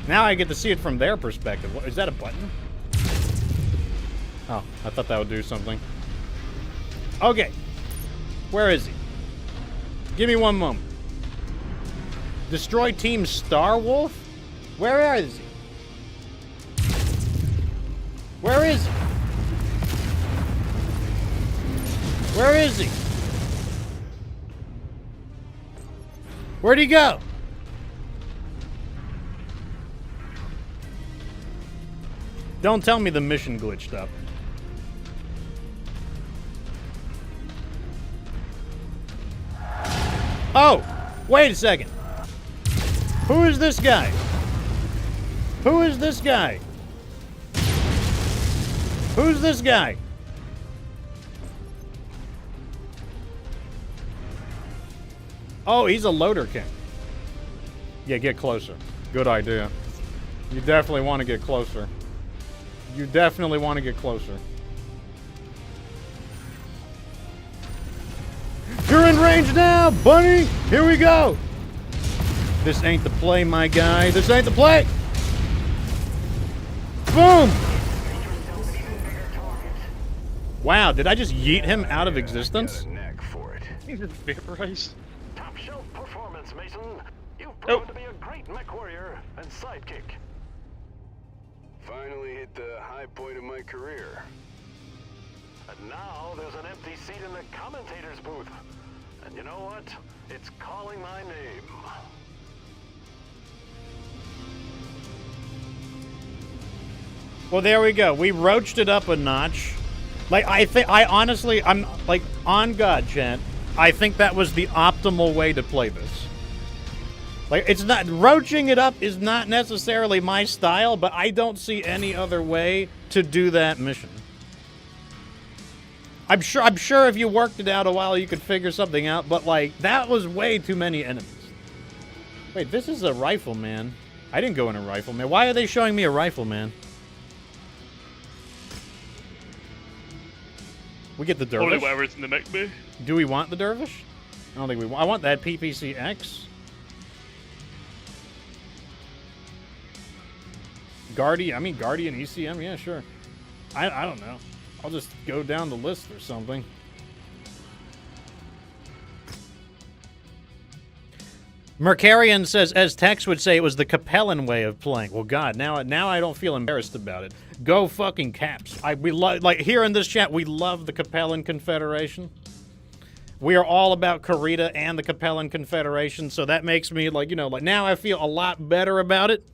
Now I get to see it from their perspective. What, is that a button? Oh, I thought that would do something. Okay. Where is he? Give me one moment. Destroy Team Star Wolf? Where is he? Where is he? Where is he? Where'd he go? Don't tell me the mission glitched up. Oh! Wait a second. Who is this guy? Who is this guy? Who's this guy? Oh, he's a loader king. Yeah, get closer. Good idea. You definitely want to get closer. You definitely want to get closer. You're in range now, bunny! Here we go! This ain't the play, my guy. This ain't the play! Boom! Wow, did I just yeet him out of existence? He just vaporized. Top shelf performance, Mason. You've proven to be a great MechWarrior and sidekick. Finally hit the high point of my career. And now there's an empty seat in the commentator's booth. And you know what? It's calling my name. Well, there we go. We roached it up a notch. Like, I honestly, I'm like, on God, chat, I think that was the optimal way to play this. Like, it's not, roaching it up is not necessarily my style, but I don't see any other way to do that mission. I'm sure if you worked it out a while, you could figure something out, but like, that was way too many enemies. Wait, this is a rifleman. I didn't go in a rifleman. Why are they showing me a rifleman? We get the dervish. Probably whatever's in the mech bay. Do we want the dervish? I don't think we want. I want that PPCX. Guardian. I mean, Guardian ECM. Yeah, sure. I don't know. I'll just go down the list or something. Mercarian says, as Tex would say, it was the Capellan way of playing. Well, God, now I don't feel embarrassed about it. Go fucking Caps. We like here in this chat, we love the Capellan Confederation. We are all about Karita and the Capellan Confederation, so that makes me like, you know, like now I feel a lot better about it.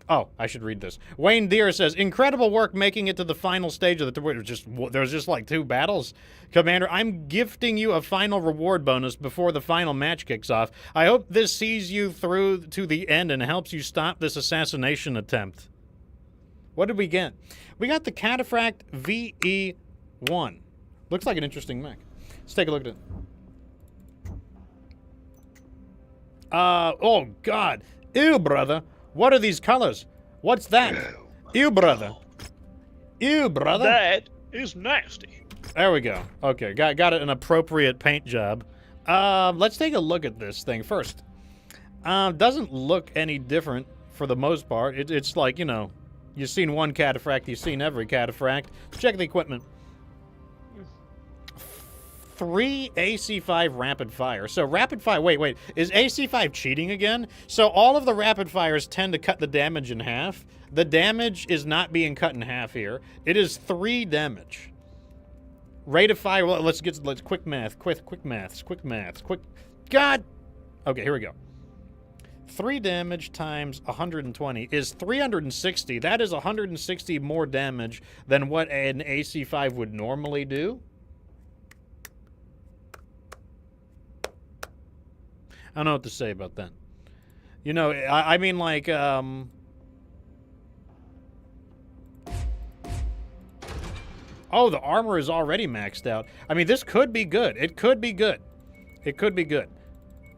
Oh, I should read this. Wayne Deere says, incredible work making it to the final stage of the there's just like 2 battles. Commander, I'm gifting you a final reward bonus before the final match kicks off. I hope this sees you through to the end and helps you stop this assassination attempt. What did we get? We got the Cataphract VE1. Looks like an interesting mech. Let's take a look at it. Oh, God. Ew, brother. What are these colors? What's that? Ew, brother. Ew, brother. That is nasty. There we go. Okay, got it an appropriate paint job. Let's take a look at this thing first. Doesn't look any different for the most part. It's like, you know, you've seen one cataphract, you've seen every cataphract. Let's check the equipment. 3 AC5 rapid fire. So rapid fire, wait, is AC5 cheating again? So all of the rapid fires tend to cut the damage in half. The damage is not being cut in half here. It is 3 damage. Rate of fire, well, let's quick math, quick maths. God! Okay, here we go. 3 damage times 120 is 360. That is 160 more damage than what an AC5 would normally do. I don't know what to say about that. You know, I mean, like, oh, the armor is already maxed out. I mean, this could be good. It could be good. It could be good.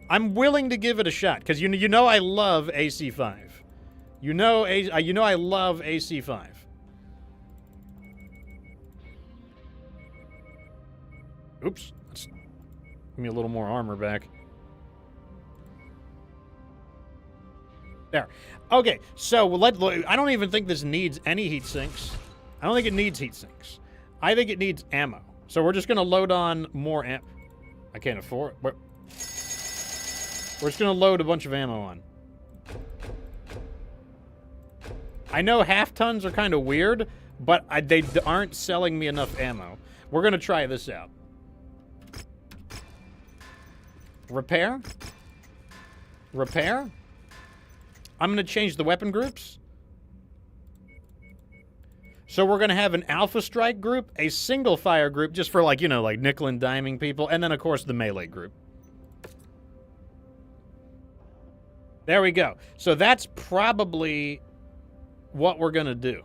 I'm willing to give it a shot, because you know I love AC5. You know I love AC5. Oops. Let's give me a little more armor back. There. Okay, so I don't even think this needs any heat sinks. I don't think it needs heat sinks. I think it needs ammo. So we're just going to load on more ammo. I can't afford it. We're just going to load a bunch of ammo on. I know half tons are kind of weird, but they aren't selling me enough ammo. We're going to try this out. Repair? Repair? I'm going to change the weapon groups. So we're going to have an Alpha Strike group, a single fire group, just for, like, you know, like nickel and diming people, and then, of course, the melee group. There we go. So that's probably what we're going to do.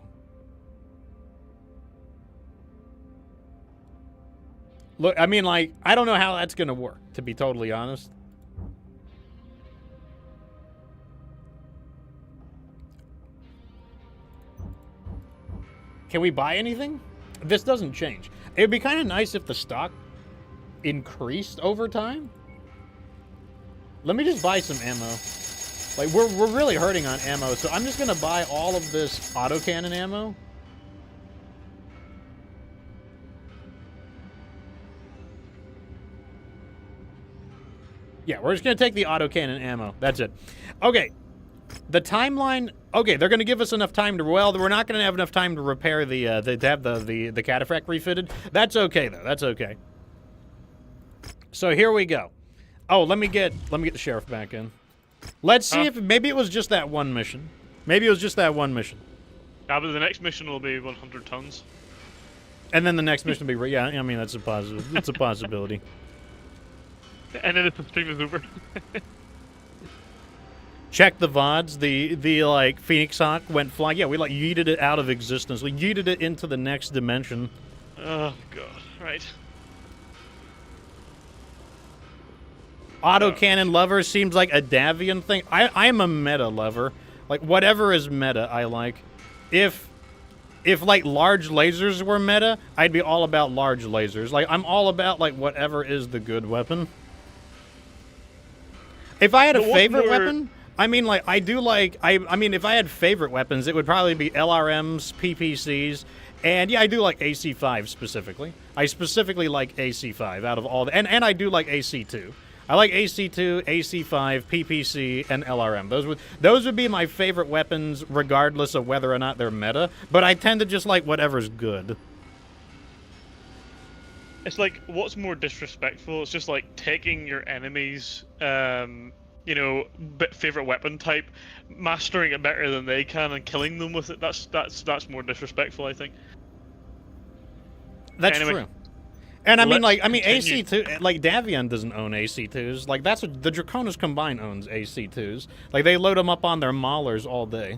Look, I mean, like, I don't know how that's going to work, to be totally honest. Can we buy anything? This doesn't change. It would be kind of nice if the stock increased over time. Let me just buy some ammo. Like, we're really hurting on ammo, so I'm just going to buy all of this autocannon ammo. Yeah, we're just going to take the autocannon ammo. That's it. Okay. The timeline, okay, they're going to give us enough time to, well, we're not going to have enough time to repair to have the cataphract refitted. That's okay, though. That's okay. So here we go. Oh, let me get the sheriff back in. Let's see if, maybe it was just that one mission. Maybe it was just that one mission. Yeah, but the next mission will be 100 tons. And then the next mission will be, yeah, I mean, that's a positive. It's a possibility. And then if the stream is over. Check the VODs. The like Phoenix Hawk went flying. Yeah, we like yeeted it out of existence. We yeeted it into the next dimension. Oh god, right. Autocannon lover seems like a Davian thing. I'm a meta lover. Like whatever is meta, I like. If like large lasers were meta, I'd be all about large lasers. Like I'm all about like whatever is the good weapon. If I had a favorite weapon, I mean, like, I do like, I mean, if I had favorite weapons, it would probably be LRMs, PPCs, and yeah, I do like AC5 specifically. I specifically like AC5 out of all the, and I do like AC2. I like AC2, AC5, PPC, and LRM. Those would be my favorite weapons regardless of whether or not they're meta, but I tend to just like whatever's good. It's like, what's more disrespectful? It's just like taking your enemy's, you know, favorite weapon type, mastering it better than they can, and killing them with it. That's more disrespectful, I think. That's true. And I mean, like, AC2, like Davion doesn't own AC2s. Like that's what the Draconis Combine owns AC2s. Like they load them up on their maulers all day.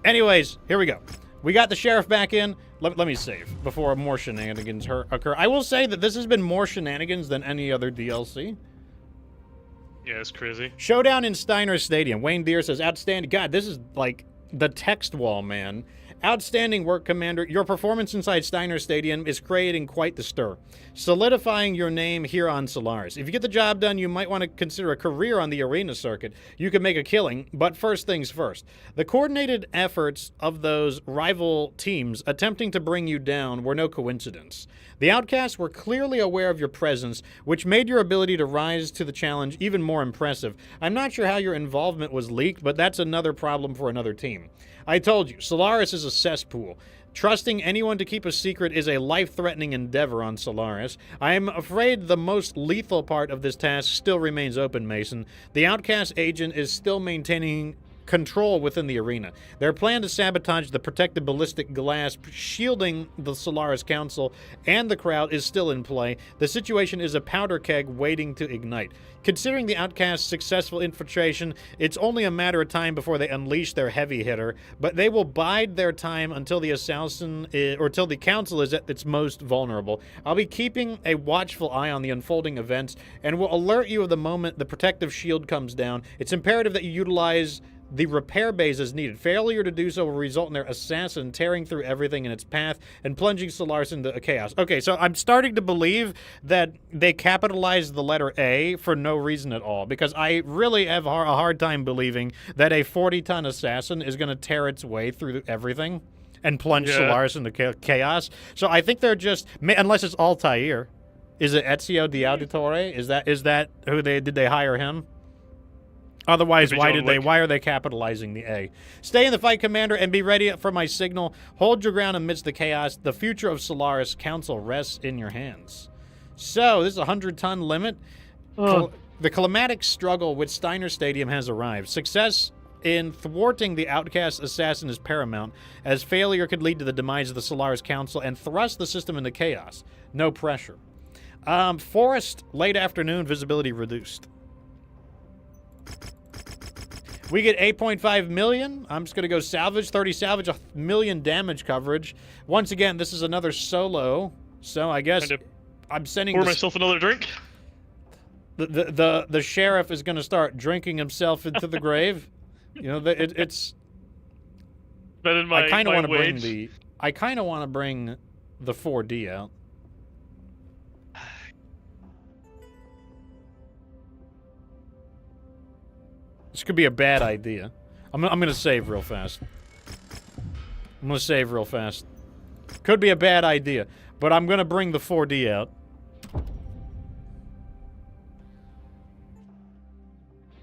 Anyways, here we go. We got the sheriff back in. Let me save before more shenanigans occur. I will say that this has been more shenanigans than any other DLC. Yeah, it's crazy. Showdown in Steiner Stadium. Wayne Deere says, outstanding. God, this is like the text wall, man. Outstanding work, Commander. Your performance inside Steiner Stadium is creating quite the stir, solidifying your name here on Solaris. If you get the job done, you might want to consider a career on the arena circuit. You could make a killing, but first things first. The coordinated efforts of those rival teams attempting to bring you down were no coincidence. The Outcasts were clearly aware of your presence, which made your ability to rise to the challenge even more impressive. I'm not sure how your involvement was leaked, but that's another problem for another team. I told you, Solaris is a cesspool. Trusting anyone to keep a secret is a life-threatening endeavor on Solaris. I am afraid the most lethal part of this task still remains open, Mason. The Outcast agent is still maintaining control within the arena. Their plan to sabotage the protected ballistic glass shielding the Solaris Council and the crowd is still in play. The situation is a powder keg waiting to ignite. Considering the Outcast's successful infiltration, it's only a matter of time before they unleash their heavy hitter, but they will bide their time until the assassin or till the council is at its most vulnerable. I'll be keeping a watchful eye on the unfolding events and will alert you of the moment the protective shield comes down. It's imperative that you utilize the repair bays as needed. Failure to do so will result in their assassin tearing through everything in its path and plunging Solaris into chaos. Okay, so I'm starting to believe that they capitalized the letter A for no reason at all, because I really have a hard time believing that a 40-ton assassin is going to tear its way through everything and plunge Solaris into chaos. So I think they're just, unless it's Altair. Is it Ezio the Auditore? Is that who did they hire him? Otherwise, why are they capitalizing the A? Stay in the fight, Commander, and be ready for my signal. Hold your ground amidst the chaos. The future of Solaris Council rests in your hands. So, this is a 100-ton limit. The climatic struggle with Steiner Stadium has arrived. Success in thwarting the Outcast assassin is paramount, as failure could lead to the demise of the Solaris Council and thrust the system into chaos. No pressure. Forest, late afternoon, visibility reduced. We get 8.5 million. I'm just going to go salvage, 30 salvage, 1 million damage coverage. Once again, this is another solo, so I guess I'm sending... Pour myself another drink. The sheriff is going to start drinking himself into the grave. You know, it's... Better than my I kind of want to wage. bring the 4D out. This could be a bad idea. I'm going to save real fast. Could be a bad idea, but I'm going to bring the 4D out.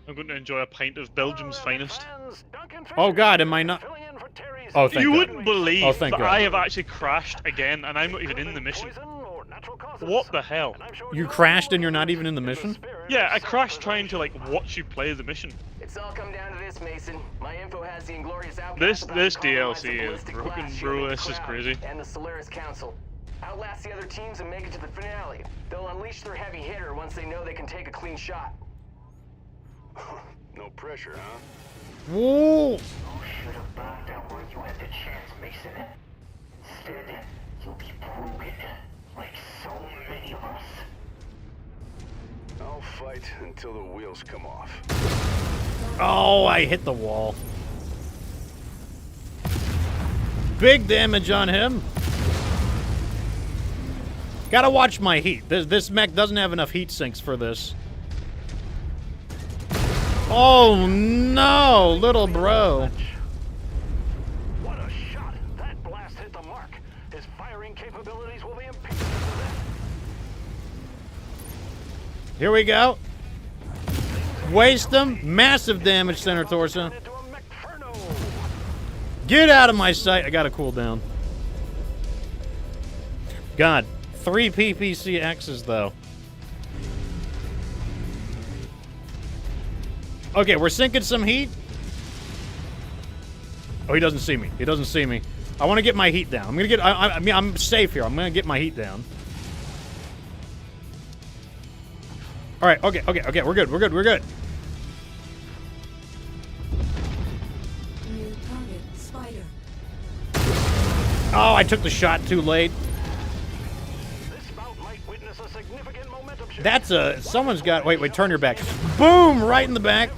I'm going to enjoy a pint of Belgium's finest. Oh God, am I not? Oh, thank God. You wouldn't believe thank that God. I have actually crashed again, and I'm not even in the mission. What the hell? You crashed and you're not even in the mission? Yeah, I crashed trying to, like, watch you play the mission. It's all come down to this, Mason. My info has the Inglorious Outcast. This DLC is broken, bro. This is crazy. And the Solaris Council. Outlast the other teams and make it to the finale. They'll unleash their heavy hitter once they know they can take a clean shot. No pressure, huh? Whoa! You should have backed out where you had the chance, Mason. Instead, you'll be broken, like so many of us. I'll fight until the wheels come off. Oh, I hit the wall. Big damage on him. Gotta watch my heat. This mech doesn't have enough heat sinks for this. Oh no, little bro. What a shot! That blast hit the mark. His firing capabilities will be impeded. Here we go. Waste them. Massive damage, center torso. Get out of my sight. I gotta cool down. God. 3 PPCXs, though. Okay, we're sinking some heat. Oh, he doesn't see me. He doesn't see me. I want to get my heat down. I'm gonna get... I mean, I'm safe here. I'm gonna get my heat down. All right. Okay. We're good. We're good. New target, Spider. Oh, I took the shot too late. That's a... Someone's got... Wait, turn your back. Boom! Right in the back.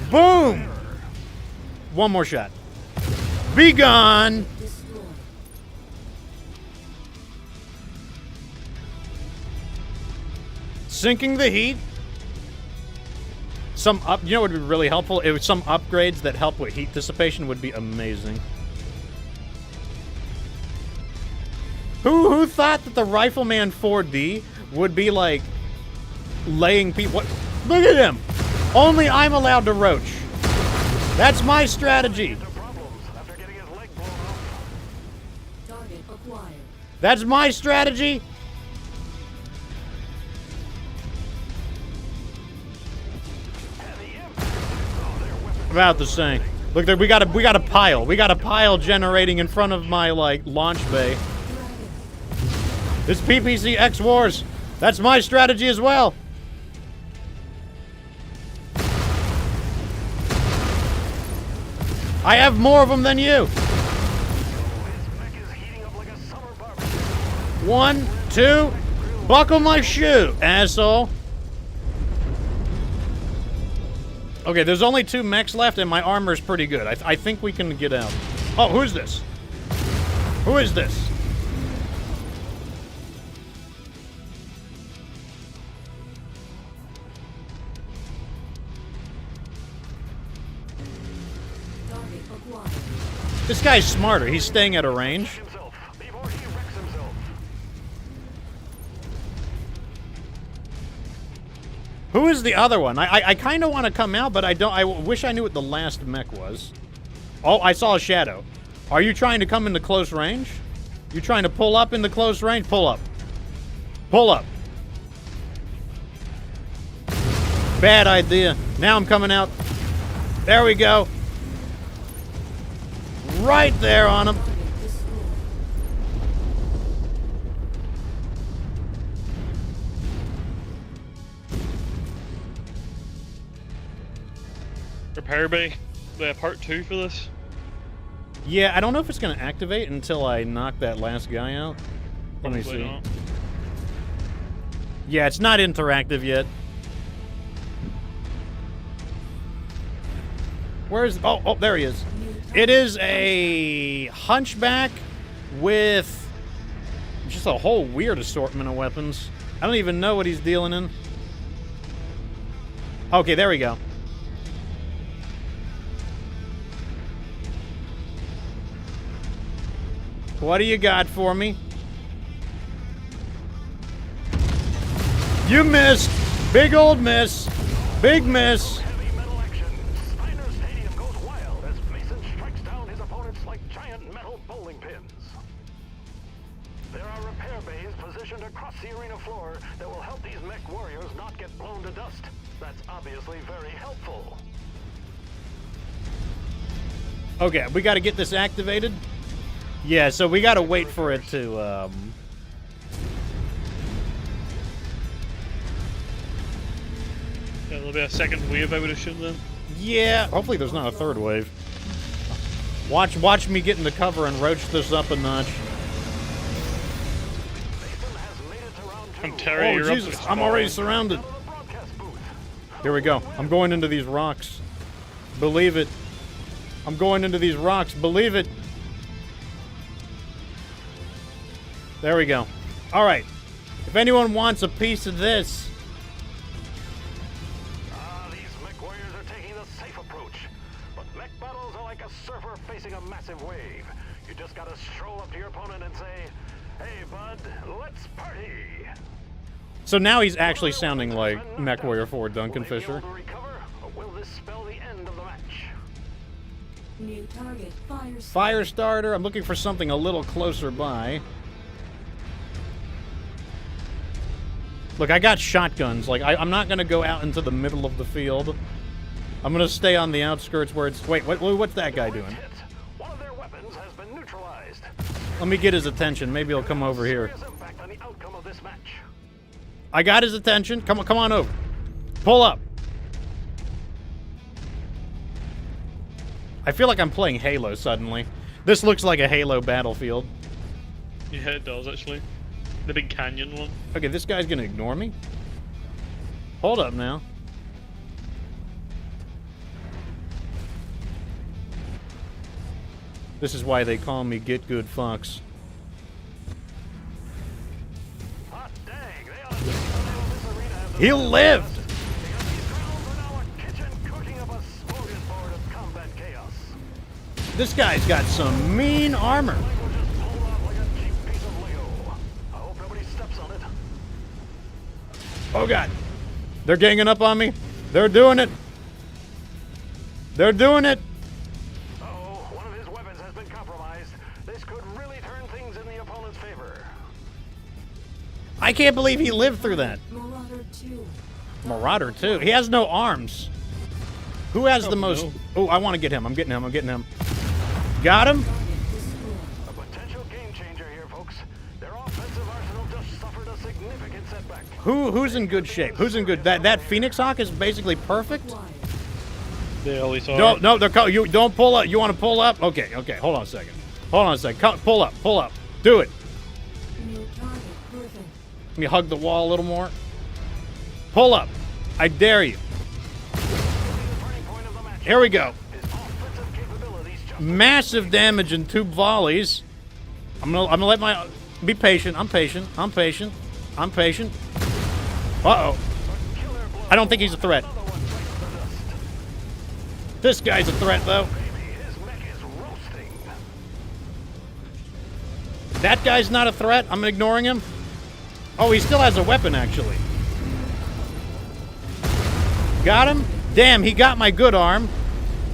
Boom! One more shot. Be gone! Destroyed. Sinking the heat. Some up, you know what would be really helpful? It was some upgrades that help with heat dissipation would be amazing. Who thought that the Rifleman 4D would be like laying people? What? Look at him! Only I'm allowed to roach. That's my strategy. Target acquired. That's my strategy. About the same. Look there, we got a pile. We got a pile generating in front of my like launch bay. This PPC X Wars. That's my strategy as well. I have more of them than you. 1, 2, buckle my shoe, asshole. Okay, there's only 2 mechs left, and my armor's pretty good. I think we can get out. Oh, who's this? Who is this? Target acquired. This guy's smarter. He's staying at a range. Who is the other one? I kind of want to come out, but I don't. I wish I knew what the last mech was. Oh, I saw a shadow. Are you trying to come into close range? You trying to pull up into close range? Pull up. Pull up. Bad idea. Now I'm coming out. There we go. Right there on him. Target destroyed. Repair bay, part 2 for this. Yeah, I don't know if it's going to activate until I knock that last guy out. Let me Probably see. not. Yeah, it's not interactive yet. Where's... Oh, there he is. It is a hunchback with just a whole weird assortment of weapons. I don't even know what he's dealing in. Okay, there we go. What do you got for me? You missed. Big old miss. Big miss. Heavy metal action. Steiner Stadium goes wild as Mason strikes down his opponents like giant metal bowling pins. There are repair bays positioned across the arena floor that will help these mech warriors not get blown to dust. That's obviously very helpful. Okay, we got to get this activated. Yeah, so we got to wait for it to, Yeah, there'll be a second wave, I would assume, then. Yeah, hopefully there's not a third wave. Watch me get into cover and roach this up a notch. I'm Terry, Oh, you're Jesus, up. I'm already surrounded. Here we go. I'm going into these rocks. Believe it. I'm going into these rocks. Believe it. There we go. All right. If anyone wants a piece of this... These mech warriors are taking the safe approach. But mech battles are like a surfer facing a massive wave. You just gotta stroll up to your opponent and say, "Hey, bud, let's party." So now he's actually sounding like MechWarrior 4 Duncan Will they be Fisher. able to recover, or will this spell the end of the match? New target. Fire. Fire starter. I'm looking for something a little closer by. Look, I got shotguns. Like, I'm not going to go out into the middle of the field. I'm going to stay on the outskirts where it's... Wait, what's that guy doing? One of their weapons has been neutralized. Let me get his attention. Maybe he'll come over here. Serious impact on the outcome of this match. I got his attention. Come on over. Pull up. I feel like I'm playing Halo suddenly. This looks like a Halo battlefield. Yeah, it does, actually. The big canyon one. Okay, this guy's gonna ignore me? Hold up now. This is why they call me Get Good Fox. Hot dang, they ought to take the name of this arena as the He lived! because these grounds are now a kitchen cooking up a smorgasbord of combat chaos. This guy's got some mean armor. Thing will just pull off like a cheap piece of Lego. I hope nobody steps on it. Oh god. They're ganging up on me. They're doing it. They're doing it. Uh-oh, one of his weapons has been compromised. This could really turn things in the opponent's favor. I can't believe he lived through that. Marauder 2. Marauder too. He has no arms. Who has the most? no. Oh, I want to get him. I'm getting him. I'm getting him. Got him. A potential game changer here, folks. Their offensive arsenal just suffered a significant setback. Who's in good shape? Who's in good? That Phoenix Hawk is basically perfect. They always are. No, they're you don't pull up. You want to pull up? Okay. Hold on a second. Pull up. Do it. New target proven. Let me hug the wall a little more. Pull up. I dare you. Here we go. His offensive capabilities just Massive damage in 2 volleys. I'm gonna let my be patient. I'm patient. Uh-oh. I don't think he's a threat. This guy's a threat though. his mech is roasting. That guy's not a threat. I'm ignoring him. Oh, he still has a weapon actually. Got him? Damn, he got my good arm.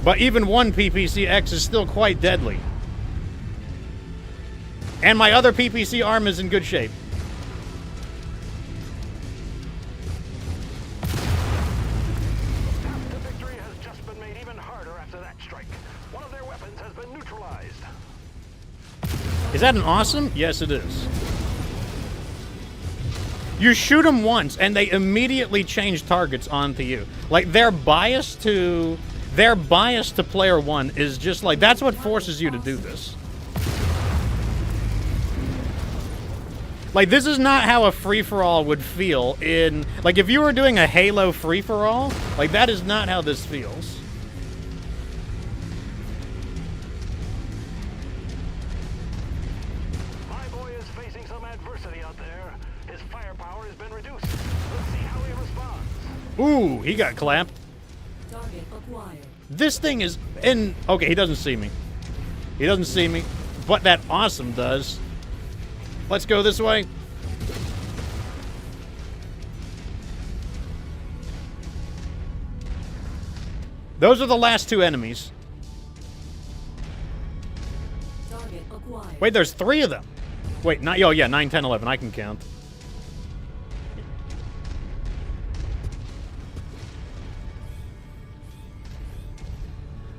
But even one PPC-X is still quite deadly. And my other PPC arm is in good shape. Path to victory has just been made even harder after that strike. One of their weapons has been neutralized. Is that an awesome? Yes, it is. You shoot them once, and they immediately change targets onto you. Like, their bias to player one is just like, that's what forces you to do this. Like, this is not how a free-for-all would feel in... Like, if you were doing a Halo free-for-all, like, that is not how this feels. My boy is facing some adversity out there. His firepower has been reduced. Let's see how he responds. Ooh, he got clapped. Target acquired. This thing is in... Okay, he doesn't see me. But that awesome does. Let's go this way. Those are the last 2 enemies. Target acquired. Wait, there's 3 of them. Wait, not... Oh, yeah, 9, 10, 11. I can count.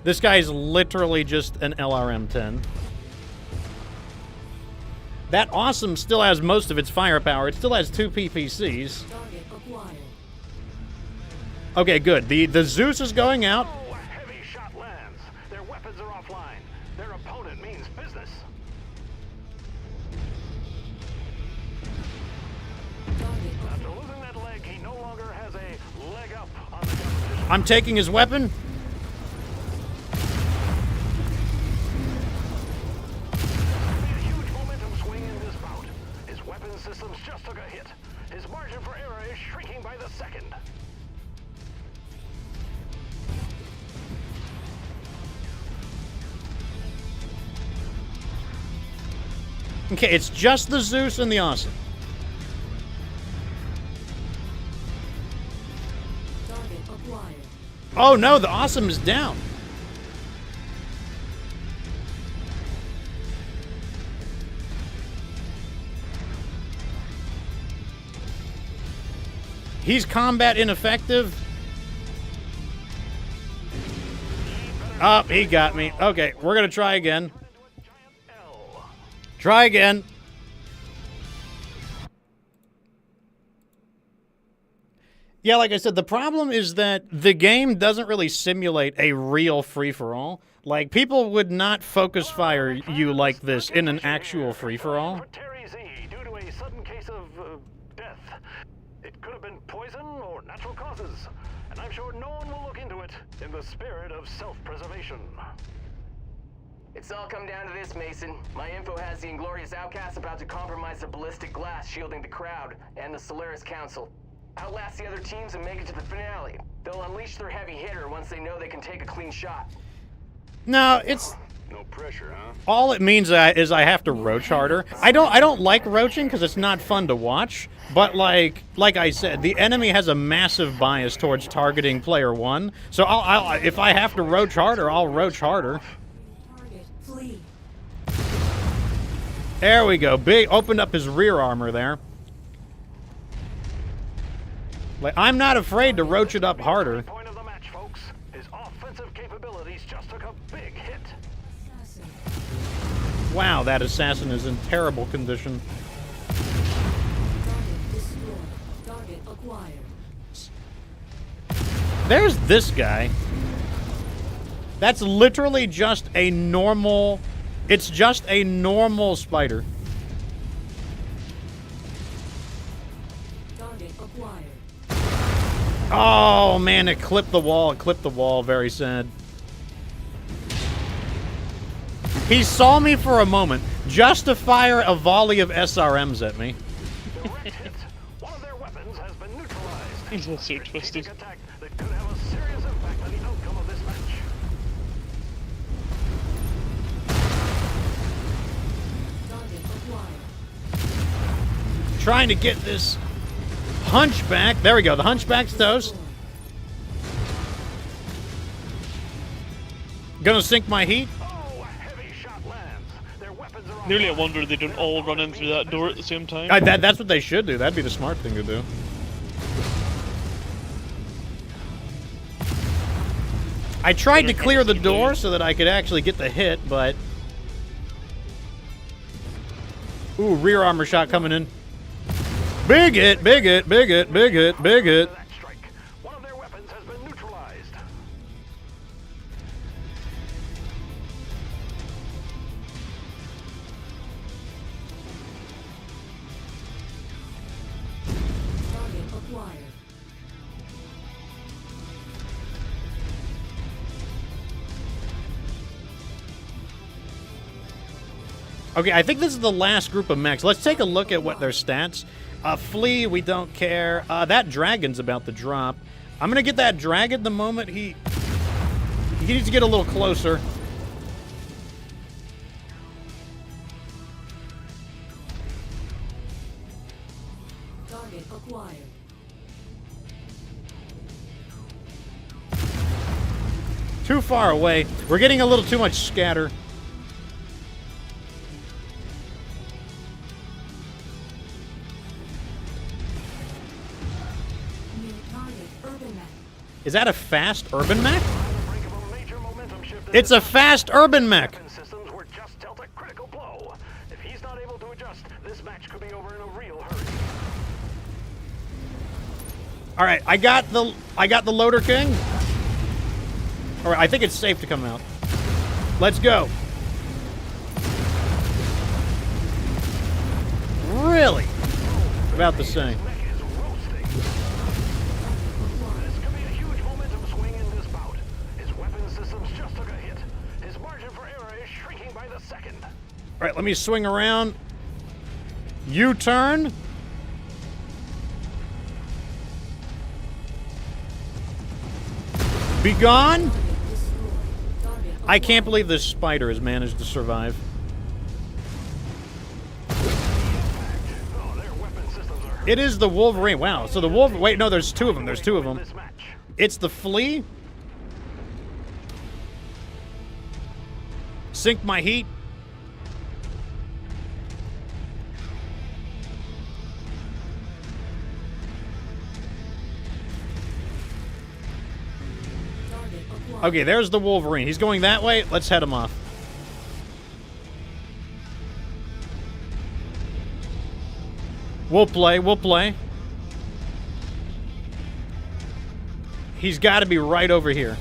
This guy is literally just an LRM-10. That awesome still has most of its firepower. It still has 2 PPCs. Target acquired. Okay, good. The Zeus is going out. Oh, a heavy shot lands. Their weapons are offline. Their opponent means business. Target After losing that leg, he no longer has a leg up on the competition. I'm taking his weapon. A huge momentum swing in this bout. His weapon systems just took a hit. His margin for error is shrinking by the second. Okay, it's just the Zeus and the awesome. target acquired. Oh no, the awesome is down. He's combat ineffective. Oh, he got me. Okay, we're gonna try again. Try again. Yeah, like I said, the problem is that the game doesn't really simulate a real free-for-all. Like, people would not focus fire you like this in an actual free-for-all. Terry Z, due to a sudden case of death. It could have been poison or natural causes, and I'm sure no one will look into it in the spirit of self-preservation. It's all come down to this, Mason. My info has the Inglorious Outcasts about to compromise the ballistic glass shielding the crowd and the Solaris Council. Outlast the other teams and make it to the finale. They'll unleash their heavy hitter once they know they can take a clean shot. No, it's No pressure, huh? all it means is I have to roach harder. I don't like roaching because it's not fun to watch. But like I said, the enemy has a massive bias towards targeting player one. So I'll if I have to roach harder, I'll roach harder. Target, flee. There we go. Big opened up his rear armor there. Like I'm not afraid to roach it up harder. Point of the match, folks. His offensive capabilities just took a big hit. Assassin. Wow, that assassin is in terrible condition. Target destroyed. Target acquired. There's this guy. That's literally just a normal... It's just a normal spider. Target acquired. Oh, man, it clipped the wall. It clipped the wall. Very sad. He saw me for a moment just to fire a volley of SRMs at me. Direct hit. One of their weapons has been neutralized. He's all so twisted. Strategic attack that could have a serious impact on the outcome of this match. Target acquired. Trying to get this hunchback. There we go. The hunchback's toast. Gonna sink my heat. Oh, a heavy shot lands. Their weapons are Nearly a online. wonder they don't all run in through that door at the same time. That's what they should do. That'd be the smart thing to do. I tried to clear the door so that I could actually get the hit, but... Ooh, rear armor shot coming in. Big hit, big hit, big hit, big hit, big hit. That strike. One of their weapons has been neutralized. Target acquired. Okay, I think this is the last group of mechs. Let's take a look at what their stats. Flea, we don't care. That dragon's about to drop. I'm gonna get that dragon the moment he needs to get a little closer. Target acquired. Too far away. We're getting a little too much scatter. New target urban map. Is that a fast urban mech? Brink of a major momentum shift in It's this a fast urban mech. weapon systems were just dealt a critical blow. If he's not able to adjust, this match could be over in a real hurry. All right, I got the loader king. All right, I think it's safe to come out. Let's go. Really? About the same. Mech is roasting. This could be a huge momentum swing in this bout. His weapon systems just took a hit. His margin for error is shrinking by the second. All right, let me swing around. U-turn. Be gone. I can't believe this spider has managed to survive. Oh, their weapon systems are hurt It is the Wolverine. Wow. So the Wolverine. Wait, no, there's two of them. There's two of them. this match. It's the Flea. Sink my heat. Target acquired. Okay, there's the Wolverine. He's going that way. Let's head him off. We'll play. We'll play. He's got to be right over here.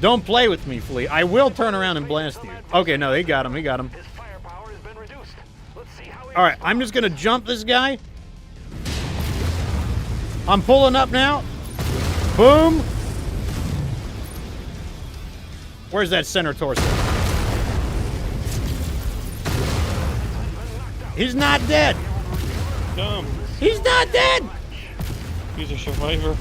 Don't play with me, Flea. I will turn around and blast you. Okay, no, he got him. He got him. His firepower has been reduced. Let's see how he All right, I'm just going to jump this guy. I'm pulling up now. Boom. Where's that center torso? He's not dead. Dumb. He's not dead. He's a survivor.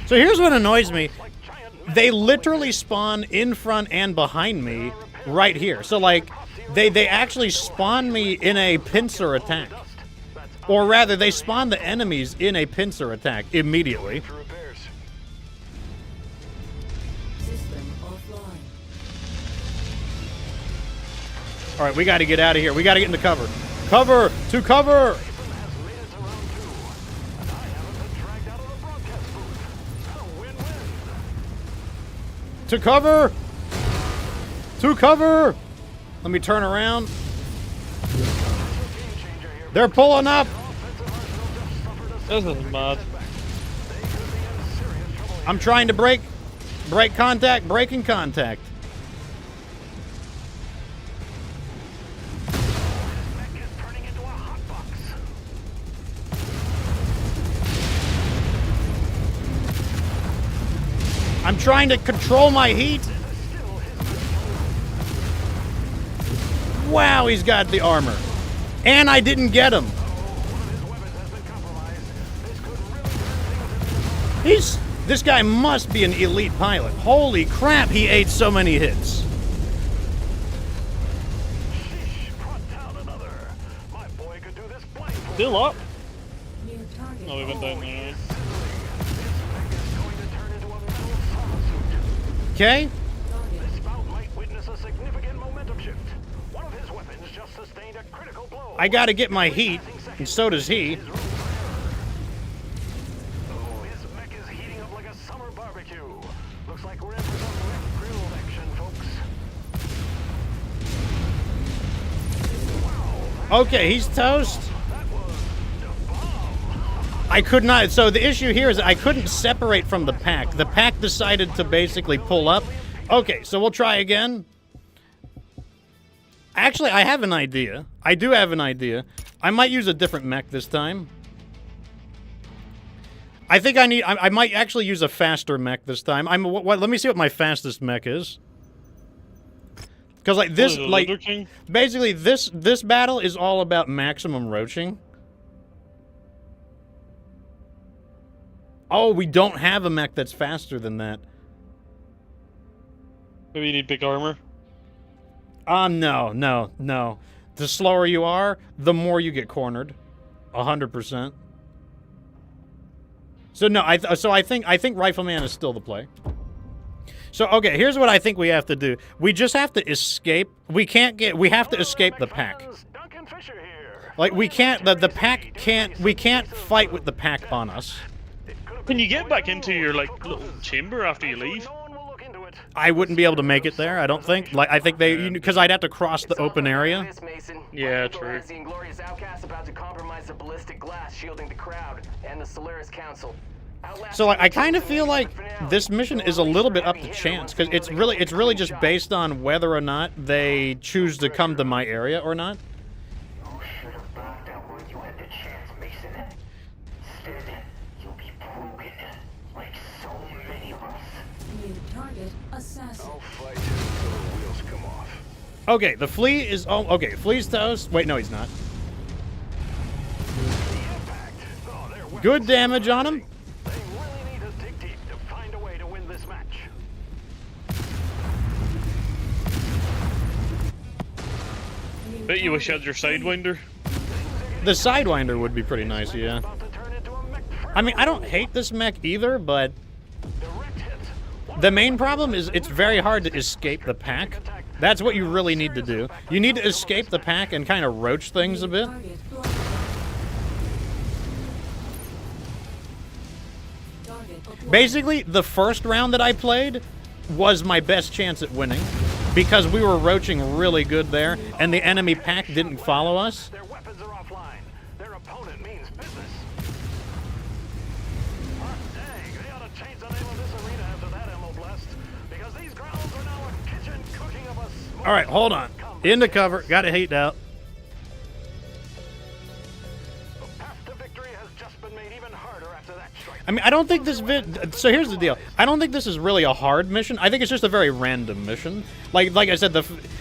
So here's what annoys me. They literally spawn in front and behind me right here. So like, they actually spawn me in a pincer attack. Or rather, they spawn the enemies in a pincer attack immediately. System offline. All right, we got to get out of here. We got to get into cover. Cover! To cover! To cover! To cover! Let me turn around. They're pulling up! This is mad. I'm trying to break contact, breaking contact. I'm trying to control my heat. Wow, he's got the armor. And I didn't get him. This guy must be an elite pilot. Holy crap, he ate so many hits. Still up? Near target. No, we went down there. Okay. I gotta get my heat, and so does he. Okay, he's toast. I could not. So the issue here is I couldn't separate from the pack. The pack decided to basically pull up. Okay, so we'll try again. Actually, I have an idea. I do have an idea. I might use a different mech this time. I think I might actually use a faster mech this time. Let me see what my fastest mech is. Because like this, basically this battle is all about maximum roaching. Oh, we don't have a mech that's faster than that. Maybe you need big armor. No. The slower you are, the more you get cornered. 100%. So no, I think Rifleman is still the play. So okay, here's what I think we have to do. We just have to escape. We have to escape the pack. Like we can't the pack can't we can't fight with the pack on us. Can you get back into your like little chamber after you leave? I wouldn't be able to make it there, I don't think. Like I think because I'd have to cross the open area. Yeah, true. The Inglorious Outcast about to compromise the ballistic glass shielding the crowd and the Solaris Council. So like, I kind of feel like this mission is a little bit up to chance because it's really just based on whether or not they choose to come to my area or not. You should have backed out where you had the chance, Mason. Instead, you'll be broken, like so many of us. New target assassin. I'll fight until the wheels come off. Okay, the flea is okay. Flea's toast. Wait, no, he's not. Good damage on him. Bet you wish you had your Sidewinder. The Sidewinder would be pretty nice, yeah. I mean, I don't hate this mech either, but the main problem is it's very hard to escape the pack. That's what you really need to do. You need to escape the pack and kind of roach things a bit. Basically, the first round that I played was my best chance at winning because we were roaching really good there and the enemy pack didn't follow us. Their weapons are offline. Their opponent means business. Hot dang, they ought to change the name of this arena after that, ammo blast. Because these grounds are now a kitchen cooking of a smoke. All right, hold on. Into cover. Got it heat out. The path to victory has just been been made even harder after that strike. I mean, I don't think this so here's the deal. I don't think this is really a hard mission. I think it's just a very random mission. Like I said,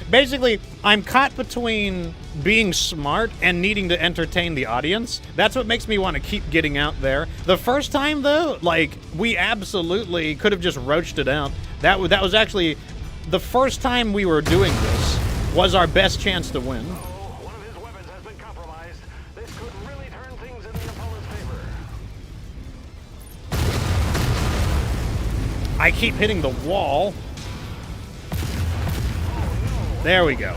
basically, I'm caught between being smart and needing to entertain the audience. That's what makes me want to keep getting out there. The first time, though, like, we absolutely could have just roached it out. That was actually the first time we were doing this was our best chance to win. One of his weapons has been compromised. This could really turn things in the opponent's favor. I keep hitting the wall. There we go.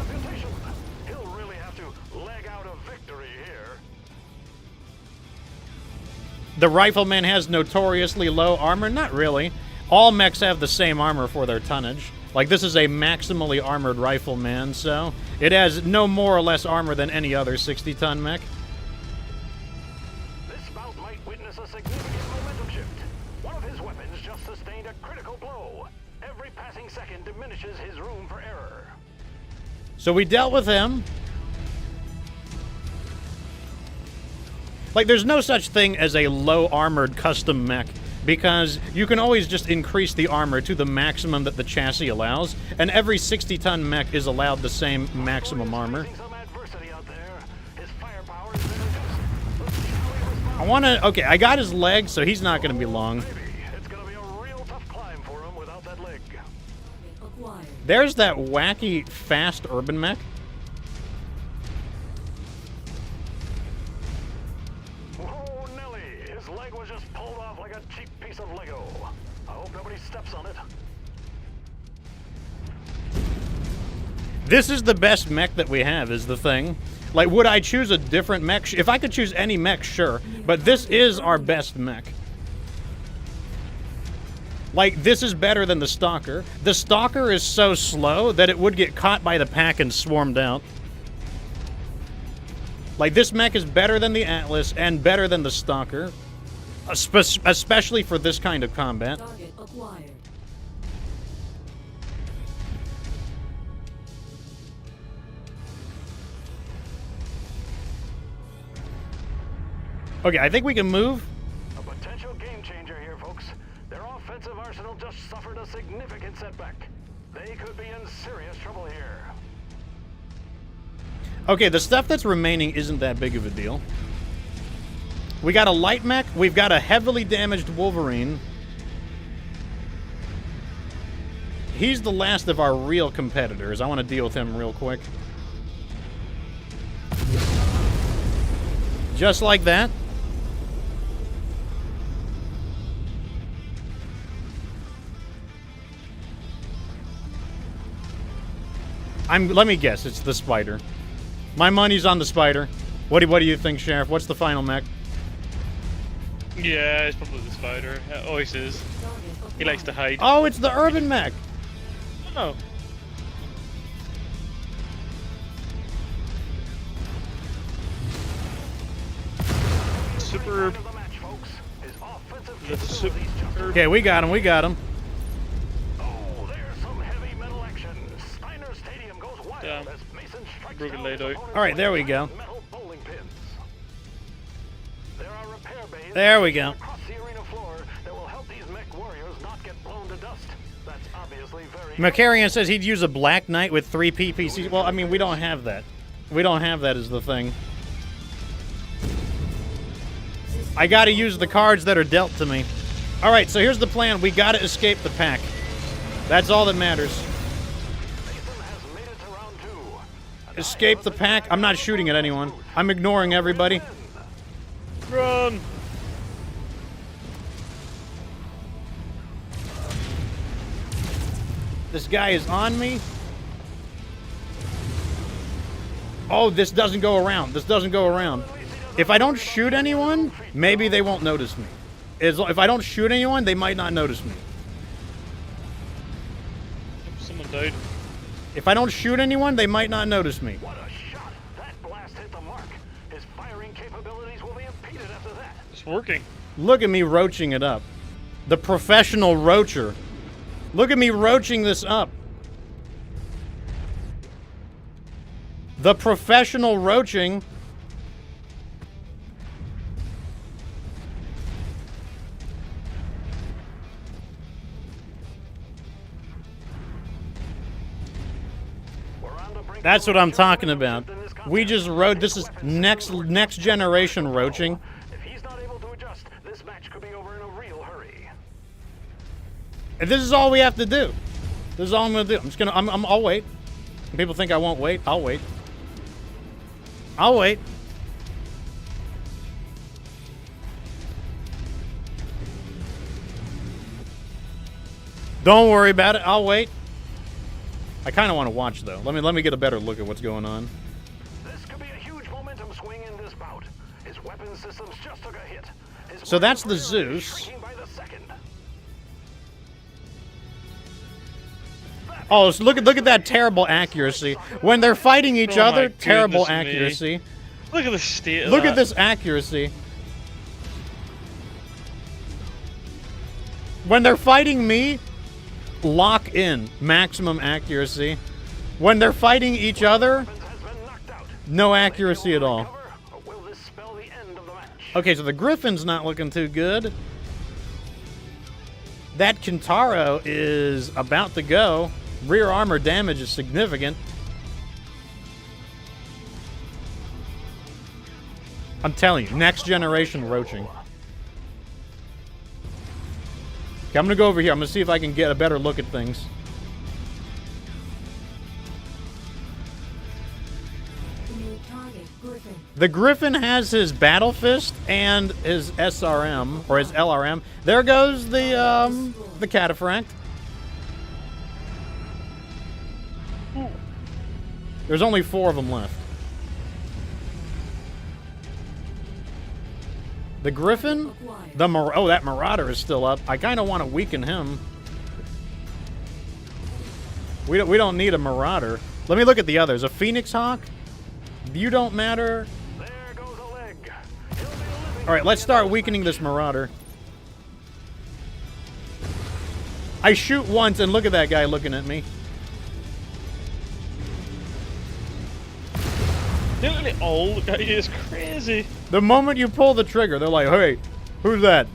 He'll really have to leg out a victory here. The rifleman has notoriously low armor? Not really. All mechs have the same armor for their tonnage. Like, this is a maximally armored rifleman, so it has no more or less armor than any other 60-ton mech. This bout might witness a significant momentum shift. One of his weapons just sustained a critical blow. Every passing second diminishes his room for error. So we dealt with him. Like, there's no such thing as a low-armored custom mech, because you can always just increase the armor to the maximum that the chassis allows, and every 60-ton mech is allowed the same maximum armor. I want to... Okay, I got his leg, so he's not going to be long. It's going to be a real tough climb for him without that leg. There's that wacky, fast urban mech. Oh, Nelly! His leg was just pulled off like a cheap piece of Lego. I hope nobody steps on it. This is the best mech that we have, is the thing. Like, would I choose a different mech? If I could choose any mech, sure. But this is our best mech. Like, this is better than the Stalker. The Stalker is so slow that it would get caught by the pack and swarmed out. Like, this mech is better than the Atlas and better than the Stalker. Especially for this kind of combat. Target acquired. Okay, I think we can move. A potential game changer here, folks. Their offensive arsenal just suffered a significant setback. They could be in serious trouble here. Okay, the stuff that's remaining isn't that big of a deal. We got a light mech. We've got a heavily damaged Wolverine. He's the last of our real competitors. I want to deal with him real quick. Just like that. Let me guess, it's the Spider. My money's on the Spider. What do you think, Sheriff? What's the final mech? Yeah, it's probably the Spider. Always is. He likes to hide. Oh, it's the urban mech. Oh. Super. The super. Okay, we got him. We got him. Oh, there's some heavy metal action. Steiner Stadium goes wild Damn. as Mason strikes Broken down laid his out. opponent's All right, there we go. metal bowling pins. There are repair bays There we go. across the arena floor that will help these MechWarriors not get blown to dust. That's obviously very MechWarrior says he'd use a Black Knight with 3 PPCs. Well, I mean, we don't have that. We don't have that as the thing. I gotta use the cards that are dealt to me. Alright, so here's the plan. We gotta escape the pack. That's all that matters. Escape the pack. I'm not shooting at anyone. I'm ignoring everybody. Run! This guy is on me. Oh, this doesn't go around. This doesn't go around. If I don't shoot anyone, maybe they won't notice me. If I don't shoot anyone, they might not notice me. Someone died. If I don't shoot anyone, they might not notice me. What a shot! That blast hit the mark. His firing capabilities will be impeded after that. It's working. Look at me roaching it up. The professional roacher. Look at me roaching this up. The professional roaching. That's what I'm talking about. We just rode. This is next generation roaching. If he's not able to adjust, this match could be over in a real hurry. And this is all we have to do. This is all I'm gonna do. I'll wait. When people think I won't wait, I'll wait. I'll wait. Don't worry about it. I'll wait. I kind of want to watch though. Let me get a better look at what's going on. This could be a huge momentum swing in this bout. His weapon systems just took a hit. So that's the Zeus. Oh, so look at that terrible accuracy. When they're fighting each other, terrible accuracy. Look at the state of Look that. at this accuracy. When they're fighting me, lock in, maximum accuracy. When they're fighting each other, no accuracy at all. Okay, so the Griffin's not looking too good. That Kintaro is about to go. Rear armor damage is significant. I'm telling you, next generation roaching. Okay, I'm gonna go over here. I'm gonna see if I can get a better look at things. New target, Griffin. The Griffin has his Battle Fist and his SRM, or his LRM. There goes the Cataphract. There's only 4 of them left. The Griffin? That Marauder is still up. I kind of want to weaken him. We don't need a Marauder. Let me look at the others. A Phoenix Hawk? You don't matter. There goes a leg. All right, let's start weakening this Marauder. I shoot once and look at that guy looking at me. Literally all the guy is crazy. The moment you pull the trigger, they're like, hey, who's that?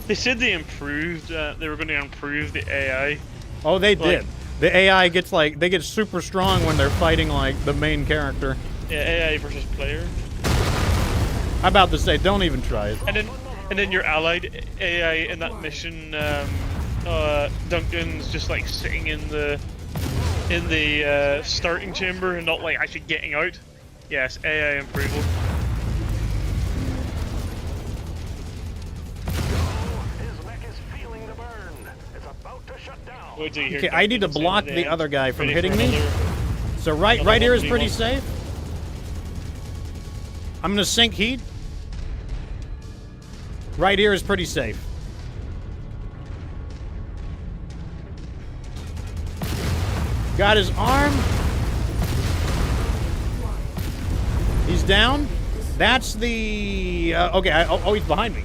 They said they improved, they were going to improve the AI. Oh, they did. The AI gets they get super strong when they're fighting the main character. Yeah, AI versus player. I'm about to say, don't even try it. And then your allied AI in that mission, Duncan's just sitting in the starting chamber and not actually getting out. Yes, AI approval. His mech is feeling the burn. It's about to shut down. Okay, I need to block the other guy from hitting me. So right here is pretty safe. I'm gonna sink heat. Right here is pretty safe. Got his arm. He's down. That's the... okay, oh, he's behind me.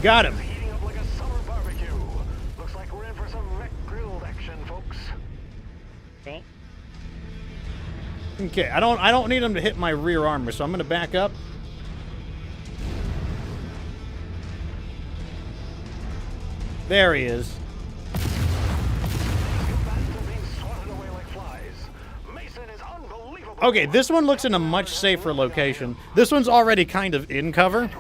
Got him. Heating up like a summer barbecue. Looks like we're in for some mech grilled action, folks. Okay, I don't need him to hit my rear armor, so I'm gonna back up. There he is. Okay, this one looks in a much safer location. This one's already kind of in cover.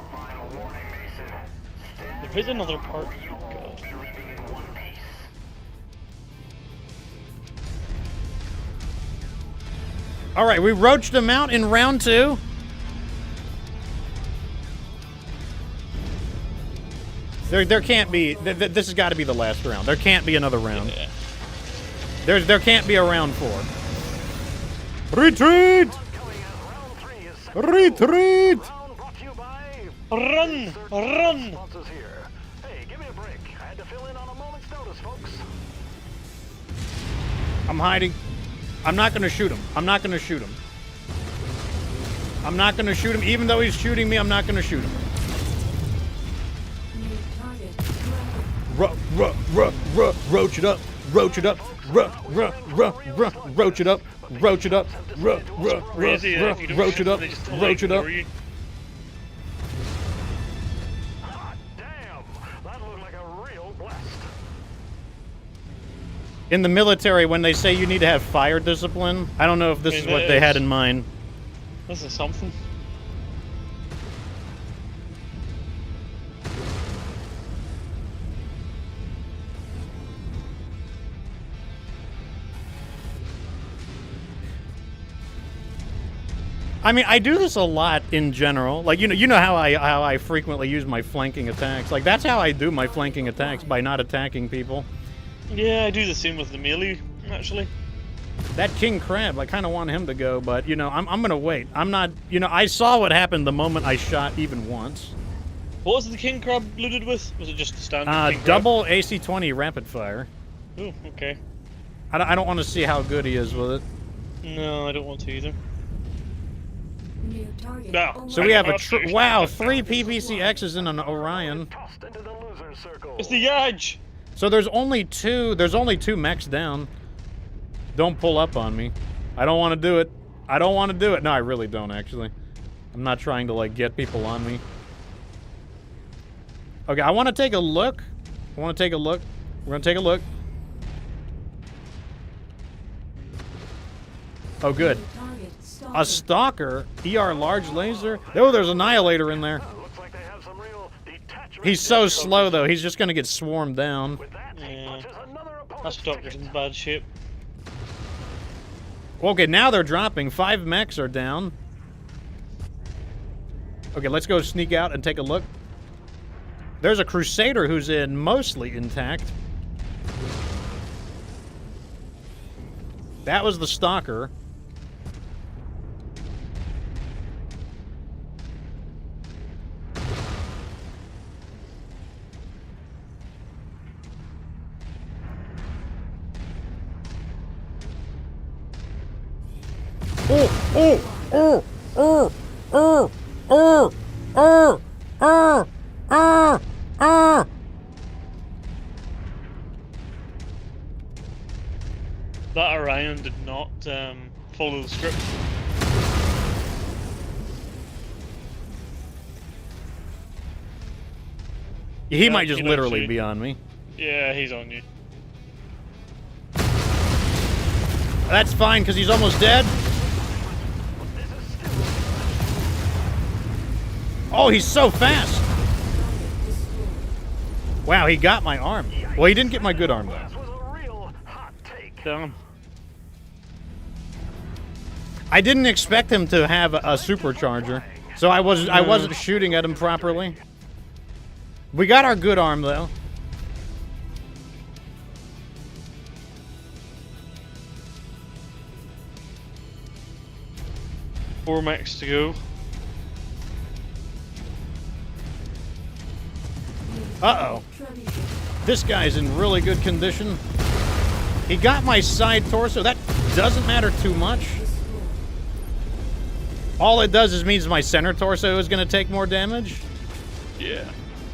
There is another part. All right, we roached him out in round 2. There can't be. This has got to be the last round. There can't be another round. Yeah. There can't be a round 4. Retreat! Retreat! Run! Run! Hey, give me a break. I had to fill in on a moment's notice, folks. I'm hiding. I'm not going to shoot him. I'm not going to shoot him. I'm not going to shoot him. Even though he's shooting me, I'm not going to shoot him. Roach it up. Roach it up. Roach it up. Roach it up. Roach it up. Roach it up. Roach it up. Damn, that looked like a real blast. In the military, when they say you need to have fire discipline, I don't know if this is what they had in mind. This is something. I mean, I do this a lot in general. Like, you know how I frequently use my flanking attacks. Like, that's how I do my flanking attacks, by not attacking people. Yeah, I do the same with the melee, actually. That King Crab, I kind of want him to go, but, you know, I'm going to wait. I'm not, you know, I saw what happened the moment I shot even once. What was the King Crab looted with? Was it just the standard King Crab? Double AC-20 rapid fire. Oh, okay. I don't want to see how good he is with it. No, I don't want to either. New target. No. So we have a wow, 3 PPCXs in an Orion. It's the Yaj! So there's only two mechs down. Don't pull up on me. I don't want to do it. I don't want to do it. No, I really don't, actually. I'm not trying to, like, get people on me. Okay, I want to take a look. I want to take a look. We're going to take a look. Oh, good. A stalker, ER large laser. Oh, there's Annihilator in there. He's so slow though. He's just gonna get swarmed down. Yeah. That stalker's in bad shape. Okay, now they're dropping. 5 mechs are down. Okay, let's go sneak out and take a look. There's a Crusader who's in mostly intact. That was the stalker. That Orion did not follow the script. He might just literally be on me. Yeah, he's on you. That's fine, because he's almost dead. Oh, he's so fast. Wow, he got my arm. Well, he didn't get my good arm, though. Damn. I didn't expect him to have a supercharger, so I wasn't shooting at him properly. We got our good arm, though. Four mechs to go. Uh-oh. This guy's in really good condition. He got my side torso. That doesn't matter too much. All it does is means my center torso is going to take more damage. Yeah.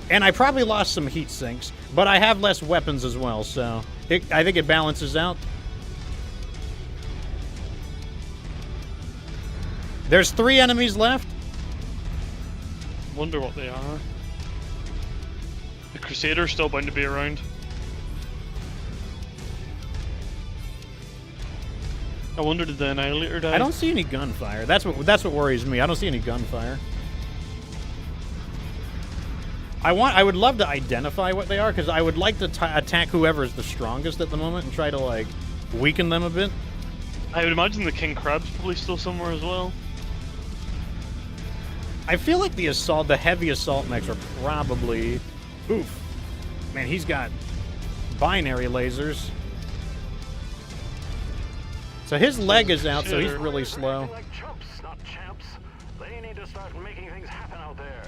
And I probably lost some heat sinks, but I have less weapons as well, so I think it balances out. There's 3 enemies left. Wonder what they are. The Crusader's still bound to be around. I wonder, did the Annihilator die? I don't see any gunfire. That's what worries me. I don't see any gunfire. I would love to identify what they are, because I would like to attack whoever's the strongest at the moment and try to, like, weaken them a bit. I would imagine the King Crab's probably still somewhere as well. I feel like the heavy assault mechs are probably... Oof. Man, he's got binary lasers. So his leg is out, so he's really slow.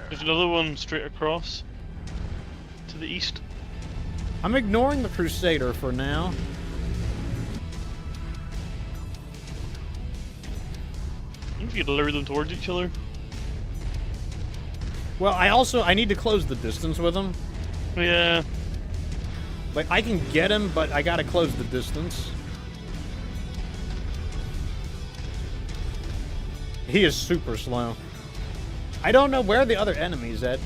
There's another one straight across to the east. I'm ignoring the Crusader for now. I think you could lure them towards each other. Well, I need to close the distance with him. Yeah. Like, I can get him, but I gotta close the distance. He is super slow. I don't know where the other enemy's at.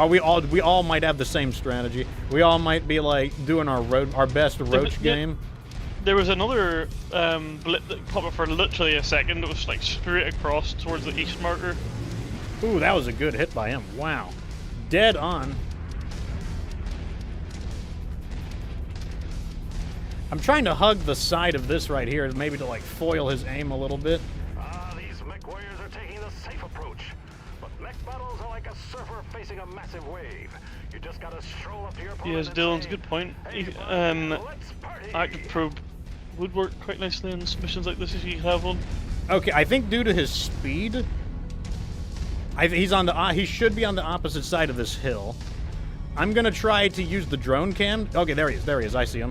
We all might have the same strategy. We all might be like doing our best roach game. There was another blip that popped up for literally a second. It was like straight across towards the east marker. Ooh, that was a good hit by him. Wow. Dead on. I'm trying to hug the side of this right here, maybe to like foil his aim a little bit. These MechWarriors are taking the safe approach. But mech battles are like a surfer facing a massive wave. You just gotta stroll up to your opponent. Yes, Dylan's a good point. Active probe would work quite nicely in missions like this if you have one. Okay, I think due to his speed, he's on the he should be on the opposite side of this hill. I'm gonna try to use the drone cam. Okay, there he is. There he is. I see him.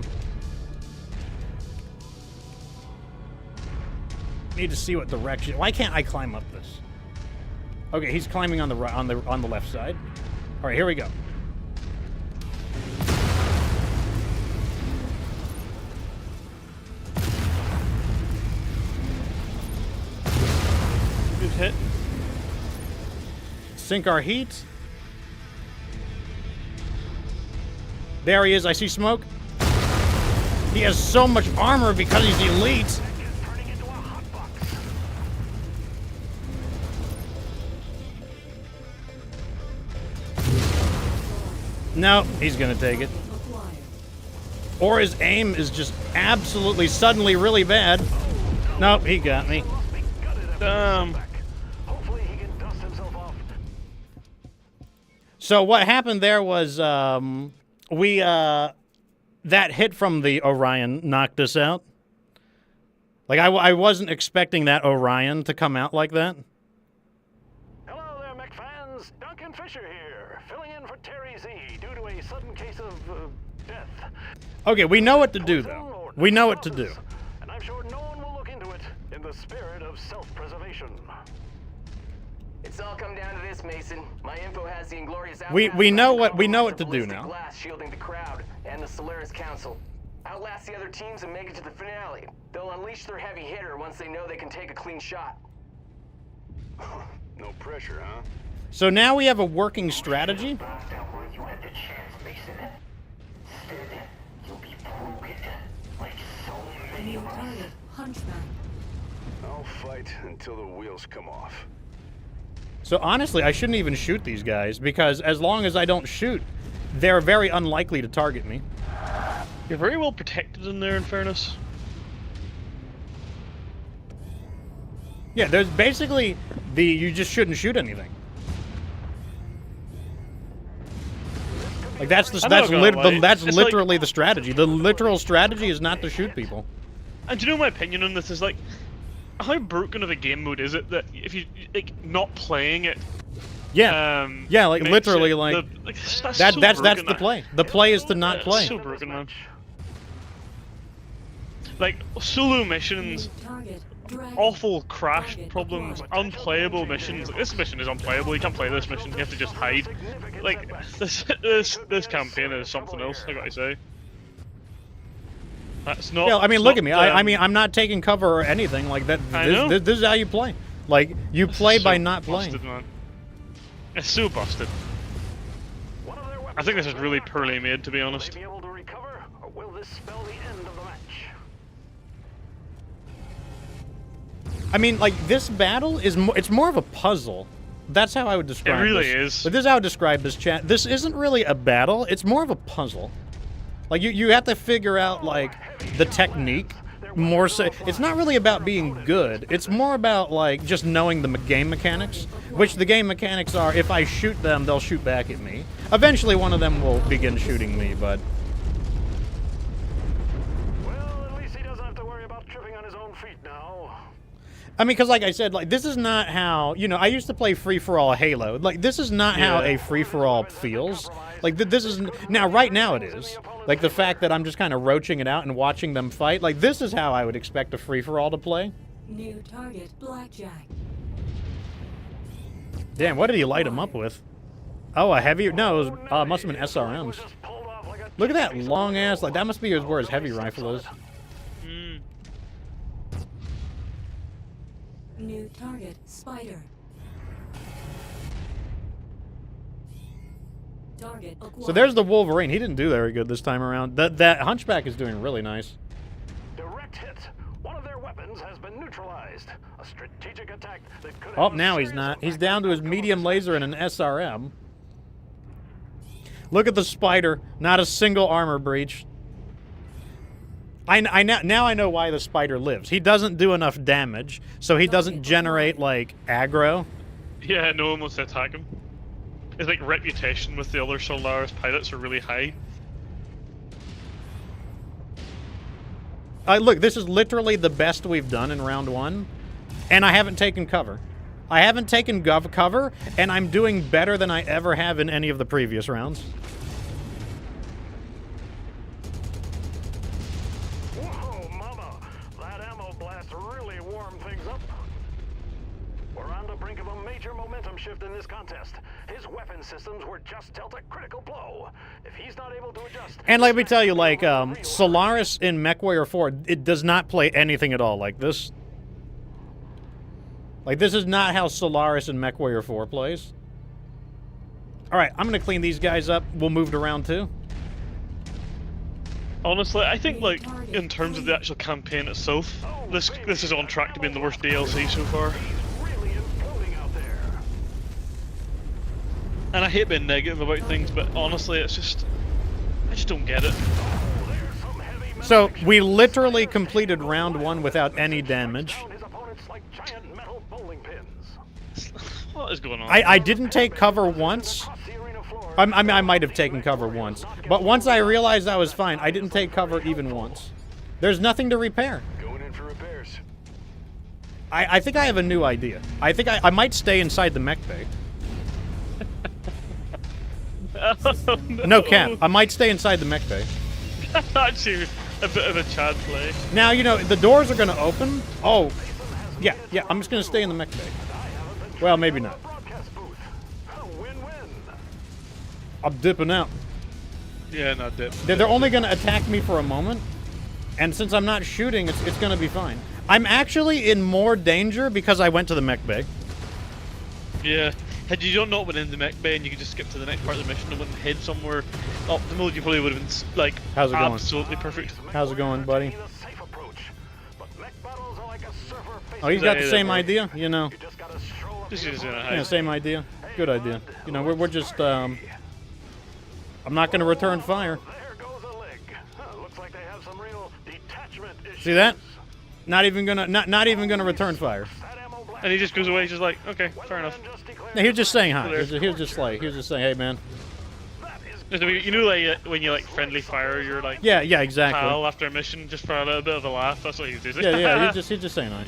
Need to see what direction. Why can't I climb up this? Okay, he's climbing on the right, on the left side. All right, here we go. Good hit. Sink our heat. There he is. I see smoke. He has so much armor because he's elite. No, he's gonna take it. Or his aim is just absolutely suddenly really bad. Nope, he got me. So what happened there was that hit from the Orion knocked us out. Like I wasn't expecting that Orion to come out like that. Hello there, mech fans. Duncan Fisher here, filling in for Terry Z due to a sudden case of death. Okay, we know what to do though. We know what to do. And I'm sure no one will look into it in the spirit of self-preservation. It's all come down to this, Mason. My info has the Inglorious We know what to do now. Glass shielding the crowd and the Solaris Council. Outlast the other teams and make it to the finale. They'll unleash their heavy hitter once they know they can take a clean shot. No pressure, huh? So now we have a working strategy. I'll fight until the wheels come off. So honestly, I shouldn't even shoot these guys because as long as I don't shoot, they're very unlikely to target me. You're very well protected in there, in fairness. Yeah, there's basically you just shouldn't shoot anything. Like that's literally the strategy. The literal strategy is not to shoot people. And do you know my opinion on this is like, how broken of a game mode is it that if you like not playing it? Yeah, yeah, like literally, that's the play. The play is to not play. So broken, man. Like solo missions, awful crash problems, unplayable missions. Like, this mission is unplayable. You can't play this mission. You have to just hide. Like this campaign is something else. I gotta say. That's not. Yeah, I mean, look at me. I mean, I'm not taking cover or anything like that. This is how you play. Like you play by not playing. Busted, man. It's so busted. I think this is really poorly made, to be honest. I mean, like this battle is it's more of a puzzle. That's how I would describe it. It really is. But this is how I would describe this chat. This isn't really a battle. It's more of a puzzle. Like you have to figure out like the technique more so. It's not really about being good. It's more about like just knowing the game mechanics, which the game mechanics are if I shoot them, they'll shoot back at me. Eventually one of them will begin shooting me, but well, at least he doesn't have to worry about tripping on his own feet now. I mean, because like I said, like this is not how, you know, I used to play free-for-all Halo. Like this is not how a free-for-all feels. Like this is, now right now it is. Like the fact that I'm just kind of roaching it out and watching them fight. Like this is how I would expect a free-for-all to play. New target, Blackjack. Damn, what did he light him up with? Oh, a heavy, no, it was, must have been SRMs. Look at that long ass, like that must be where his heavy rifle is. New target, Spider. Target acquired. So there's the Wolverine. He didn't do very good this time around. That Hunchback is doing really nice. neutralized. A strategic attack that could Oh, have now he's serious not. He's impact down to his on medium Columbus. laser and an SRM. Look at the spider. Not a single armor breach. Now I know why the spider lives. He doesn't do enough damage, so he doesn't generate, like, aggro. Yeah, no one wants to attack him. His like reputation with the other Solaris pilots are really high. Look, this is literally the best we've done in round 1, and I haven't taken cover. I haven't taken cover, and I'm doing better than I ever have in any of the previous rounds. Whoa, mama! That ammo blast really warmed things up. We're on the brink of a major momentum shift in this contest. His weapon systems were just dealt a critical blow. If he's not able to adjust... And let me tell you, like, Solaris in MechWarrior 4, it does not play anything at all like this. Like, this is not how Solaris in MechWarrior 4 plays. Alright, I'm gonna clean these guys up. We'll move to round 2. Honestly, I think like in terms of the actual campaign itself, this is on track to being the worst DLC so far. And I hate being negative about things, but honestly, it's just I just don't get it. So, we literally completed round 1 without any damage. What is going on? I didn't take cover once. I mean, I might have taken cover once. But once I realized I was fine, I didn't take cover even once. There's nothing to repair. Going in for repairs. I think I have a new idea. I think I might stay inside the mech bay. Oh, no. No cap. I might stay inside the mech bay. Actually, a bit of a Chad play. Now, you know, the doors are going to open. Oh, yeah, I'm just going to stay in the mech bay. Well, maybe not. I'm dipping out. Yeah, not dip. They're only going to attack me for a moment. And since I'm not shooting, it's going to be fine. I'm actually in more danger because I went to the mech bay. Yeah. Had you not went into the mech bay and you could just skip to the next part of the mission and went and head somewhere optimal, you probably would have been like How's it going? absolutely perfect. How's it going, buddy? Oh, he's got the same idea, you know. Yeah, same idea. Good idea. You know, we're just I'm not going to return fire. See that? Not even gonna return fire. And he just goes away. He's just like, okay, fair enough. No, he was just saying hi. He was just saying, hey man. You know, like when you like friendly fire, you're like yeah, exactly. pal after a mission, just for a little bit of a laugh. That's what he was doing. Yeah, he's just saying hi.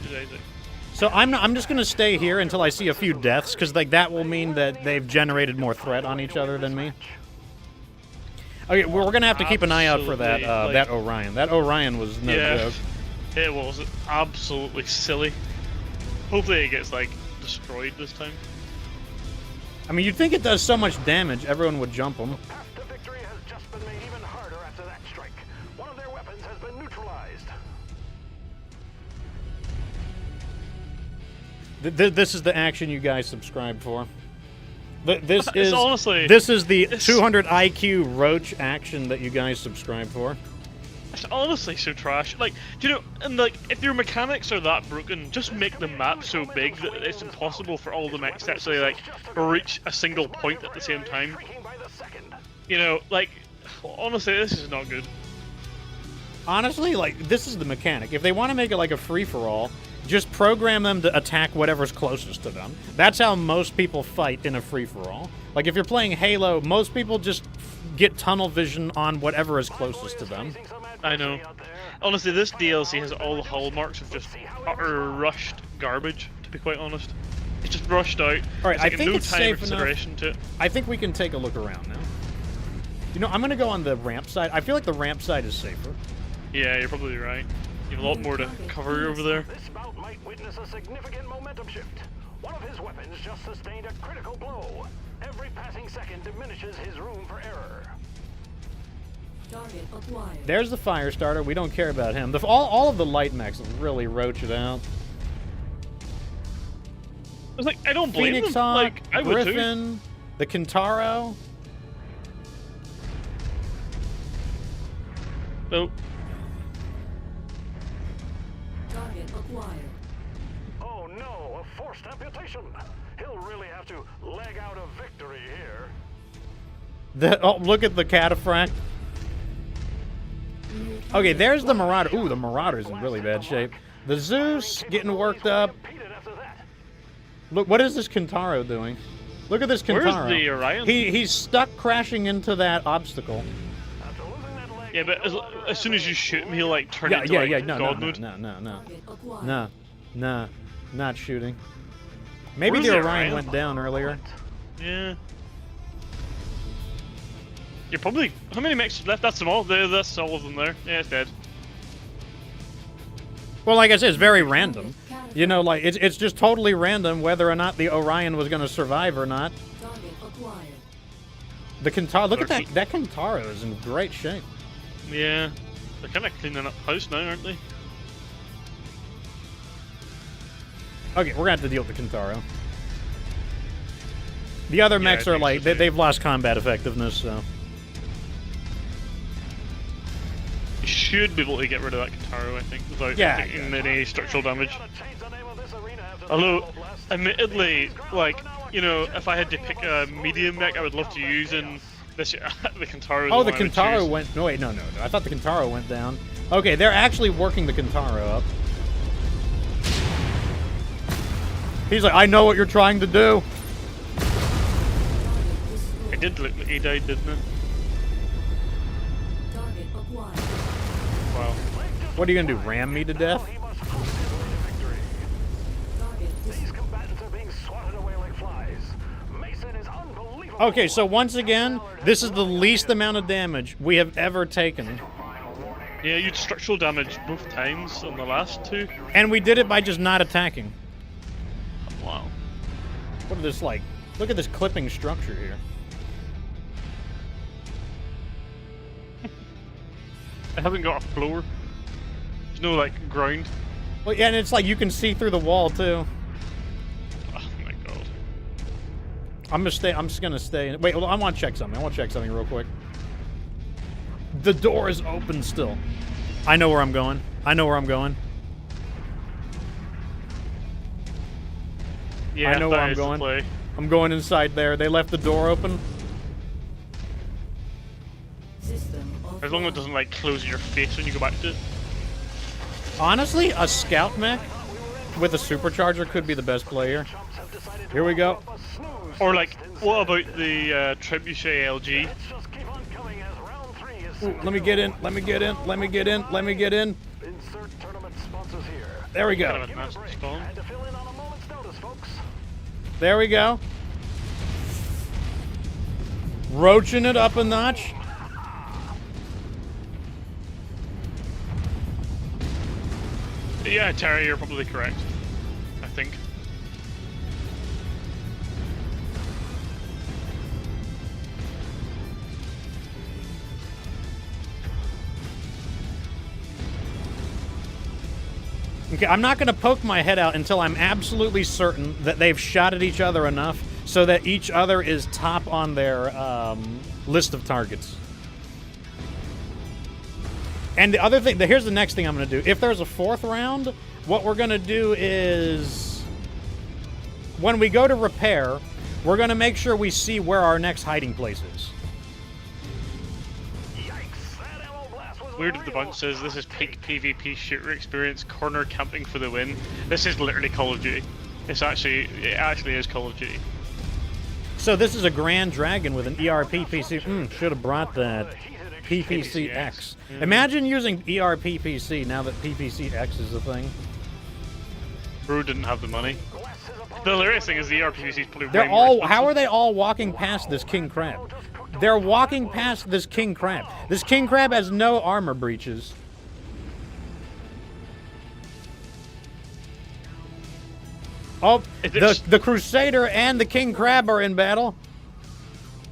So I'm just gonna stay here until I see a few deaths, because like that will mean that they've generated more threat on each other than me. Okay, we're gonna have to keep an eye out for that that Orion. That Orion was no joke. It was absolutely silly. Hopefully it gets like destroyed this time. I mean, you'd think it does so much damage, everyone would jump them. This is the action you guys subscribed for. This is the 200 IQ Roach action that you guys subscribed for. It's honestly so trash. Like, do you know, and like, if your mechanics are that broken, just make the map so big that it's impossible for all the mechs to actually like reach a single point at the same time. You know, like, honestly, this is not good. Honestly, like, this is the mechanic. If they want to make it like a free-for-all, just program them to attack whatever's closest to them. That's how most people fight in a free-for-all. Like, if you're playing Halo, most people just get tunnel vision on whatever is closest to them. I know. Honestly, this DLC has all the hallmarks of just utter rushed garbage, to be quite honest. It's just rushed out. Alright, I think no it's time safe consideration enough. to it. I think we can take a look around now. You know, I'm going to go on the ramp side. I feel like the ramp side is safer. Yeah, you're probably right. You have a lot more to cover over there. This bout might witness a significant momentum shift. One of his weapons just sustained a critical blow. Every passing second diminishes his room for error. Target acquired. There's the fire starter. We don't care about him. All of the light mechs really roach it out. I was like, I don't blame Phoenix them. Hawk, Like, I would too. Griffin, the Kintaro. Nope. Target acquired. a forced amputation. He'll really have to leg out a victory here. Oh, look at the cataphract. Okay, there's the Marauder. Ooh, the Marauder's in really bad shape. The Zeus getting worked up. Look, what is this Kintaro doing? Look at this Kintaro. Where's the Orion? He's stuck crashing into that obstacle. Yeah, but as soon as you shoot him, he'll like turn into God mode. No, not shooting. Maybe Where's the the Orion Orion? went down earlier. Yeah. You're probably... How many mechs left? That's them all. That's all of them there. Yeah, it's dead. Well, like I said, it's very random. You know, like, it's just totally random whether or not the Orion was going to survive or not. The Kintaro, look at that. That Kintaro is in great shape. Yeah. They're kind of cleaning up house now, aren't they? Okay, we're going to have to deal with the Kintaro. The other mechs are like, they've lost combat effectiveness, so. You should be able to get rid of that Kintaro, I think, without taking any structural damage. Although, admittedly, like, you know, if I had to pick a medium mech I would love to use in this, the Kintaro. Oh, the Kintaro went. No, wait, no. I thought the Kintaro went down. Okay, they're actually working the Kintaro up. He's like, I know what you're trying to do. It did look like he died, didn't it? Wow. What are you gonna do? Ram me to death? Okay, so once again, this is the least amount of damage we have ever taken. Yeah, you did structural damage both times on the last two. And we did it by just not attacking. Wow. What is this like? Look at this clipping structure here. I haven't got a floor. There's no, like, ground. Well, yeah, and it's like you can see through the wall, too. Oh, my God. I'm just gonna stay. Wait, hold on, I want to check something. Real quick. The door is open still. I know where I'm going. Yeah, I know where I'm going. I'm going inside there. They left the door open. As long as it doesn't, like, close in your face when you go back to it. Honestly, a scout mech with a supercharger could be the best play here. Here we go. Or, like, what about the Trebuchet LG? Ooh, let me get in. There we go. Kind of a nasty spawn. There we go. Roaching it up a notch. Yeah, Terry, you're probably correct. I think. Okay, I'm not going to poke my head out until I'm absolutely certain that they've shot at each other enough so that each other is top on their list of targets. And the other thing, here's the next thing I'm going to do. If there's a fourth round, what we're going to do is, when we go to repair, we're going to make sure we see where our next hiding place is. Weird if the bunch says this is peak PvP shooter experience, corner camping for the win. This is literally Call of Duty. It actually is Call of Duty. So this is a Grand Dragon with an ERP PC. Should have brought that. PPCX. Imagine using ERP PC now that PPCX is a thing. Bro didn't have the money. The hilarious thing is the ERP PC is probably They're way more all. expensive. How are they all walking past this king crab? They're walking past this king crab. This king crab has no armor breaches. Oh, the Crusader and the king crab are in battle.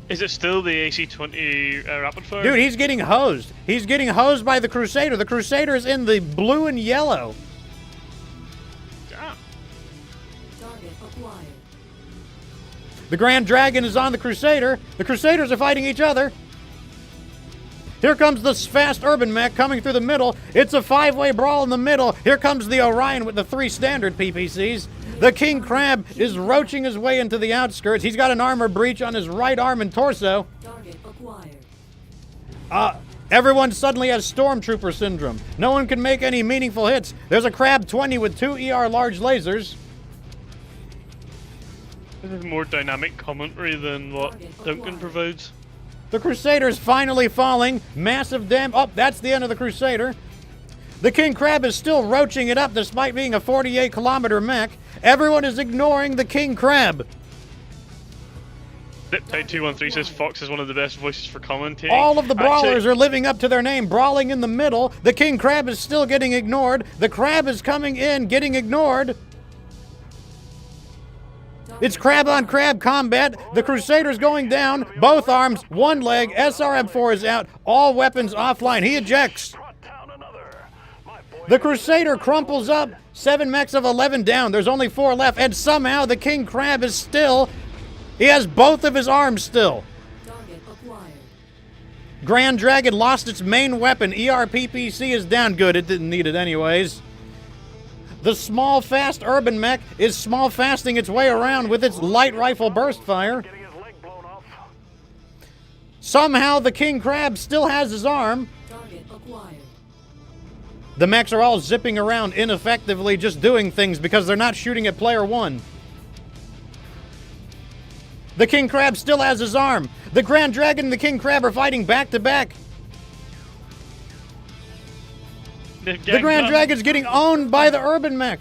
Is it still the AC-20 rapid fire? Dude, he's getting hosed. He's getting hosed by the Crusader. The Crusader is in the blue and yellow. Damn. The Grand Dragon is on the Crusader. The Crusaders are fighting each other. Here comes this fast urban mech coming through the middle. It's a 5-way brawl in the middle. Here comes the Orion with the 3 standard PPCs. The king crab is roaching his way into the outskirts. He's got an armor breach on his right arm and torso. Target acquired. Everyone suddenly has Stormtrooper syndrome. No one can make any meaningful hits. There's a Crab 20 with 2 ER large lasers. This is more dynamic commentary than what Duncan provides. The Crusader's finally falling. Massive Oh, that's the end of the Crusader. The King Crab is still roaching it up despite being a 48-kilometer mech. Everyone is ignoring the King Crab. Diptide213 says Fox is one of the best voices for commentating. All of the brawlers are living up to their name, brawling in the middle. The King Crab is still getting ignored. The Crab is coming in, getting ignored. It's crab on crab combat. The Crusader's going down. Both arms, one leg. SRM4 is out. All weapons offline. He ejects. The Crusader crumples up. 7 mechs of 11 down. There's only 4 left. And somehow the King Crab is still... He has both of his arms still. Target acquired. Grand Dragon lost its main weapon. ERPPC is down. Good, it didn't need it anyways. The small, fast urban mech is small fasting its way around with its light rifle burst fire. Somehow the King Crab still has his arm. Target acquired. The mechs are all zipping around ineffectively, just doing things because they're not shooting at player one. The King Crab still has his arm. The Grand Dragon and the King Crab are fighting back to back. The Grand Dragon's getting owned by the urban mech.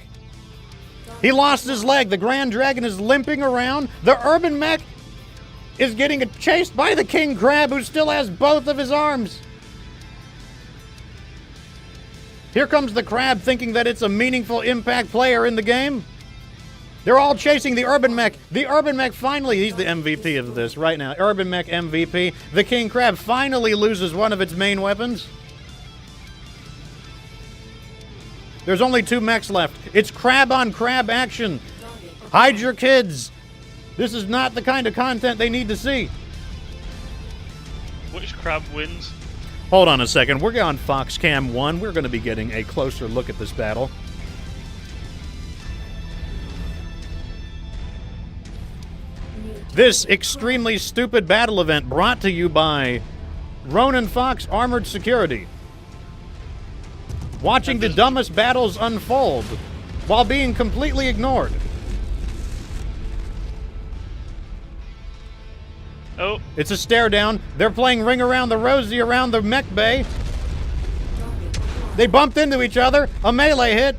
He lost his leg. The Grand Dragon is limping around. The urban mech is getting chased by the King Crab, who still has both of his arms. Here comes the Crab, thinking that it's a meaningful impact player in the game. They're all chasing the urban mech. The urban mech finally, he's the MVP of this right now. Urban mech MVP. The King Crab finally loses one of its main weapons. There's only 2 mechs left. It's crab on crab action. Hide your kids. This is not the kind of content they need to see. Which crab wins? Hold on a second. We're on Foxcam 1. We're going to be getting a closer look at this battle. This extremely stupid battle event brought to you by Ronin Fox Armored Security. Watching the dumbest battles unfold while being completely ignored. Oh. It's a stare down. They're playing Ring Around the Rosie around the mech bay. They bumped into each other. A melee hit.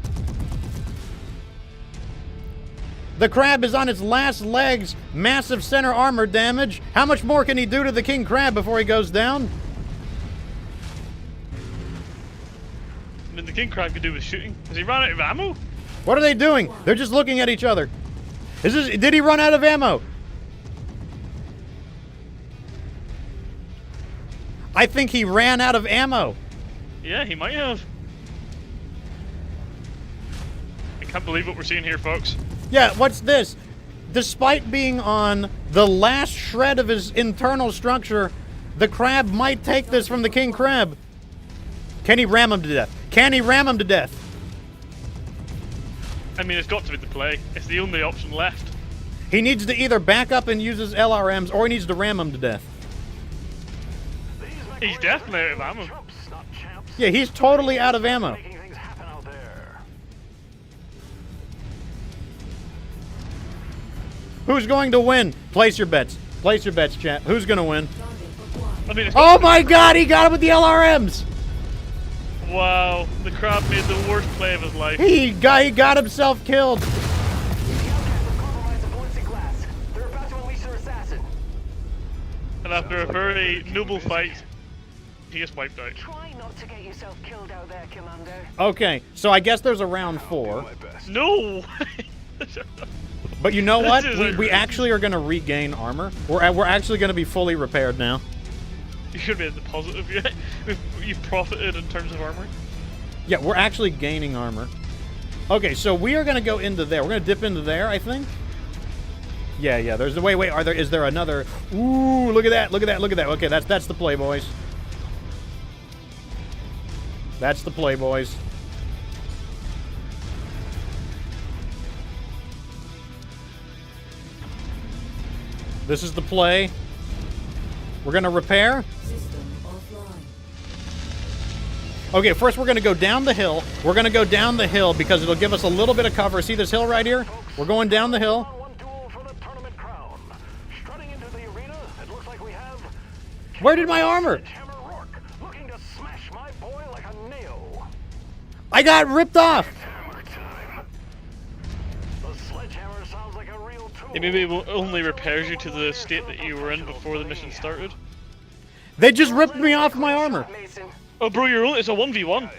The Crab is on its last legs. Massive center armor damage. How much more can he do to the King Crab before he goes down? I mean, the King Crab could do with shooting. Has he run out of ammo? What are they doing? They're just looking at each other. Did he run out of ammo? I think he ran out of ammo. Yeah, he might have. I can't believe what we're seeing here, folks. Yeah, what's this? Despite being on the last shred of his internal structure, the Crab might take this from the King Crab. Can he ram him to death? Can he ram him to death? I mean, it's got to be the play. It's the only option left. He needs to either back up and use his LRMs, or he needs to ram him to death. He's definitely out of ammo. Yeah, he's totally out of ammo. Who's going to win? Place your bets. Place your bets, chat. Who's going to win? I mean, oh my god, he got him with the LRMs! Wow, the Crab made the worst play of his life. He got himself killed. And after a very noble fight, he gets wiped out. Try not to get yourself killed out there, Commander. Okay, so I guess there's a round 4. No! But you know what? We actually are going to regain armor. We're actually going to be fully repaired now. You should be in the positive. You've profited in terms of armor. Yeah, we're actually gaining armor. Okay, so we are going to go into there. We're going to dip into there, I think. Yeah. There's the wait. Is there another? Ooh, look at that! Look at that! Look at that! Okay, that's the play, boys. That's the play, boys. This is the play. We're going to repair. System offline. Okay, first we're going to go down the hill. We're going to go down the hill because it'll give us a little bit of cover. See this hill right here? We're going down the hill. Where did my armor? I got ripped off. It maybe only repairs you to the state that you were in before the mission started. They just ripped me off my armor. Oh, bro, it's a 1v1.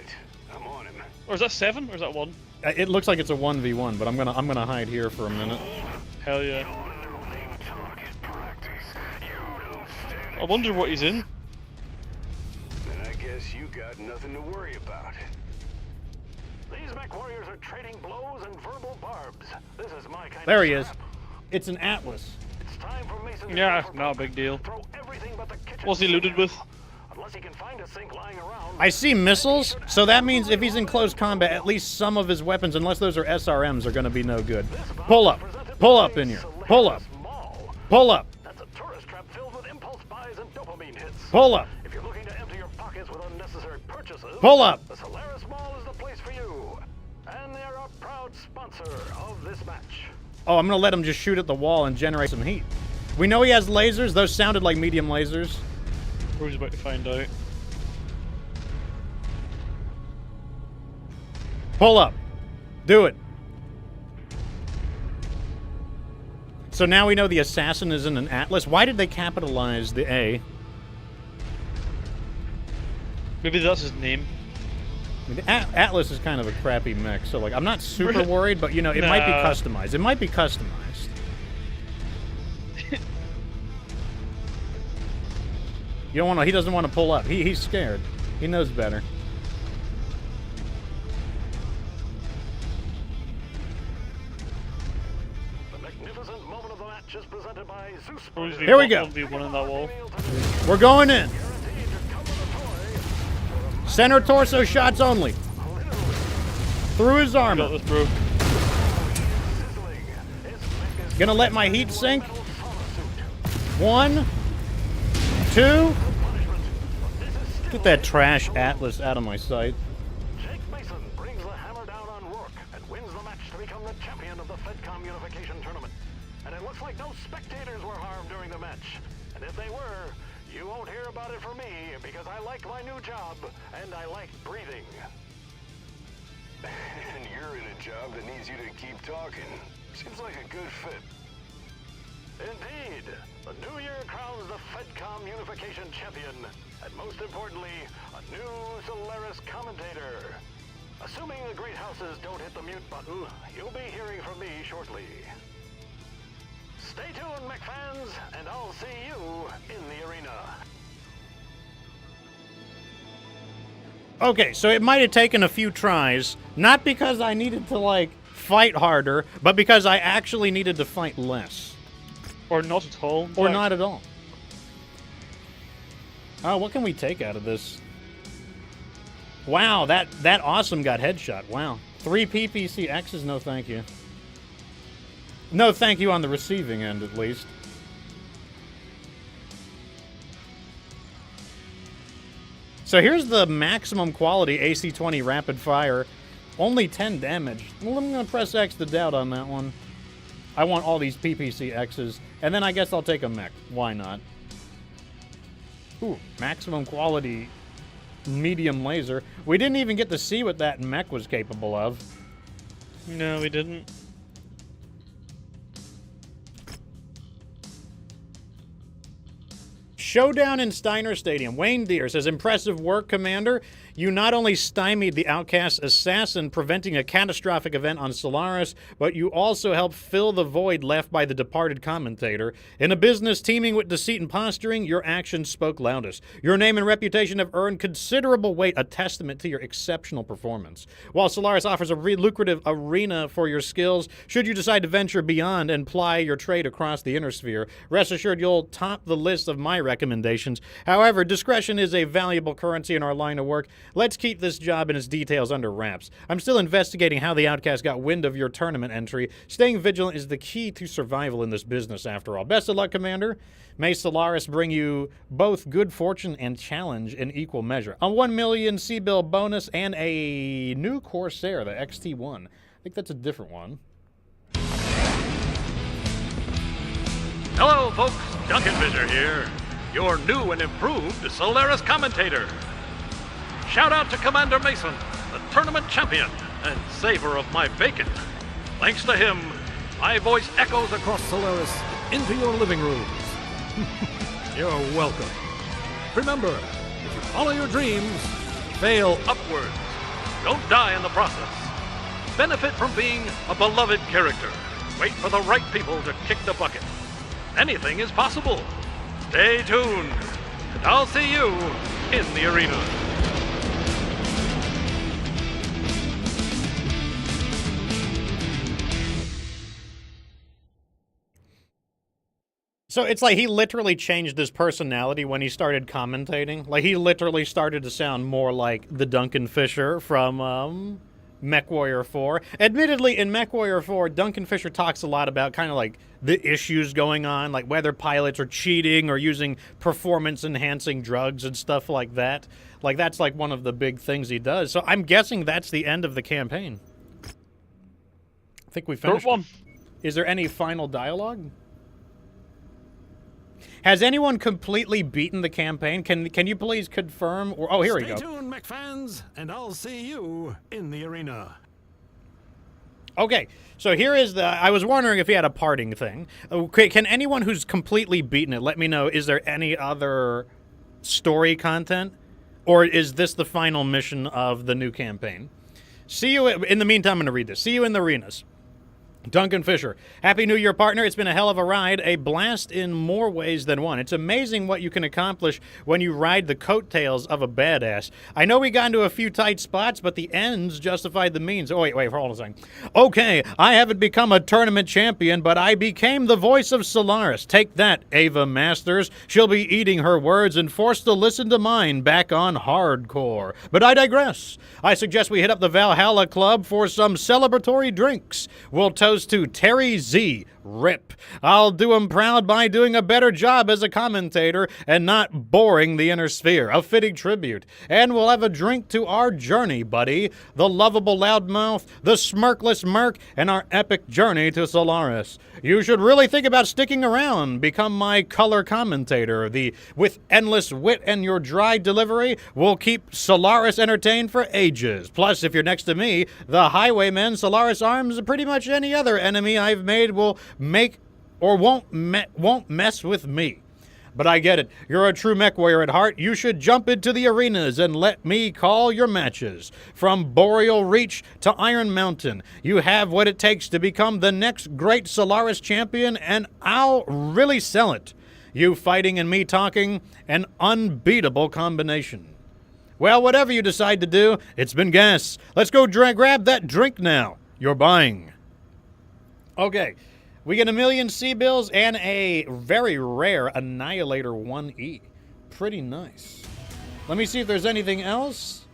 Or is that 7 or is that 1? It looks like it's a 1v1, but I'm gonna hide here for a minute. Hell yeah. I wonder what he's in. Then I guess you got nothing to worry about. These MechWarriors are trading blows and verbal barbs. This is my kind There of he is. scrap. It's an Atlas. It's time for Mason to Yeah, go for not a profit. big deal. Throw everything but the kitchen What's he sink looted with? Unless he can find a sink lying around. I see missiles, so that means if he's in close combat, at least some of his weapons, unless those are SRMs, are going to be no good. Pull up. Pull up in here. Pull up. Pull up. That's a tourist trap filled with impulse buys and dopamine hits. Pull up. If you're looking to empty your pockets with unnecessary purchases, Pull up. the Solaris Mall is the place for you. And they're a proud sponsor of this match. Oh, I'm going to let him just shoot at the wall and generate some heat. We know he has lasers. Those sounded like medium lasers. Bro's about to find out. Pull up. Do it. So now we know the assassin is in an Atlas. Why did they capitalize the A? Maybe that's his name. I mean, the Atlas is kind of a crappy mech, so like I'm not super worried, but you know, it might be Nah. customized. It might be customized. You don't want to. He doesn't want to pull up. He's scared. He knows better. The magnificent moment of the match is presented by Zeus. Bro's Here we go. 1v1 in that wall. We're going in. Center torso shots only. Through his Got armor. this, bro. Gonna let my heat sink. 1, 2. Get that trash Atlas out of my sight. Jake Mason brings the hammer down on Rourke and wins the match to become the champion of the FedCom Unification Tournament. And it looks like no spectators were harmed during the match. And if they were, you won't hear about it from me because I like my new job and I like breathing. And you're in a job that needs you to keep talking. Seems like a good fit. Indeed, the new year crowns the FedCom Unification Champion, and most importantly, a new Solaris commentator. Assuming the great houses don't hit the mute button, you'll be hearing from me shortly. Stay tuned, Mech fans, and I'll see you in the arena. Okay, so it might have taken a few tries, not because I needed to, like, fight harder, but because I actually needed to fight less. Or not at all. Or not at all. Oh, what can we take out of this? Wow, that awesome got headshot. Wow. 3 PPC X's, no thank you. No thank you on the receiving end, at least. So here's the maximum quality AC-20 rapid fire. Only 10 damage. Well, I'm going to press X to doubt on that one. I want all these PPC X's. And then I guess I'll take a mech. Why not? Ooh, maximum quality medium laser. We didn't even get to see what that mech was capable of. No, we didn't. Showdown in Steiner Stadium. Wayne Deere says, impressive work, Commander. You not only stymied the outcast assassin, preventing a catastrophic event on Solaris, but you also helped fill the void left by the departed commentator. In a business teeming with deceit and posturing, your actions spoke loudest. Your name and reputation have earned considerable weight, a testament to your exceptional performance. While Solaris offers a lucrative arena for your skills, should you decide to venture beyond and ply your trade across the inner sphere, rest assured you'll top the list of my recommendations recommendations. However, discretion is a valuable currency in our line of work. Let's keep this job and its details under wraps. I'm still investigating how the Outcast got wind of your tournament entry. Staying vigilant is the key to survival in this business, after all. Best of luck, Commander. May Solaris bring you both good fortune and challenge in equal measure. A 1 million C-bill bonus and a new Corsair, the XT1. I think that's a different one. Hello, folks. Duncan Fisher here, your new and improved Solaris commentator. Shout out to Commander Mason, the tournament champion and saver of my bacon. Thanks to him, my voice echoes across Solaris into your living rooms. You're welcome. Remember, if you follow your dreams, fail upwards. Don't die in the process. Benefit from being a beloved character. Wait for the right people to kick the bucket. Anything is possible. Stay tuned, and I'll see you in the arena. So it's like he literally changed his personality when he started commentating. Like, he literally started to sound more like the Duncan Fisher from MechWarrior 4. Admittedly, in MechWarrior 4, Duncan Fisher talks a lot about kind of like the issues going on, like whether pilots are cheating or using performance-enhancing drugs and stuff like that. Like, that's like one of the big things he does. So I'm guessing that's the end of the campaign. I think we finished. One. Is there any final dialogue? Has anyone completely beaten the campaign? Can you please confirm? Or, oh, here we go. Stay tuned, Mech fans, and I'll see you in the arena. Okay, so here is the... I was wondering if he had a parting thing. Okay, can anyone who's completely beaten it let me know, is there any other story content? Or is this the final mission of the new campaign? See you... In the meantime, I'm going to read this. See you in the arenas. Duncan Fisher. Happy New Year, partner. It's been a hell of a ride, a blast in more ways than one. It's amazing what you can accomplish when you ride the coattails of a badass. I know we got into a few tight spots, but the ends justified the means. Oh, wait, hold on a second. Okay, I haven't become a tournament champion, but I became the voice of Solaris. Take that, Ava Masters. She'll be eating her words and forced to listen to mine back on hardcore. But I digress. I suggest we hit up the Valhalla Club for some celebratory drinks. We'll toast to Terry Z. Rip. I'll do him proud by doing a better job as a commentator and not boring the inner sphere. A fitting tribute. And we'll have a drink to our journey, buddy. The lovable loudmouth, the smirkless Merc, and our epic journey to Solaris. You should really think about sticking around. Become my color commentator. With endless wit and your dry delivery, we'll keep Solaris entertained for ages. Plus, if you're next to me, the Highwaymen, Solaris Arms, pretty much any other enemy I've made will make or won't mess with me. But I get it. You're a true MechWarrior at heart. You should jump into the arenas and let me call your matches. From Boreal Reach to Iron Mountain, you have what it takes to become the next great Solaris champion, and I'll really sell it. You fighting and me talking, an unbeatable combination. Well, whatever you decide to do, it's been gas. Let's go grab that drink now. You're buying. Okay. We get 1 million C-bills and a very rare Annihilator 1E. Pretty nice. Let me see if there's anything else.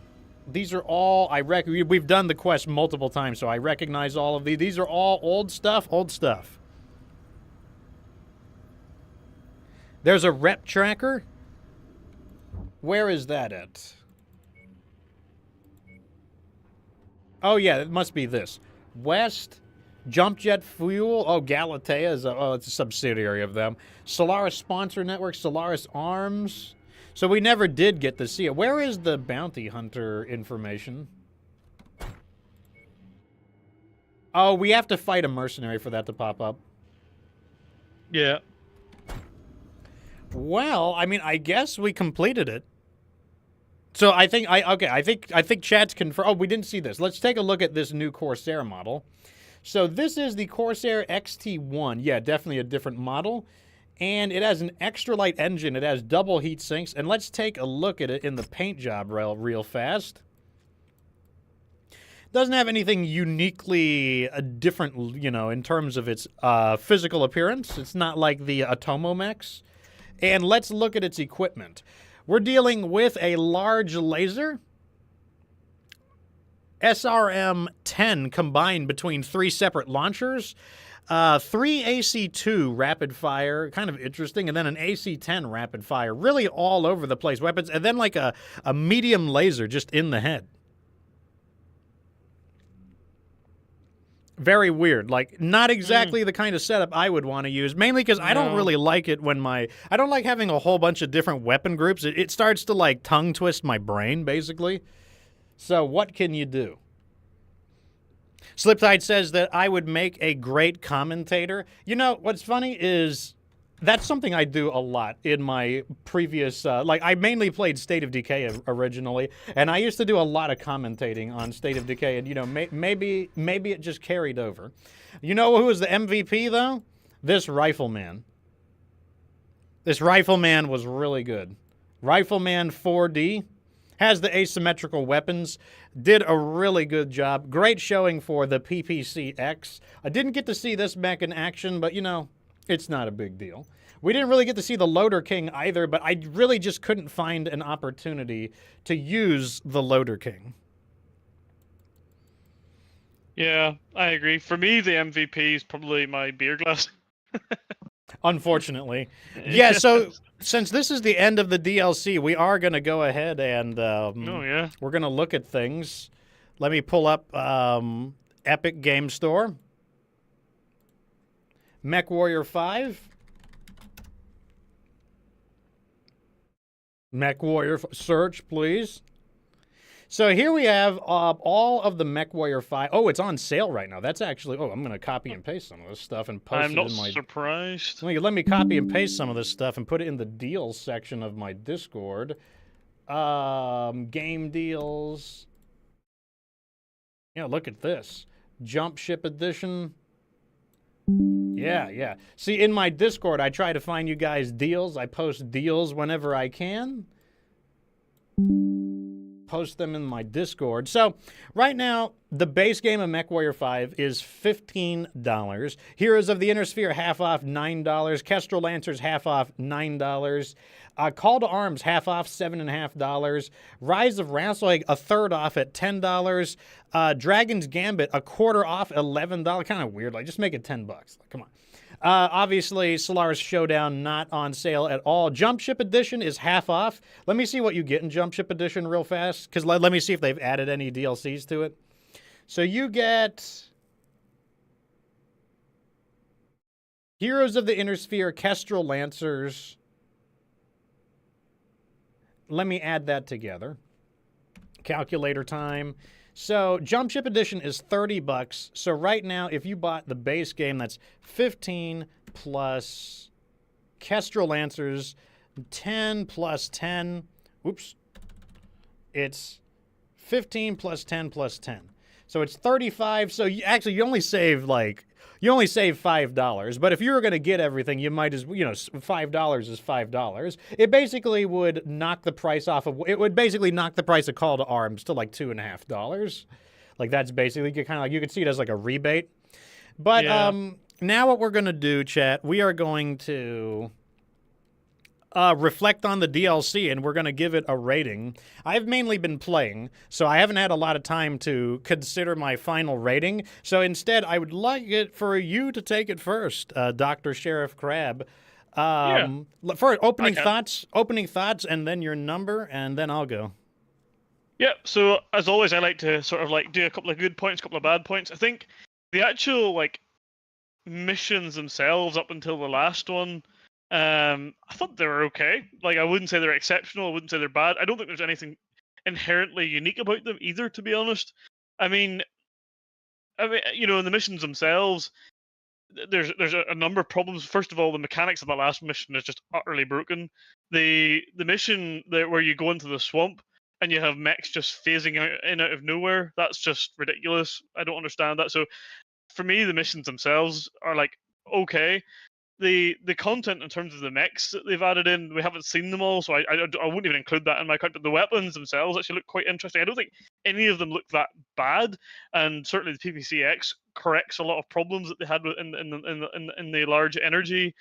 These are all, we've done the quest multiple times, so I recognize all of these. These are all old stuff. There's a rep tracker. Where is that at? Oh, yeah, it must be this. West... Jump Jet Fuel, Galatea is it's a subsidiary of them. Solaris Sponsor Network, Solaris Arms. So we never did get to see it. Where is the bounty hunter information? Oh, we have to fight a mercenary for that to pop up. Yeah. Well, I mean, I guess we completed it. So I think chat's confirmed. Oh, we didn't see this. Let's take a look at this new Corsair model. So this is the Corsair XT1. Yeah, definitely a different model. And it has an extra light engine. It has double heat sinks. And let's take a look at it in the paint job real fast. Doesn't have anything uniquely different, in terms of its physical appearance. It's not like the Atomo mechs. And let's look at its equipment. We're dealing with a large laser, SRM-10 combined between 3 separate launchers, 3 AC-2 rapid fire, kind of interesting, and then an AC-10 rapid fire, really all over the place weapons, and then like a medium laser just in the head. Very weird. Like, not exactly the kind of setup I would want to use, mainly because I don't really like it when I don't like having a whole bunch of different weapon groups. It starts to, like, tongue twist my brain, basically. So what can you do? Sliptide says that I would make a great commentator. You know, what's funny is that's something I do a lot in my previous, like, I mainly played State of Decay originally, and I used to do a lot of commentating on State of Decay, and, you know, maybe it just carried over. You know who was the MVP, though? This Rifleman. This Rifleman was really good. Rifleman 4D has the asymmetrical weapons, did a really good job. Great showing for the PPCX. I didn't get to see this mech in action, but, you know, it's not a big deal. We didn't really get to see the Loader King either, but I really just couldn't find an opportunity to use the Loader King. Yeah, I agree. For me, the MVP is probably my beer glass. Unfortunately. Yeah, so since this is the end of the DLC, we are going to go ahead and we're going to look at things. Let me pull up Epic Game Store. MechWarrior 5. MechWarrior, search, please. So here we have all of the MechWarrior 5. Oh, it's on sale right now. That's actually... Oh, I'm going to copy and paste some of this stuff and post it in my... I'm not surprised. Let me copy and paste some of this stuff and put it in the deals section of my Discord. Game deals. Yeah, look at this. Jump Ship Edition. Yeah. See, in my Discord, I try to find you guys deals. I post deals whenever I can. Post them in my Discord. So, right now, the base game of MechWarrior 5 is $15. Heroes of the Inner Sphere, half off, $9. Kestrel Lancers, half off, $9. Call to Arms, half off, $7.50. Rise of Rassilhag, a third off at $10. Dragon's Gambit, a quarter off, $11. Kind of weird. Like, just make it $10. Like, come on. Obviously, Solaris Showdown not on sale at all. Jump Ship Edition is half off. Let me see what you get in Jump Ship Edition real fast, because let me see if they've added any DLCs to it. So you get Heroes of the Inner Sphere, Kestrel Lancers. Let me add that together. Calculator time. So, Jump Ship Edition is $30. So, right now, if you bought the base game, that's 15 plus Kestrel Lancers, 10 plus 10. Oops. It's 15 plus 10 plus 10. So, it's 35. So, you only save, $5. But if you were going to get everything, you might as well, $5 is $5. It basically would knock the price off of, it would basically knock the price of Call to Arms to like $2.50. Like, that's basically kind of like, you could see it as like a rebate. But now what we're going to do, chat, we are going to reflect on the DLC, and we're going to give it a rating. I've mainly been playing, so I haven't had a lot of time to consider my final rating. So instead, I would like it for you to take it first, Dr. Sheriff Crab. For opening thoughts, and then your number, and then I'll go. Yeah, so as always, I like to sort of like do a couple of good points, a couple of bad points. I think the actual like missions themselves up until the last one, I thought they were okay. Like, I wouldn't say they're exceptional. I wouldn't say they're bad. I don't think there's anything inherently unique about them either, to be honest. I mean, in the missions themselves, there's a number of problems. First of all, the mechanics of the last mission is just utterly broken. The mission where you go into the swamp and you have mechs just phasing out of nowhere, that's just ridiculous. I don't understand that. So, for me, the missions themselves are like okay. The content in terms of the mechs that they've added in, we haven't seen them all, so I wouldn't even include that in my account. But the weapons themselves actually look quite interesting. I don't think any of them look that bad, and certainly the PPCX corrects a lot of problems that they had in the large energy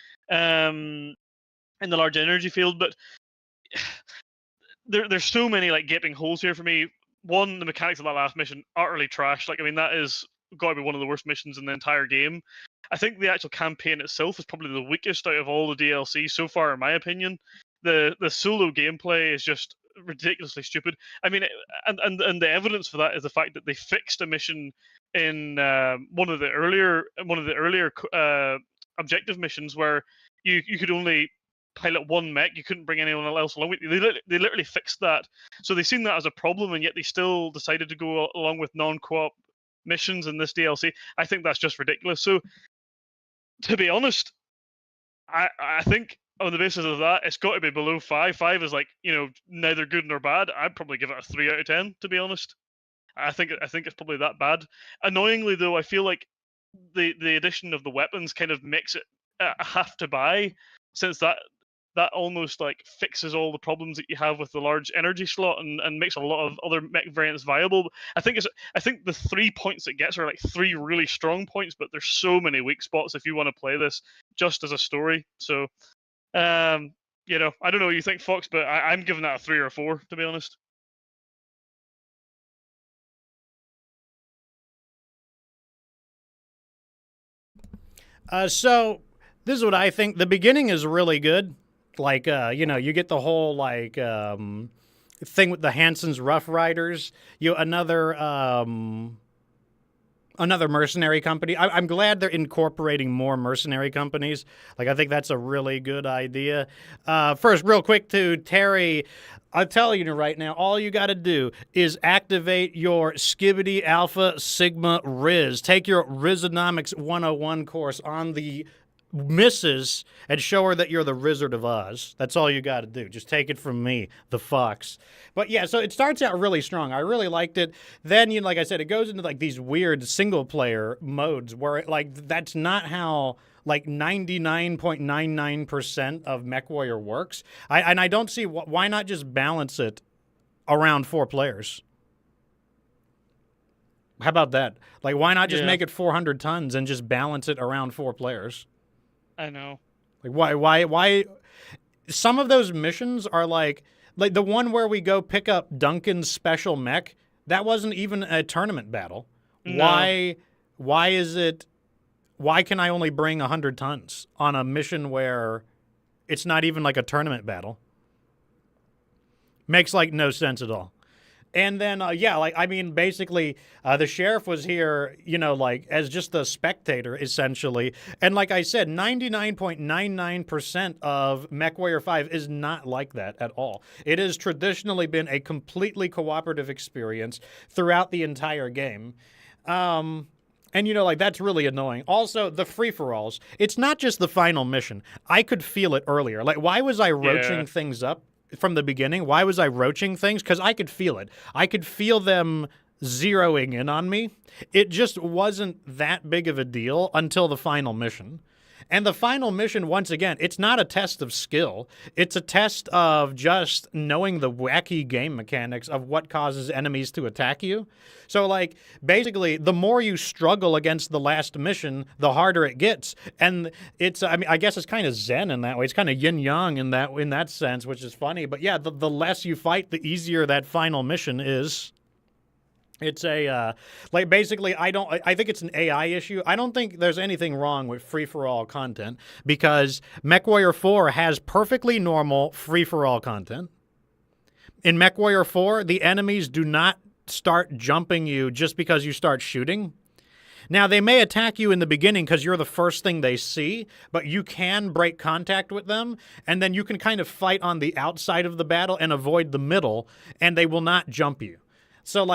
in the large energy field, but there's so many like gaping holes here for me. One, the mechanics of that last mission utterly trash. Like, I mean, that is got to be one of the worst missions in the entire game. I think the actual campaign itself is probably the weakest out of all the DLC so far, in my opinion. The solo gameplay is just ridiculously stupid. I mean, and the evidence for that is the fact that they fixed a mission in one of the earlier objective missions where you could only pilot one mech, you couldn't bring anyone else along with you. They literally fixed that. So they've seen that as a problem, and yet they still decided to go along with non-co-op missions in this DLC. I think that's just ridiculous. So, to be honest, I think on the basis of that, it's got to be below 5. 5 is like, neither good nor bad. I'd probably give it a 3 out of 10, to be honest. I think it's probably that bad. Annoyingly, though, I feel like the addition of the weapons kind of makes it a have to buy, since that almost like fixes all the problems that you have with the large energy slot and makes a lot of other mech variants viable. I think the 3 points it gets are like 3 really strong points, but there's so many weak spots if you want to play this just as a story. So, I don't know what you think, Fox, but I'm giving that a 3 or a 4, to be honest. So this is what I think. The beginning is really good. Like, you get the whole, like, thing with the Hansen's Rough Riders. Another mercenary company. I'm glad they're incorporating more mercenary companies. Like, I think that's a really good idea. First, real quick to Terry, I'll tell you right now, all you got to do is activate your Skibbity Alpha Sigma Riz. Take your Rizonomics 101 course on the missus and show her that you're the Wizard of Oz. That's all you got to do. Just take it from me, the Fox. But yeah, so it starts out really strong. I really liked it. Then, like I said, it goes into like these weird single-player modes where that's not how like 99.99% of MechWarrior works. I don't see why not just balance it around 4 players. How about that? Like, why not just make it 400 tons and just balance it around 4 players? I know. Like, why? Some of those missions are like the one where we go pick up Duncan's special mech. That wasn't even a tournament battle. No. Why is it? Why can I only bring 100 tons on a mission where it's not even like a tournament battle? Makes like no sense at all. And then, basically, the sheriff was here, as just a spectator, essentially. And like I said, 99.99% of MechWarrior 5 is not like that at all. It has traditionally been a completely cooperative experience throughout the entire game. And, that's really annoying. Also, the free-for-alls. It's not just the final mission. I could feel it earlier. Like, why was I roaching things up from the beginning? Why was I roaching things? Because I could feel it. I could feel them zeroing in on me. It just wasn't that big of a deal until the final mission. And the final mission, once again, it's not a test of skill. It's a test of just knowing the wacky game mechanics of what causes enemies to attack you. So, basically, the more you struggle against the last mission, the harder it gets. And it's, I guess it's kind of zen in that way. It's kind of yin-yang in that sense, which is funny. But yeah, the less you fight, the easier that final mission is. It's basically, I think it's an AI issue. I don't think there's anything wrong with free-for-all content because MechWarrior 4 has perfectly normal free-for-all content. In MechWarrior 4, the enemies do not start jumping you just because you start shooting. Now, they may attack you in the beginning because you're the first thing they see, but you can break contact with them, and then you can kind of fight on the outside of the battle and avoid the middle, and they will not jump you. So,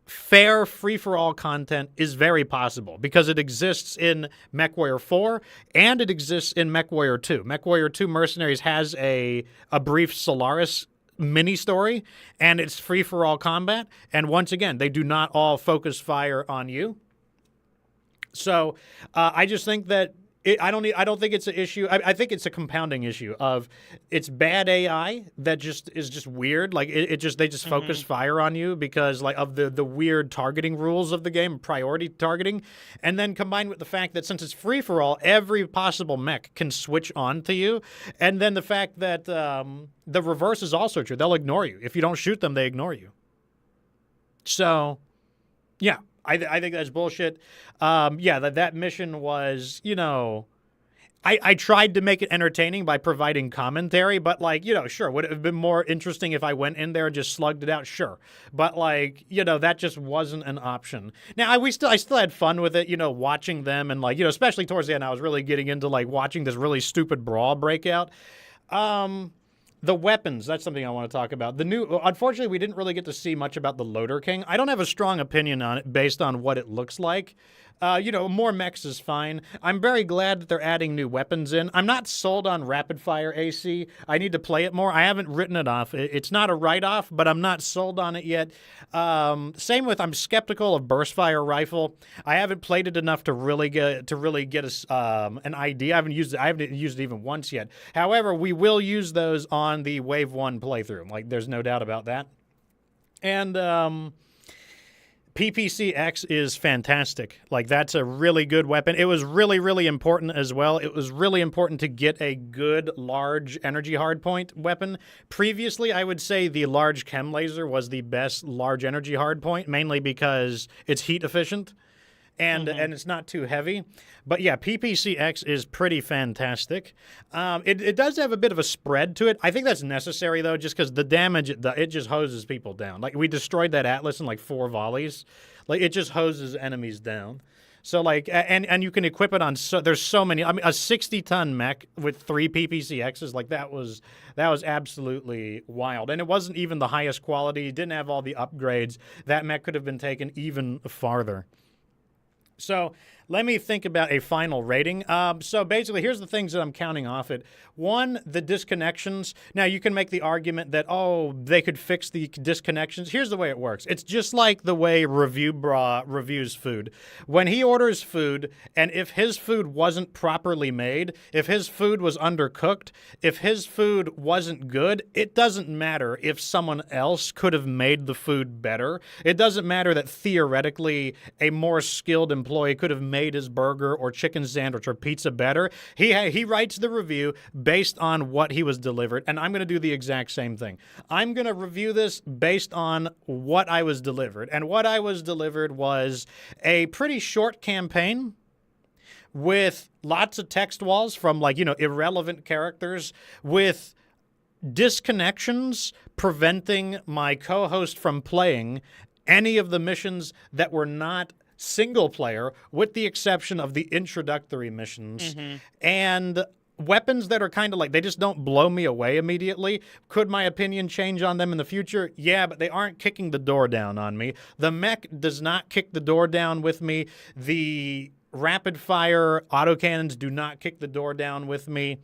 fair free-for-all content is very possible because it exists in MechWarrior 4 and it exists in MechWarrior 2. MechWarrior 2 Mercenaries has a brief Solaris mini-story, and it's free-for-all combat. And once again, they do not all focus fire on you. So I just think that I don't think it's an issue. I think it's a compounding issue of it's bad AI that is just weird. Like they just focus fire on you because like of the weird targeting rules of the game, priority targeting, and then combined with the fact that since it's free for all, every possible mech can switch on to you, and then the fact that the reverse is also true. They'll ignore you if you don't shoot them. They ignore you. So, yeah. I think that's bullshit. That mission was, I tried to make it entertaining by providing commentary, but sure, would it have been more interesting if I went in there and just slugged it out? Sure. But that just wasn't an option. Now, I still had fun with it, watching them and especially towards the end, I was really getting into watching this really stupid brawl breakout. The weapons, that's something I want to talk about. Unfortunately, we didn't really get to see much about the Loader King. I don't have a strong opinion on it based on what it looks like. More mechs is fine. I'm very glad that they're adding new weapons in. I'm not sold on rapid fire AC. I need to play it more. I haven't written it off. It's not a write-off, but I'm not sold on it yet. Same with I'm skeptical of burst fire rifle. I haven't played it enough to really get an idea. I haven't used it even once yet. However, we will use those on the Wave 1 playthrough. There's no doubt about that. And PPCX is fantastic. That's a really good weapon. It was really, really important as well. It was really important to get a good, large energy hardpoint weapon. Previously, I would say the large chem laser was the best large energy hardpoint, mainly because it's heat efficient and it's not too heavy. But yeah, PPCX is pretty fantastic. It does have a bit of a spread to it. I think that's necessary, though, just because the damage, it just hoses people down. We destroyed that Atlas in 4 volleys. It just hoses enemies down. So, and you can equip it on, there's so many. I mean, a 60-ton mech with 3 PPCXs, that was absolutely wild. And it wasn't even the highest quality. It didn't have all the upgrades. That mech could have been taken even farther. So let me think about a final rating. So basically, here's the things that I'm counting off it. 1, the disconnections. Now, you can make the argument that, they could fix the disconnections. Here's the way it works. It's just like the way Review Bra reviews food. When he orders food, and if his food wasn't properly made, if his food was undercooked, if his food wasn't good, it doesn't matter if someone else could have made the food better. It doesn't matter that theoretically a more skilled employee could have made his burger or chicken sandwich or pizza better. He writes the review based on what he was delivered, and I'm going to do the exact same thing. I'm going to review this based on what I was delivered, and what I was delivered was a pretty short campaign with lots of text walls from irrelevant characters, with disconnections preventing my co-host from playing any of the missions that were not single player, with the exception of the introductory missions, and weapons that are kind of they just don't blow me away immediately. Could my opinion change on them in the future? Yeah, but they aren't kicking the door down on me. The mech does not kick the door down with me. The rapid fire autocannons do not kick the door down with me.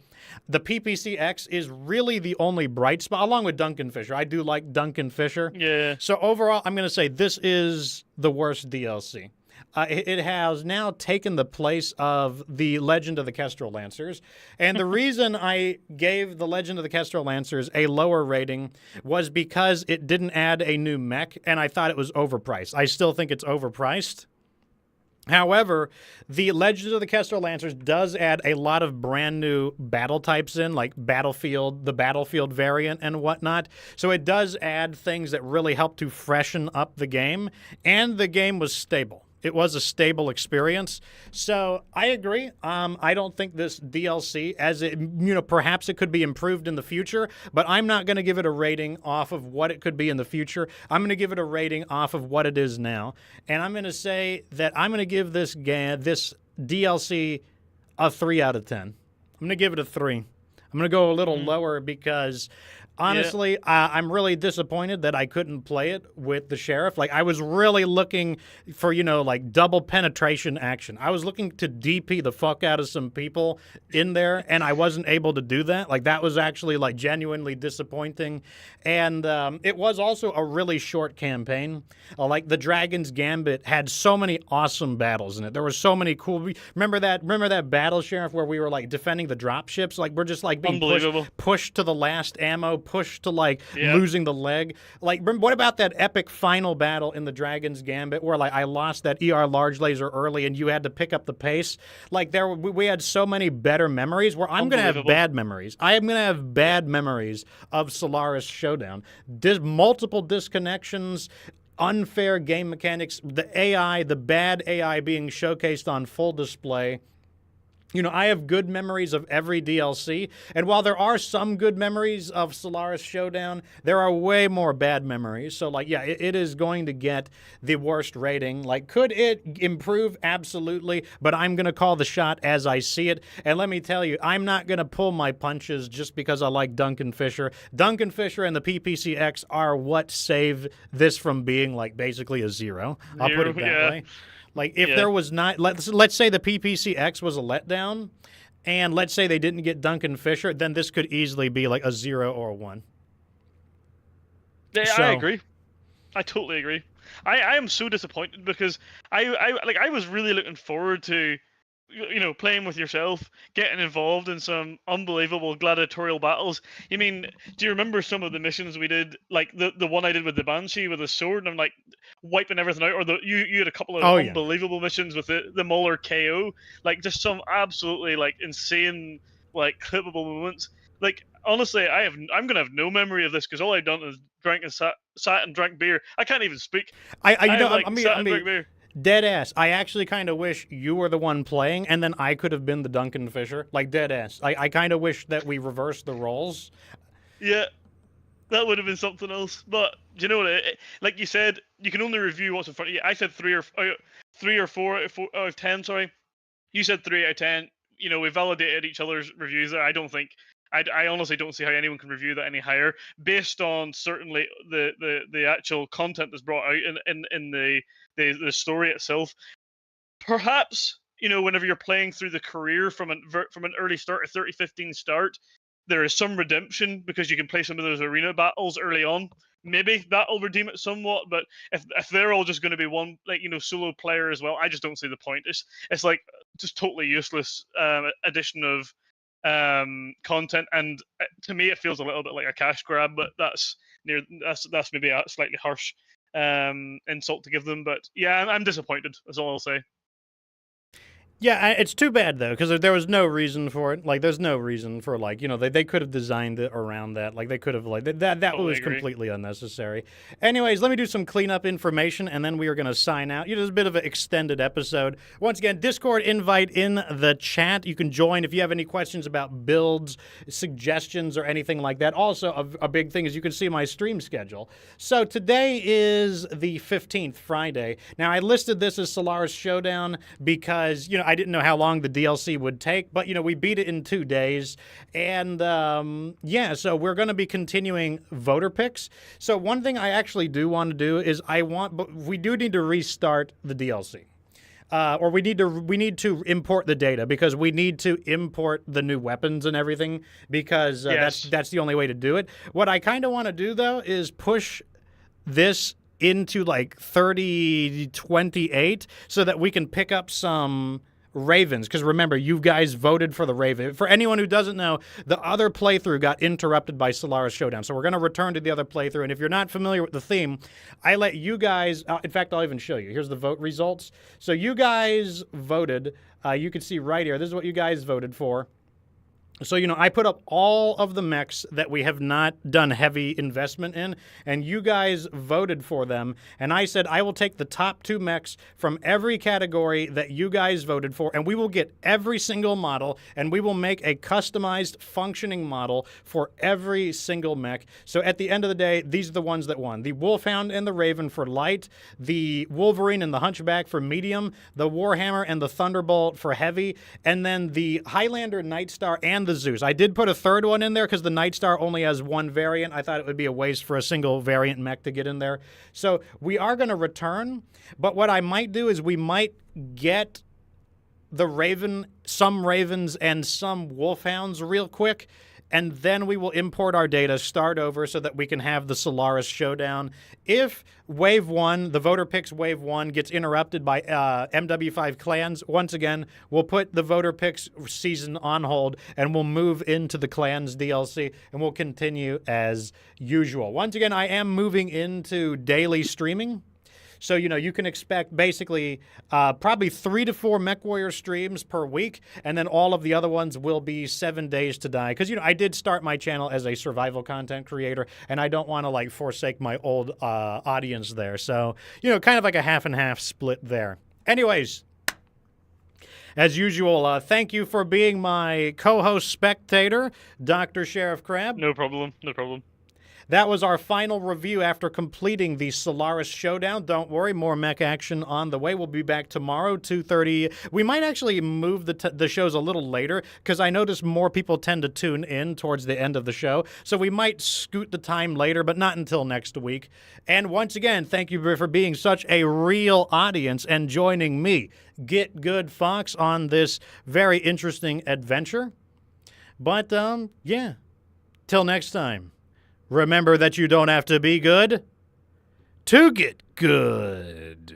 The PPCX is really the only bright spot, along with Duncan Fisher. I do like Duncan Fisher. Yeah. So overall, I'm going to say this is the worst DLC. It has now taken the place of the Legend of the Kestrel Lancers. And the reason I gave the Legend of the Kestrel Lancers a lower rating was because it didn't add a new mech, and I thought it was overpriced. I still think it's overpriced. However, the Legend of the Kestrel Lancers does add a lot of brand new battle types in, like the Battlefield variant and whatnot. So it does add things that really help to freshen up the game, and the game was stable. It was a stable experience. So I agree. I don't think this DLC, perhaps it could be improved in the future, but I'm not going to give it a rating off of what it could be in the future. I'm going to give it a rating off of what it is now. And I'm going to say that I'm going to give this DLC a 3 out of 10. I'm going to give it a 3. I'm going to go a little lower because Honestly, I'm really disappointed that I couldn't play it with the sheriff. Like, I was really looking for, like double penetration action. I was looking to DP the fuck out of some people in there, and I wasn't able to do that. Like, that was actually, like, genuinely disappointing. And it was also a really short campaign. Like, the Dragon's Gambit had so many awesome battles in it. There were so many cool... Remember that battle, Sheriff, where we were, like, defending the dropships? Like, we're just, like, being pushed to the last ammo, pushed to, like, losing the leg. Like, what about that epic final battle in the Dragon's Gambit where, like, I lost that ER large laser early and you had to pick up the pace? Like, we had so many better memories where I'm going to have bad memories. I am going to have bad memories of Solaris Showdown. Multiple disconnections, unfair game mechanics, the AI, the bad AI being showcased on full display. I have good memories of every DLC, and while there are some good memories of Solaris Showdown, there are way more bad memories. So, like, yeah, it is going to get the worst rating. Like, could it improve? Absolutely, but I'm going to call the shot as I see it, and let me tell you, I'm not going to pull my punches just because I like Duncan Fisher. Duncan Fisher and the PPCX are what saved this from being, like, basically a 0. I'll put it that way. Like, if there was not, let's say the PPCX was a letdown, and let's say they didn't get Duncan Fisher, then this could easily be like a 0 or a 1. Yeah, I agree. I totally agree. I am so disappointed because I was really looking forward to, playing with yourself, getting involved in some unbelievable gladiatorial battles. Do you remember some of the missions we did? Like the one I did with the Banshee with the sword, and I'm like wiping everything out. Or you had a couple of unbelievable missions with the Muller KO. Like, just some absolutely, like, insane, like, clippable moments. Like, honestly, I'm gonna have no memory of this because all I've done is drank and sat and drank beer. I can't even speak. I drank beer. Dead ass. I actually kind of wish you were the one playing, and then I could have been the Duncan Fisher. Like, dead ass. I kind of wish that we reversed the roles. Yeah, that would have been something else. But do you know what? Like you said, you can only review what's in front of you. I said 3 or 4 out of 10. Sorry, you said 3 out of 10. We validated each other's reviews there. I honestly don't see how anyone can review that any higher, based on certainly the actual content that's brought out in the story itself. Perhaps, whenever you're playing through the career from an early start, a 30-15 start, there is some redemption because you can play some of those arena battles early on. Maybe that'll redeem it somewhat, but if they're all just going to be one, like, solo player as well, I just don't see the point. It's like just totally useless addition of content, and to me it feels a little bit like a cash grab, but that's maybe a slightly harsh insult to give them. But yeah, I'm disappointed, that's all I'll say. Yeah, it's too bad, though, because there was no reason for it. Like, there's no reason for, like, they could have designed it around that. Like, they could have, like, that totally was completely unnecessary. Anyways, let me do some cleanup information, and then we are going to sign out. It's a bit of an extended episode. Once again, Discord invite in the chat. You can join if you have any questions about builds, suggestions, or anything like that. Also, a big thing is you can see my stream schedule. So today is the 15th, Friday. Now, I listed this as Solaris Showdown because, I didn't know how long the DLC would take, but, we beat it in 2 days. And, so we're going to be continuing voter picks. So one thing I actually do want to do is we do need to restart the DLC. Or we need to import the data because we need to import the new weapons and everything because that's the only way to do it. What I kind of want to do, though, is push this into, like, 3028 so that we can pick up some Ravens, because remember, you guys voted for the Raven. For anyone who doesn't know, the other playthrough got interrupted by Solaris Showdown, so we're going to return to the other playthrough, and if you're not familiar with the theme, I let you guys, in fact, I'll even show you. Here's the vote results. So you guys voted, you can see right here, this is what you guys voted for. So, I put up all of the mechs that we have not done heavy investment in, and you guys voted for them. And I said I will take the top 2 mechs from every category that you guys voted for, and we will get every single model, and we will make a customized functioning model for every single mech. So at the end of the day, these are the ones that won. The Wolfhound and the Raven for light, the Wolverine and the Hunchback for medium, the Warhammer and the Thunderbolt for heavy, and then the Highlander, Nightstar, and the the Zeus. I did put a third one in there because the Nightstar only has one variant. I thought it would be a waste for a single variant mech to get in there. So we are going to return, but what I might do is we might get the Raven, some Ravens, and some Wolfhounds real quick, and then we will import our data, start over so that we can have the Solaris Showdown. If Wave 1, the voter picks Wave 1, gets interrupted by MW5 clans, once again, we'll put the voter picks season on hold, and we'll move into the clans DLC, and we'll continue as usual. Once again, I am moving into daily streaming. So, you know, you can expect basically probably 3 to 4 MechWarrior streams per week, and then all of the other ones will be 7 days to die. Because, you know, I did start my channel as a survival content creator, and I don't want to, like, forsake my old audience there. So, you know, kind of like a half and half split there. Anyways, as usual, thank you for being my co-host spectator, Dr. Sheriff Crab. No problem, no problem. That was our final review after completing the Solaris Showdown. Don't worry, more mech action on the way. We'll be back tomorrow, 2:30. We might actually move the shows a little later because I notice more people tend to tune in towards the end of the show. So we might scoot the time later, but not until next week. And once again, thank you for being such a real audience and joining me, Get Good Fox, on this very interesting adventure. But, yeah, till next time. Remember that you don't have to be good to get good.